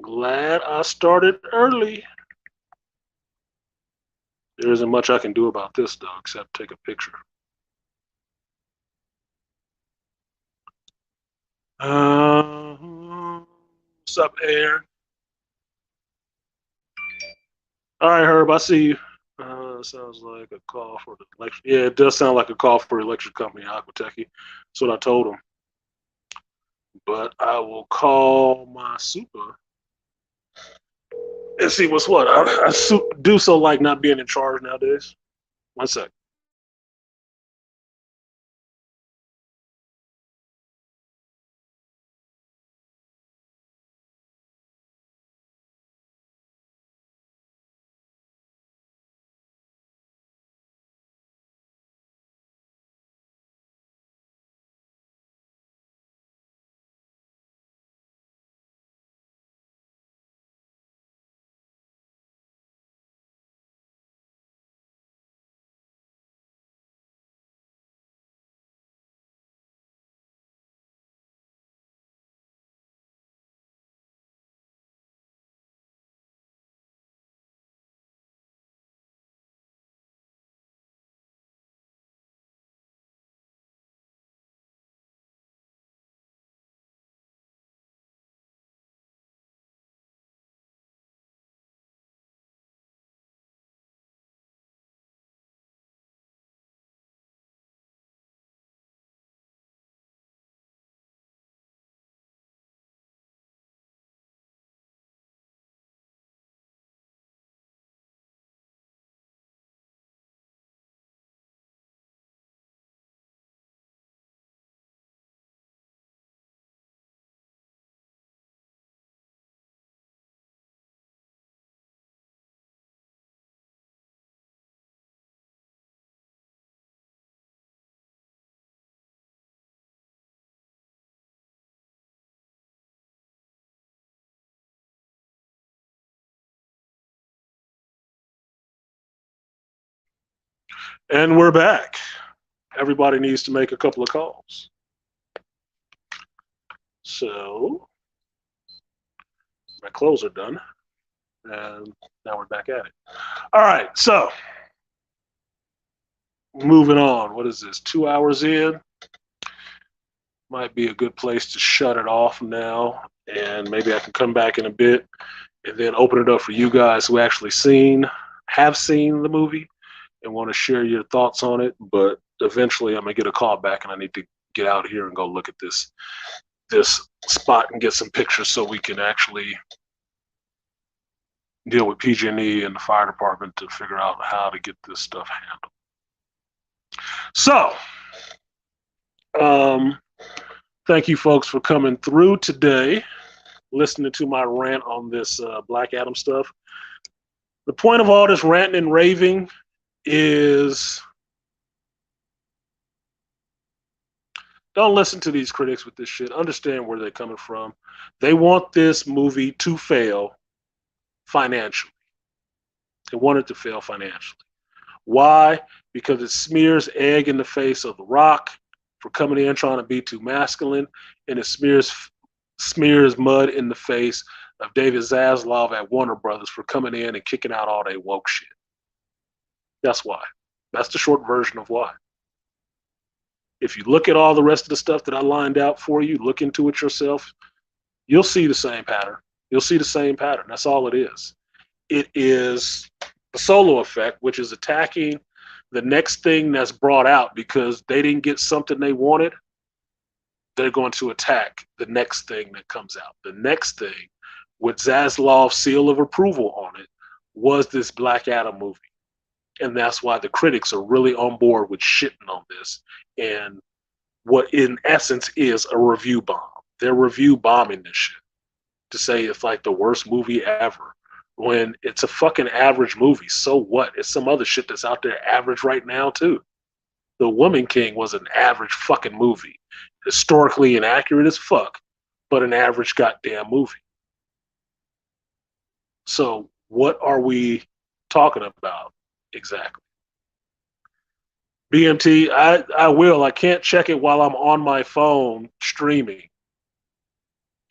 Glad I started early. There isn't much I can do about this, though, except take a picture. What's up, Aaron? All right, Herb, I see you. Sounds like a call for the election. Yeah, it does sound like a call for the electric company, Aquatechie. That's what I told him. But I will call my super and see what's what. I do so like not being in charge nowadays. 1 sec. And we're back. Everybody needs to make a couple of calls. So my clothes are done. And now we're back at it. All right, so moving on. What is this? 2 hours in? Might be a good place to shut it off now. And maybe I can come back in a bit and then open it up for you guys who actually have seen the movie and want to share your thoughts on it. But eventually I'm gonna get a call back and I need to get out here and go look at this spot and get some pictures so we can actually deal with PG&E and the fire department to figure out how to get this stuff handled. So, thank you folks for coming through today, listening to my rant on this Black Adam stuff. The point of all this ranting and raving is, don't listen to these critics with this shit. Understand where they're coming from. They want this movie to fail financially. They want it to fail financially. Why? Because it smears egg in the face of The Rock for coming in trying to be too masculine, and it smears mud in the face of David Zaslav at Warner Brothers for coming in and kicking out all that woke shit. That's why. That's the short version of why. If you look at all the rest of the stuff that I lined out for you, look into it yourself, you'll see the same pattern. You'll see the same pattern. That's all it is. It is the Solo effect, which is attacking the next thing that's brought out because they didn't get something they wanted. They're going to attack the next thing that comes out. The next thing with Zaslav's seal of approval on it was this Black Adam movie. And that's why the critics are really on board with shitting on this. And what in essence is a review bomb. They're review bombing this shit to say it's like the worst movie ever. When it's a fucking average movie. So what? It's some other shit that's out there average right now too. The Woman King was an average fucking movie. Historically inaccurate as fuck, but an average goddamn movie. So what are we talking about exactly? BMT, I will. I can't check it while I'm on my phone streaming.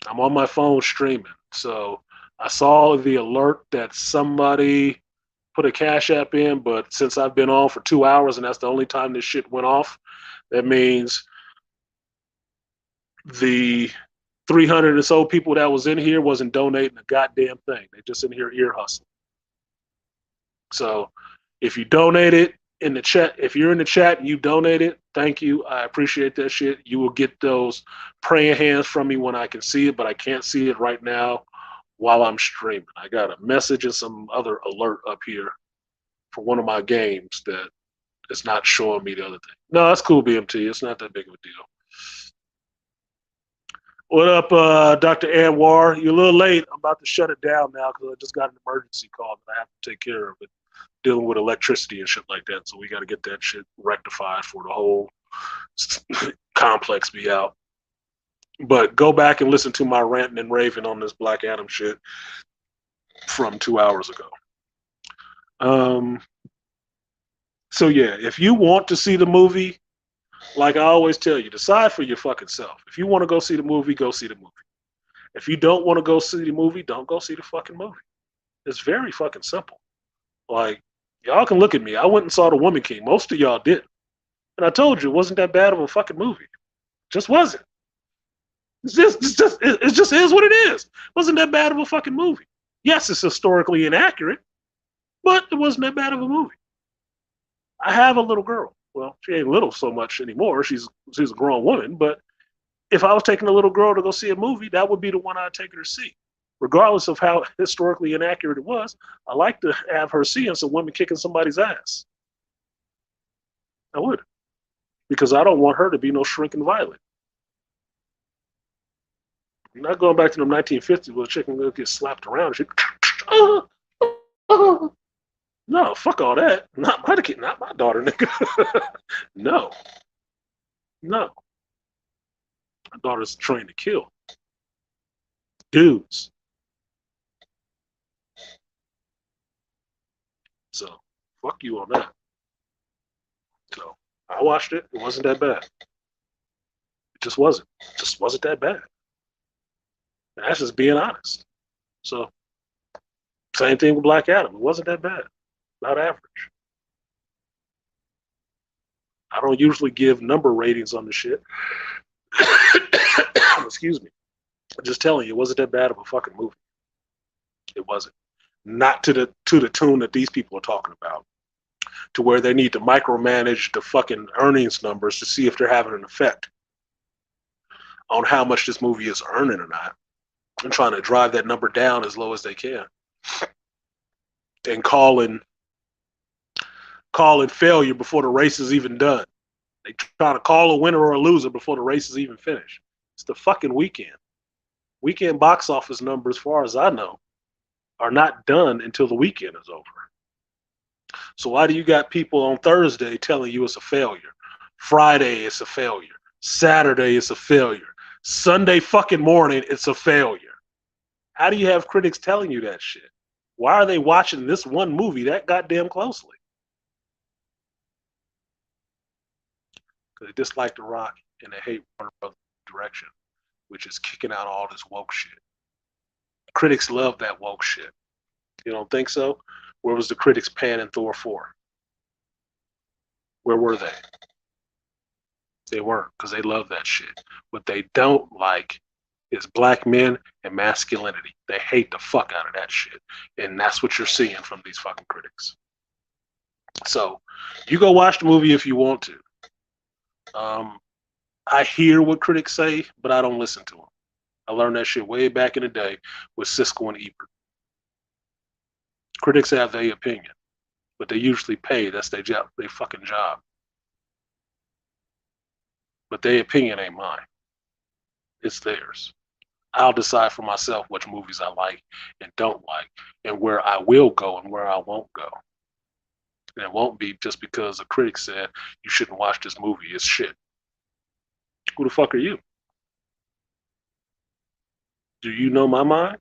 I'm on my phone streaming. So I saw the alert that somebody put a Cash App in, but since I've been on for 2 hours and that's the only time this shit went off, that means the 300 or so people that was in here wasn't donating a goddamn thing. They just in here ear hustling. So if you donated in the chat, if you're in the chat and you donated, thank you. I appreciate that shit. You will get those praying hands from me when I can see it, but I can't see it right now while I'm streaming. I got a message and some other alert up here for one of my games that is not showing me the other thing. No, that's cool, BMT. It's not that big of a deal. What up, Dr. Anwar? You're a little late. I'm about to shut it down now because I just got an emergency call that I have to take care of it, dealing with electricity and shit like that. So we got to get that shit rectified for the whole complex be out. But go back and listen to my ranting and raving on this Black Adam shit from 2 hours ago. So yeah, if you want to see the movie, like I always tell you, decide for your fucking self. If you want to go see the movie, go see the movie. If you don't want to go see the movie, don't go see the fucking movie. It's very fucking simple. Like, y'all can look at me. I went and saw The Woman King. Most of y'all didn't. And I told you, it wasn't that bad of a fucking movie. It just wasn't. It just is what it is. It wasn't that bad of a fucking movie. Yes, it's historically inaccurate, but it wasn't that bad of a movie. I have a little girl. Well, she ain't little so much anymore. She's a grown woman. But if I was taking a little girl to go see a movie, that would be the one I'd take her to see. Regardless of how historically inaccurate it was, I like to have her seeing some women kicking somebody's ass. I would. Because I don't want her to be no shrinking violet. I'm not going back to the 1950s where a chicken will get slapped around. She, no, fuck all that. Not my kid, not my daughter, nigga. No. My daughter's trained to kill. Dudes. So, fuck you on that. So, I watched it. It wasn't that bad. It just wasn't. It just wasn't that bad. That's just being honest. So, same thing with Black Adam. It wasn't that bad. About average. I don't usually give number ratings on the shit. Excuse me. I'm just telling you, it wasn't that bad of a fucking movie. It wasn't. Not to the tune that these people are talking about. To where they need to micromanage the fucking earnings numbers to see if they're having an effect on how much this movie is earning or not. And trying to drive that number down as low as they can. And calling failure before the race is even done. They try to call a winner or a loser before the race is even finished. It's the fucking weekend. Weekend box office numbers, as far as I know, are not done until the weekend is over. So why do you got people on Thursday telling you it's a failure? Friday it's a failure. Saturday it's a failure. Sunday fucking morning it's a failure. How do you have critics telling you that shit? Why are they watching this one movie that goddamn closely? Because they dislike The Rock and they hate Warner Brothers' direction, which is kicking out all this woke shit. Critics love that woke shit. You don't think so? Where was the critics panning Thor 4? Where were they? They weren't, because they love that shit. What they don't like is black men and masculinity. They hate the fuck out of that shit. And that's what you're seeing from these fucking critics. So you go watch the movie if you want to. I hear what critics say, but I don't listen to them. I learned that shit way back in the day with Siskel and Ebert. Critics have their opinion, but they usually pay. That's their job, their fucking job. But their opinion ain't mine. It's theirs. I'll decide for myself which movies I like and don't like, and where I will go and where I won't go. And it won't be just because a critic said you shouldn't watch this movie. It's shit. Who the fuck are you? Do you know my mind?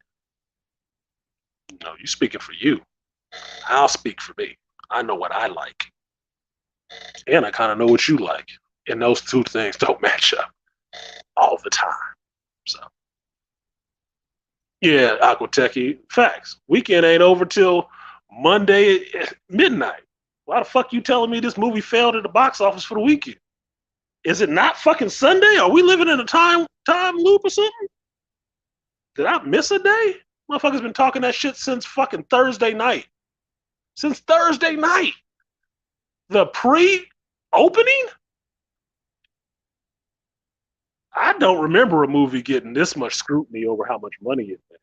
No, you speaking for you. I'll speak for me. I know what I like. And I kind of know what you like. And those two things don't match up all the time. So, yeah, Aquatechy, facts. Weekend ain't over till Monday at midnight. Why the fuck you telling me this movie failed at the box office for the weekend? Is it not fucking Sunday? Are we living in a time loop or something? Did I miss a day? Motherfuckers been talking that shit since fucking Thursday night. Since Thursday night. The pre-opening? I don't remember a movie getting this much scrutiny over how much money it made.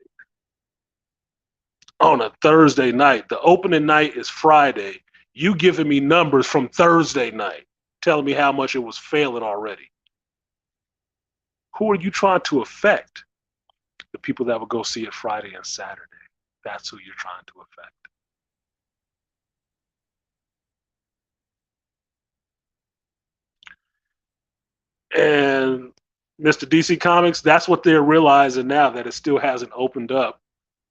On a Thursday night. The opening night is Friday. You giving me numbers from Thursday night, telling me how much it was failing already. Who are you trying to affect? The people that will go see it Friday and Saturday. That's who you're trying to affect. And Mr. DC Comics, that's what they're realizing now, that it still hasn't opened up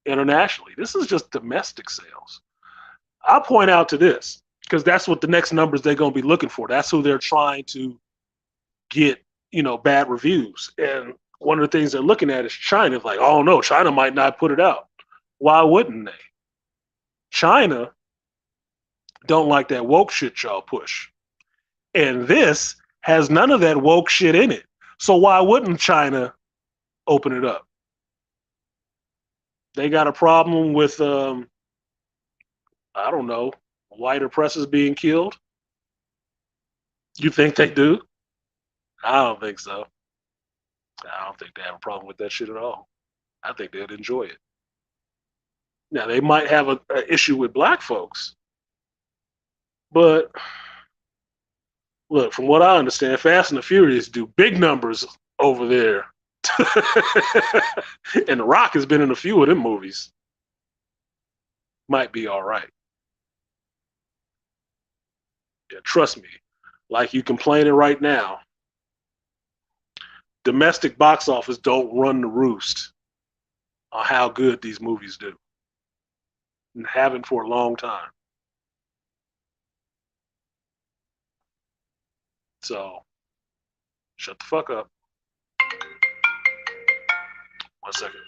internationally. This is just domestic sales. I'll point out to this, because that's what the next numbers they're going to be looking for. That's who they're trying to get, bad reviews. And one of the things they're looking at is China. Like, oh no, China might not put it out. Why wouldn't they? China don't like that woke shit y'all push. And this has none of that woke shit in it. So why wouldn't China open it up? They got a problem with, I don't know, white oppressors being killed? You think they do? I don't think so. I don't think they have a problem with that shit at all. I think they'd enjoy it. Now, they might have an issue with black folks, but look, from what I understand, Fast and the Furious do big numbers over there. And The Rock has been in a few of them movies. Might be all right. Yeah, trust me. Like you complaining right now, domestic box office don't run the roost on how good these movies do. And haven't for a long time. So, shut the fuck up. 1 second.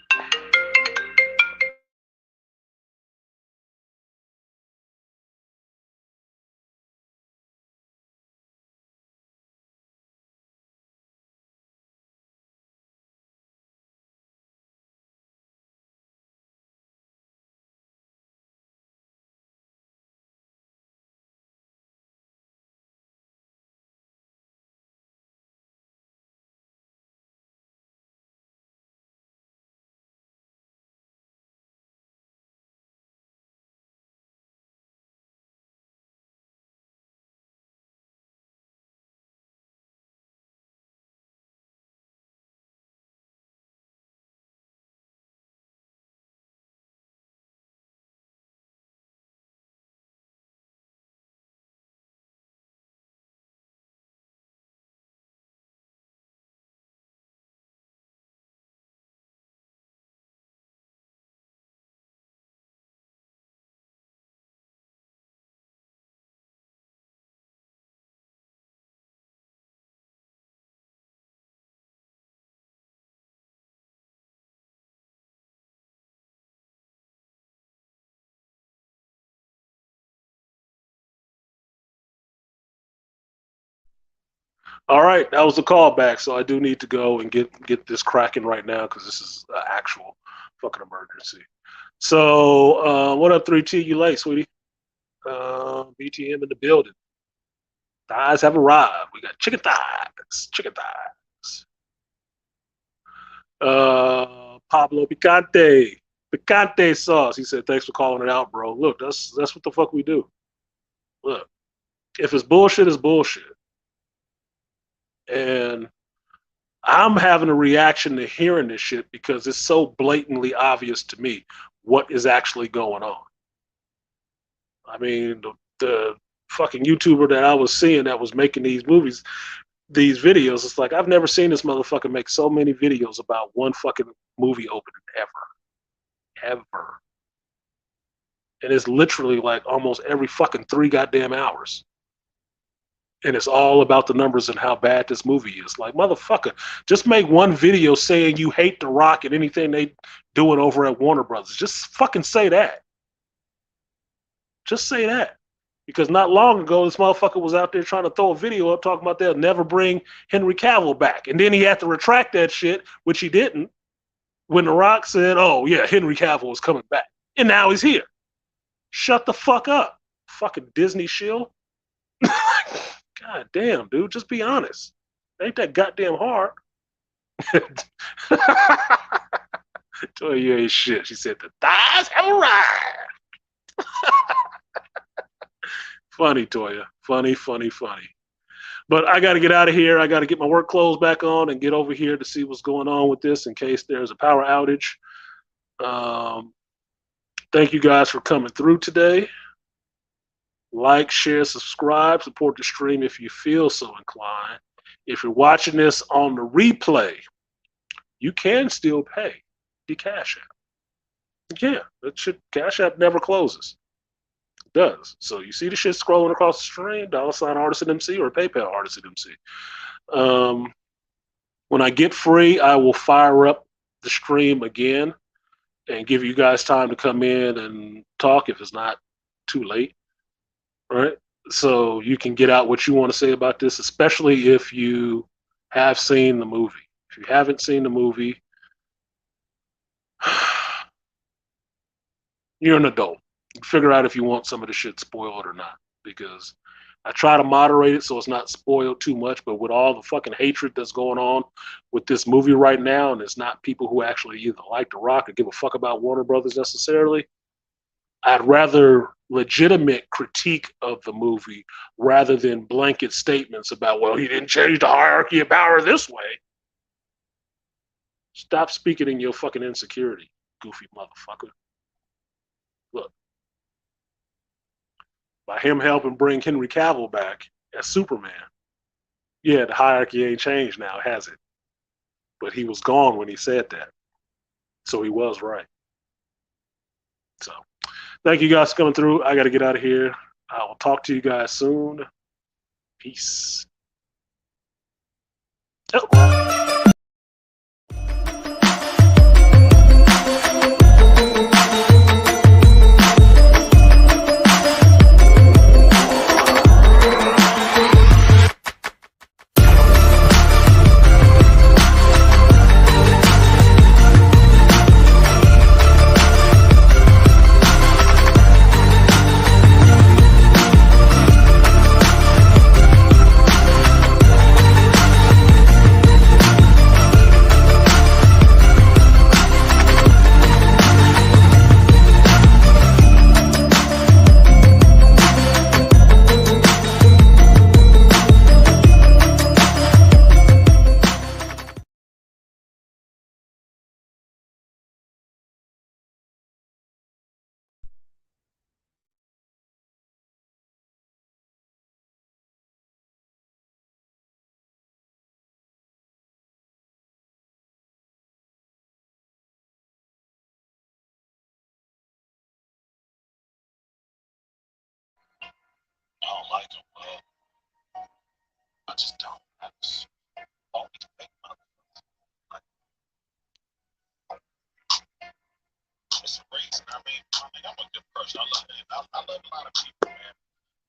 All right, that was the callback. So I do need to go and get this cracking right now because this is an actual fucking emergency. So what up, 3T? You late, sweetie? BTM in the building. Thighs have arrived. We got chicken thighs. Chicken thighs. Pablo Picante. Picante sauce. He said, thanks for calling it out, bro. Look, that's what the fuck we do. Look, if it's bullshit, it's bullshit. And I'm having a reaction to hearing this shit because it's so blatantly obvious to me what is actually going on. I mean, the fucking YouTuber that I was seeing that was making these movies, these videos, it's like I've never seen this motherfucker make so many videos about one fucking movie opening ever. And it's literally like almost every fucking 3 goddamn hours. And it's all about the numbers and how bad this movie is. Like, motherfucker, just make one video saying you hate The Rock and anything they doing over at Warner Brothers. Just fucking say that. Just say that. Because not long ago, this motherfucker was out there trying to throw a video up talking about they'll never bring Henry Cavill back. And then he had to retract that shit, which he didn't, when The Rock said, oh, yeah, Henry Cavill is coming back. And now he's here. Shut the fuck up. Fucking Disney shill. God damn, dude, just be honest. Ain't that goddamn hard. Toy, you ain't shit. She said, the thighs have arrived. Funny, Toya. Funny. But I got to get out of here. I got to get my work clothes back on and get over here to see what's going on with this in case there's a power outage. Thank you guys for coming through today. Like, share, subscribe, support the stream if you feel so inclined. If you're watching this on the replay, you can still pay the Cash App. Yeah, Cash App never closes. It does. So you see the shit scrolling across the stream, $ Artisan MC or PayPal Artisan MC. When I get free, I will fire up the stream again and give you guys time to come in and talk if it's not too late. Right, so you can get out what you want to say about this, especially if you have seen the movie. If you haven't seen the movie, you're an adult. You figure out if you want some of the shit spoiled or not, because I try to moderate it so it's not spoiled too much, but with all the fucking hatred that's going on with this movie right now, and it's not people who actually either like The Rock or give a fuck about Warner Brothers necessarily, I'd rather legitimate critique of the movie rather than blanket statements about, well, he didn't change the hierarchy of power this way. Stop speaking in your fucking insecurity, goofy motherfucker. Look, by him helping bring Henry Cavill back as Superman, yeah, the hierarchy ain't changed now, has it? But he was gone when he said that. So he was right. So thank you guys for coming through. I got to get out of here. I will talk to you guys soon. Peace. Oh. I don't like them. I just don't. I just always make motherfuckers. Like, it's a reason. I mean, I'm a good person. I love it. I love a lot of people, man.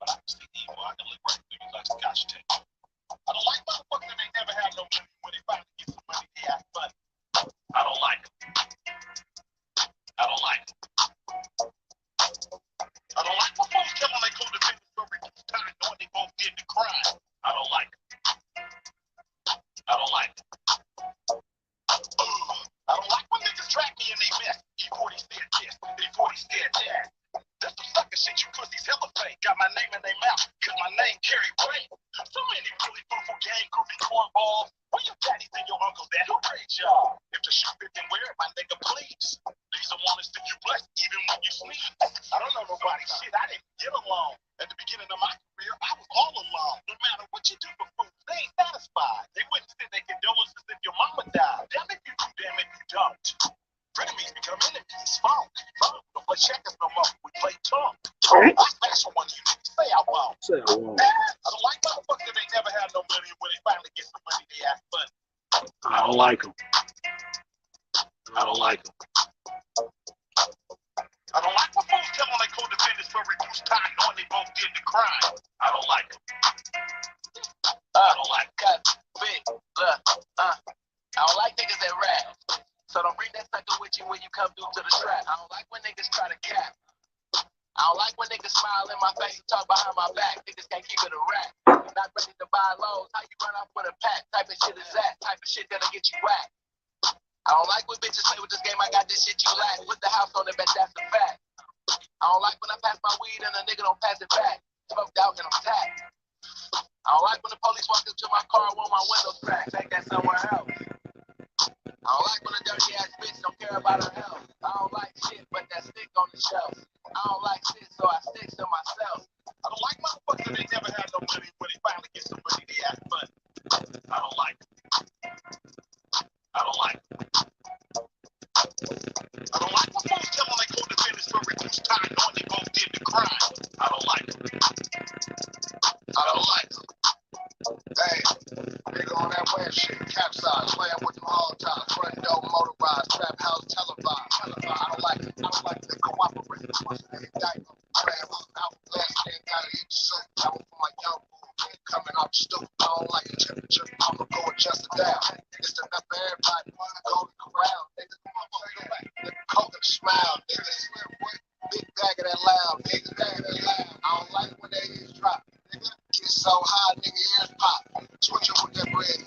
But I just think evil. I can look right through you like a scotch tape. I don't like motherfuckers. cornball. Where your daddies and your uncles at? Who raised y'all? If the shoe fit, then wear it, my nigga, please. These are warnings to you blessed, even when you sneeze. I don't know nobody shit. I didn't get along. At the beginning of my career, I was all alone. No matter what you do for food, they ain't satisfied. They wouldn't send their condolences if your mama died. Damn if you do, damn if you don't. Frenemies become enemies. Funk. Don't play checkers no more. We play tongue. That's the one you need to say I won't. Say I won't. I don't like motherfuckers that ain't never had no money. When they finally get some money, they ask money. I don't like them. I don't like them. I don't like when folks tell on their co-defendants for reduced time, knowing they both did the crime. I don't like them. I don't like that. Big, look, I don't like niggas that rap. So don't bring that sucker with you when you come through to the trap. I don't like when niggas try to cap. I don't like when niggas smile in my face and talk behind my back. Niggas can't keep it a rap. Not ready to buy lows. How you run off with a pack? Type of shit is that. Type of shit that'll get you whacked. I don't like when bitches say with this game I got this shit you lack. Put the house on it, bet that's a fact. I don't like when I pass my weed and a nigga don't pass it back. Smoked out and I'm tapped. I don't like when the police walk into my car and want my windows cracked. Take that somewhere else. I don't like when a dirty ass bitch don't care about her health. I don't like shit, but that stick on the shelf. I don't like shit, so I stick to myself. I don't like motherfuckers that ain't never had no money when they finally get some money, they ask money. I don't like it. I don't like it. I don't like when folks tell on their co-defendants for reduced time, knowing they both did the crime. I don't like it. I don't like it. Hey, nigga on that wet shit, capsize, playing with them all times, front door, motorized, trap house, televised. I don't like it. I don't like to cooperate. Last thing gotta eat soup. That was for my young boy. Coming off the stoop. I don't like the temperature. I'ma go adjust it down. It's enough for everybody. Go to the crowd. Nigga, coke and smile. Nigga, big bag of that loud. Nigga, I don't like when they ears drop. Nigga, get so high, nigga, ears pop. Switch up with that bread.